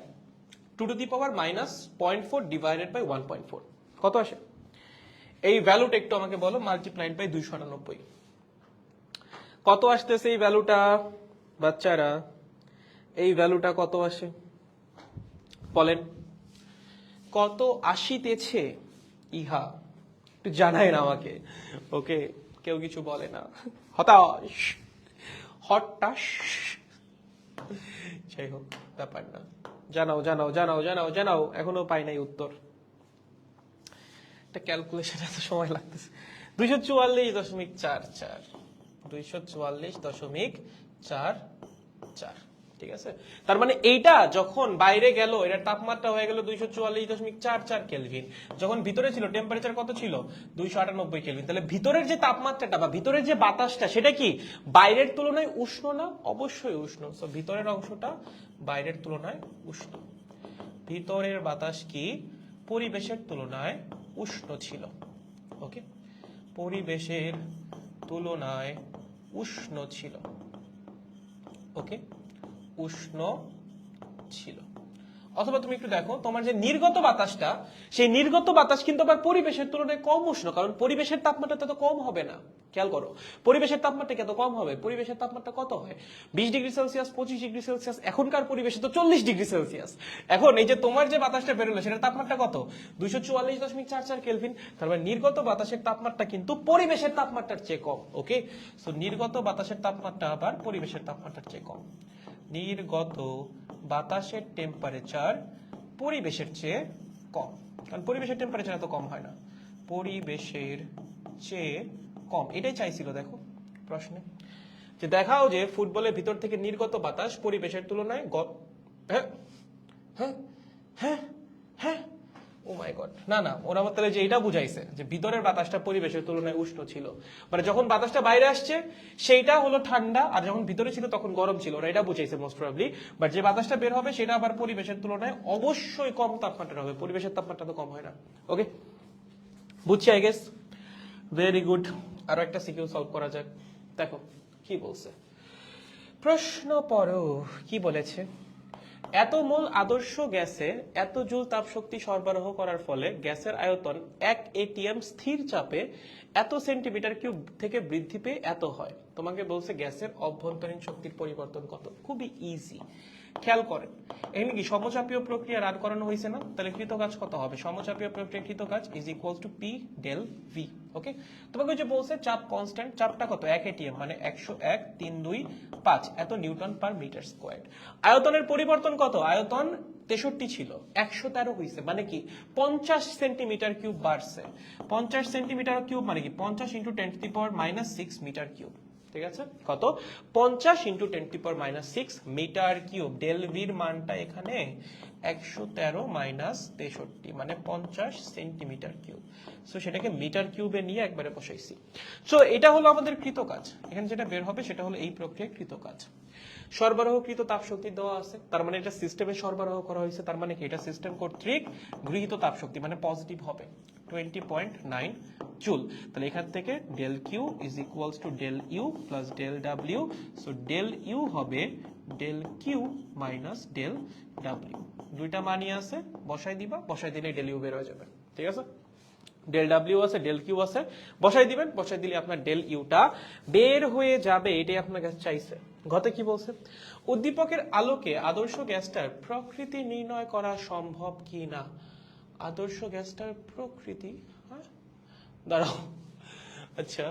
2 to the power minus 0.4 divided by 1.4 কত আসে? এই ভ্যালুটা একটু আমাকে বলো, মাল্টিপ্লাইড বাই 298। কত আসতেছে এই ভ্যালুটা বাচ্চারা? এই ভ্যালুটা কত আসে বলেন? কত আসিতেছে ইহা একটু জানাই না আমাকে। ওকে, কেউ কিছু বলে না, হতাশ, হতাশ। যাই হোক, ব্যাপার না, জানাও জানাও জানাও জানাও জানাও। এখনো পাই নাই উত্তর। একটা ক্যালকুলেশন এত সময় লাগতেছে। 244.44, 244.44। ঠিক আছে, তার মানে এইটা যখন বাইরে গেল এটার তাপমাত্রা হয়ে গেল 244.44 কেলভিন। যখন ভিতরে ছিল টেম্পারেচার কত ছিল? 298 কেলভিন। তাহলে ভিতরের যে তাপমাত্রাটা বা ভিতরের যে বাতাসটা সেটা কি বাইরের তুলনায় উষ্ণ না? অবশ্যই উষ্ণ। সো ভিতরের অংশটা বাইরের তুলনায় উষ্ণ। ভিতরের বাতাস কি পরিবেশের তুলনায় উষ্ণ ছিল। ওকে, পরিবেশের তুলনায় উষ্ণ ছিল। ওকে, উষ্ণ ছিল। অথবা তুমি একটু দেখো তোমার যে নির্গত বাতাসটা, সেই নির্গত বাতাস কিন্তু আবার পরিবেশের তুলনায় কম উষ্ণ, কারণ পরিবেশের তাপমাত্রা তো কম হবে না। খেয়াল করো, পরিবেশের তাপমাত্রা কত কম হবে? পরিবেশের তাপমাত্রা কত হয়? 20 ডিগ্রি সেলসিয়াস, 25 ডিগ্রি সেলসিয়াস। এখনকার পরিবেশে তো 40 ডিগ্রি সেলসিয়াস। এখন এই যে তোমার যে বাতাসটা বেরোলো সেটার তাপমাত্রা কত? 244.44 কেলভিন। তার মানে নির্গত বাতাসের তাপমাত্রা কিন্তু পরিবেশের তাপমাত্রার চেয়ে কম। ওকে, সো নির্গত বাতাসের তাপমাত্রা আবার পরিবেশের তাপমাত্রার চেয়ে কম। নির্গত বাতাসের টেম্পারেচার পরিবেশের চেয়ে কম, কারণ পরিবেশের টেম্পারেচার এত কম হয় না। পরিবেশের চেয়ে কম, এটাই চাইছিল দেখো প্রশ্নে, যে দেখাও যে ফুটবলের ভিতর থেকে নির্গত বাতাস পরিবেশের তুলনায় হ্যাঁ হ্যাঁ হ্যাঁ হ্যাঁ ও মাই গড, না না, ওরা আমার তাহলে যে এটা বুঝাইছে যে ভিতরের বাতাসটা পরিবেশের তুলনায় উষ্ণ ছিল, মানে যখন বাতাসটা বাইরে আসছে সেইটা হলো ঠান্ডা, আর যখন ভিতরে ছিল তখন গরম ছিল, ওরা এটা বুঝাইছে মোস্ট প্রবাবলি। বাট যে বাতাসটা বের হবে সেটা আবার পরিবেশের তুলনায় অবশ্যই কম তাপমাত্রা হবে, পরিবেশের তাপমাত্রা তো কম হয় না। ওকে, বুঝছি আই গেস। Very good. আরো একটা সিকিউ সলভ করা যাক। দেখো কি বলছে প্রশ্ন, পড়ো কি বলেছে। এত মোল আদর্শ গ্যাসে এত জুল তাপশক্তি সরবরাহ করার ফলে গ্যাসের আয়তন 1 ATM স্থির চাপে এত সেন্টিমিটার কিউব থেকে বৃদ্ধি পেয়ে এত হয়। তোমাকে বলছে গ্যাসের অভ্যন্তরীণ শক্তির পরিবর্তন কত। খুবই ইজি, খেয়াল করেন এখানে কি সমচাপীয় প্রক্রিয়া রান করানো হয়েছে না? তাহলে কৃত কাজ কত হবে? সমচাপীয় প্রক্রিয়া কৃত কাজ is equals to P del V. Okay, তোমাকে যে বলছে চাপ কনস্ট্যান্ট, চাপটা কত? 1 ATM মানে 101 3 2 5 এত নিউটন পার মিটার স্কয়ার। আয়তনের পরিবর্তন কত? আয়তন 63 ছিল, 113 হয়েছে, মানে কি 50 সেন্টিমিটার কিউব বাড়ছে। 50 সেন্টিমিটার কিউব মানে কি 50 ইন্টু 10⁻⁻6 মিটার কিউব। ঠিক আছে, কত? 50 ইন্টু 10⁻⁻6 মিটার কিউব। ডেল ভির মানটা এখানে 113 মাইনাস 63 মানে 50 সেন্টিমিটার কিউব। সো সেটাকে মিটার কিউবে নিয়ে একবারে বসাইছি। সো এটা হলো আমাদের কৃত কাজ। এখানে যেটা বের হবে সেটা হলো এই প্রক্রিয়ায় কৃত কাজ। সরবরাহকৃত তাপশক্তি দেওয়া আছে, তার মানে এটা সিস্টেমে সরবরাহ করা হয়েছে, তার মানে কি এটা সিস্টেম কর্তৃক গৃহীত তাপশক্তি, মানে পজিটিভ হবে 20.9 জুল। তাহলে এখান থেকে del Q is equals to del U plus del W. So del U হবে del Q minus del W. দুইটা মানই আছে, বসাই দিবা, বসাই দিলে ডেল ইউ বের হয়ে যাবে। ঠিক আছে, ডেল ডাব্লিউ আছে, ডেল কিউ আছে, বসাই দিবেন, বসাই দিলে আপনার ডেল ইউটা বের হয়ে যাবে। এটাই আপনার কাছে চাইছে। গতে কি বলছে? উদ্দীপকের আলোকে আদর্শ গ্যাসটার প্রকৃতি নির্ণয় করা সম্ভব কি না। আদর্শ গ্যাসটার প্রকৃতি, হ্যাঁ দাঁড়াও, আচ্ছা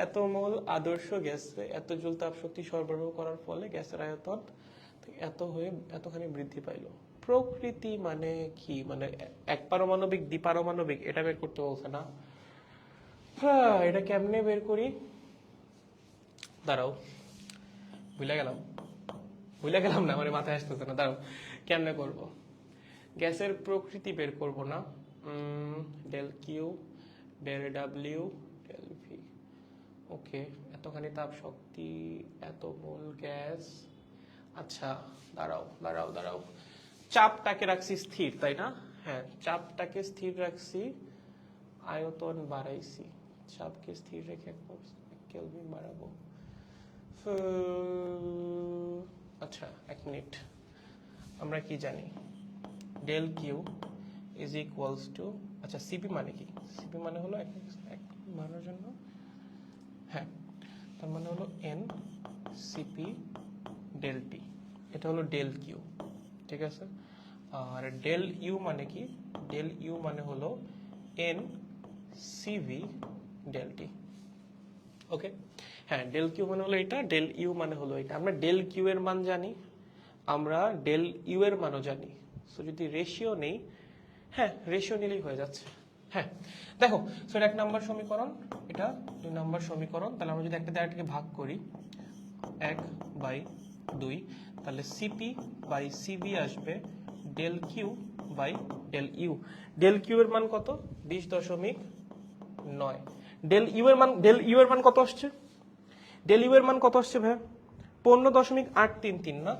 এত মোল আদর্শ গ্যাসে এত জুল তাপশক্তি সরবরাহ করার ফলে গ্যাসের আয়তন এত হয়ে এতখানি বৃদ্ধি পাইলো। প্রকৃতি মানে কি? মানে এক পারমাণবিক দ্বিপারমাণবিক এটা বের করতে বলছে না? এটা কেমনে বের করি? দাঁড়াও, ভুলে গেলাম না, মানে মাথায় আসতেছে না। দাঁড়াও, কেমনে করব? গ্যাসের প্রকৃতি বের করব না? Del Q del W del V. Okay, এতখানি তাপ শক্তি এত মোল গ্যাস। আচ্ছা দাঁড়াও, চাপটাকে রাখছি স্থির, তাই না? হ্যাঁ, চাপটাকে স্থির রাখছি, আয়তন বাড়াইছি, চাপকে স্থির রেখে কেলভিন বাড়াবো। আচ্ছা 1 মিনিট, আমরা কি জানি? Del Q is equals to, আচ্ছা সিপি মানে কি? সিপি মানে হলো এক মানের জন্য, হ্যাঁ তার মানে হলো এন সিপি ডেল টি, এটা হলো ডেল কিউ, ঠিক আছে। আর ডেল ইউ মানে কি, ডেল ইউ মানে হলো এন সিভি ডেল টি। ওকে, হ্যাঁ, ডেল কিউ মানে হলো এটা, ডেল ইউ মানে হলো এটা। আমরা ডেল কিউ এর মান জানি, আমরা ডেল ইউ এর মানও জানি। সো যদি রেশিও নেই, হ্যাঁ রেশিও নিলেই হয়ে যাচ্ছে। হ্যাঁ দেখো, সো এটা 1 নম্বর সমীকরণ, এটা 2 নম্বর সমীকরণ। তাহলে আমরা যদি একটা দিয়ে আরেকটাকে ভাগ করি 1/2, তাহলে সিপি বাই সিবি আসবে del Q by del U. Del Q এর মান কত? 20.9। ডেল ইউ এর মান কত আসছে? ডেল ইউ এর মান কত আসছে ভাই? 15.833 না,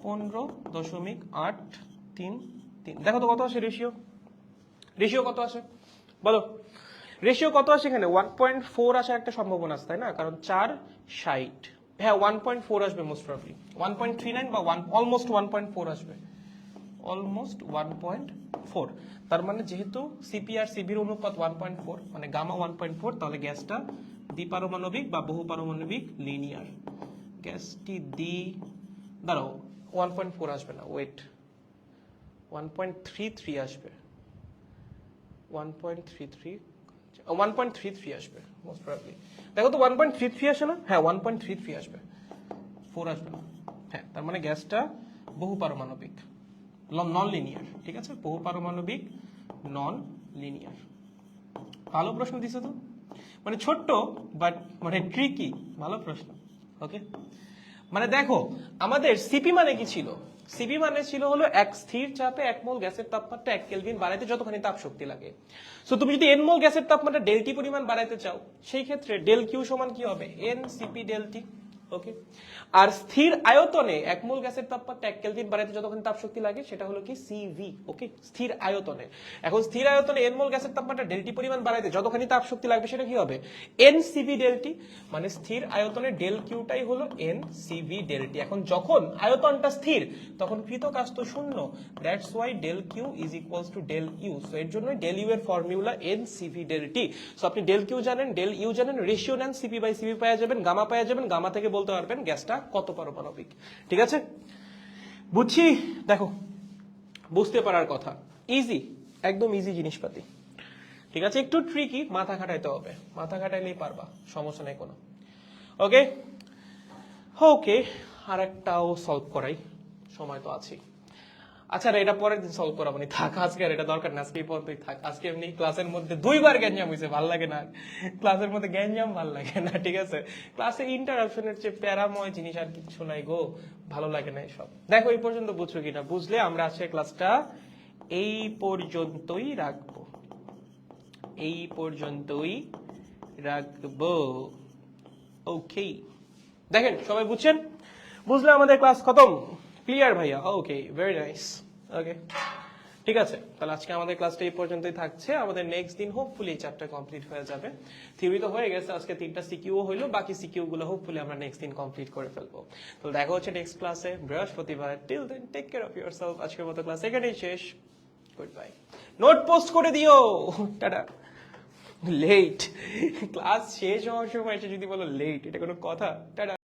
15.833। দেখো তো কত আসে রেশিও, রেশিও কত আসে বলো, রেশিও কত আসে এখানে? 1.4 আসার একটা সম্ভাবনা আছে, তাই না? কারণ 4/60, হ্যাঁ 1.4 আসবে মোস্ট প্রবাবলি, 1.39 বা অলমোস্ট 1.4 আসবে, অলমোস্ট 1.4। তার মানে যেহেতু সিপি আর সিবির অনুপাত 1.4, মানে গামা 1.4, তাহলে গ্যাসটা দ্বিপারমাণবিক বা বহুপারমাণবিক লিনিয়ার। গ্যাসটি দাঁড়াও 1.4 আসবে না, ওয়েট, 1.33 আসবে, 1.33 আসবে মোস্ট প্রবাবলি। দেখো তো 1.33 আসে না? হ্যাঁ 1.33 আসবে, 4 আসবে না। হ্যাঁ, তার মানে গ্যাসটা বহুপারমাণবিক, নন লিনিয়ার, ঠিক আছে, বহুপারমাণবিক নন লিনিয়ার। ভালো প্রশ্ন দিছো তো, মানে ছোট্ট বাট মানে ট্রিকি, ভালো প্রশ্ন। ওকে, মানে দেখো আমাদের সিপি মানে কি ছিল? সিপি মানে ছিল হলো এক স্থির চাপে 1 মোল গ্যাসের তাপমাত্রা 1 কেলভিন বাড়াইতে যতখানি তাপ শক্তি লাগে। সো তুমি যদি n মোল গ্যাসের তাপমাত্রা ডেলটি পরিমাণ বাড়াইতে চাও, সেই ক্ষেত্রে ডেল কিউ সমান কি হবে? n CP ডেলটি। ওকে, আর স্থির আয়তনে 1 মোল গ্যাসের তাপমাত্রা 1 কেলভিন বাড়াইতে যতক্ষণ তাপ শক্তি লাগে সেটা হলো কি সিভি। ওকে, স্থির আয়তনে। এখন স্থির আয়তনে n মোল গ্যাসের তাপমাত্রা ডেলটি পরিমাণ বাড়াইতে যতখানি তাপ শক্তি লাগবে সেটা কি হবে? n CV ডেলটি। মানে স্থির আয়তনে ডেল কিউটাই হলো n সিভি ডেলটি। এখন যখন আয়তনটা স্থির তখন কৃতকাজ তো শূন্য, that's why del Q is equals to del U. So এর জন্য ডেল ইউ এর formula n CV del T. So আপনি ডেল কিউ জানেন, ডেল ইউ জানেন, রেশিও নেন, সিপি বাই সিভি পাওয়া যাবেন, গামা পাওয়া যাবেন, গামা থেকে বলতে পারবেন গ্যাসটা কত পারমাণবিক। ঠিক আছে, বুঝছি। দেখো, বুঝতে পারার কথা, ইজি, একদম ইজি জিনিসপাতি। ঠিক আছে, একটু ট্রিকি, মাথা খাটাইতে হবে, মাথা খাটাইলেই পারবা, সমস্যা নেই কোনো। ওকে ওকে, আর একটাও সলভ করাই, সময় তো আছে। আচ্ছা এটা পরের দিন সলভ করাবো, থাক আজকে আর এটা দরকার না, আজকে এই পর্যন্তই থাক। আজকে এমনি ক্লাসের মধ্যে 2 বার গ্যাঞ্জাম হয়েছে, ভাল লাগে না ক্লাসের মধ্যে গ্যাঞ্জাম, ভাল লাগে না। ঠিক আছে, ক্লাসে ইন্টারাপশনের চেয়ে প্যারাময় জিনিস আর কিছু নাই গো, ভালো লাগে না এসব। দেখো এই পর্যন্ত বুঝছো কিনা, বুঝলে আমরা আজকে ক্লাসটা এই পর্যন্তই রাখবো, এই পর্যন্তই রাখবো। ওকে, দেখেন সবাই বুঝছেন? বুঝলে আমাদের ক্লাস খতম, ক্লিয়ার ভাইয়া? ওকে, ভেরি নাইস। ওকে, ঠিক আছে, তাহলে আজকে আমাদের ক্লাসটা এই পর্যন্তই থাকছে। আমাদের নেক্সট দিন হোপফুলি এই চ্যাপ্টার কমপ্লিট হয়ে যাবে। থিওরি তো হয়ে গেছে, আজকে 3টা সিকিউ হইলো, বাকি সিকিউ গুলো হোপফুলি আমরা নেক্সট দিন কমপ্লিট করে ফেলবো। তো দেখা হচ্ছে নেক্সট ক্লাসে বৃহস্পতিবার। Till then take care of yourself. আজকের মতো ক্লাস এখানেই শেষ, গুড বাই। নোট পোস্ট করে দিও, টাটা। লেট ক্লাস শেষ হওয়ার সময় এসে যদি বলো লেট, এটা কোনো কথা? টাটা।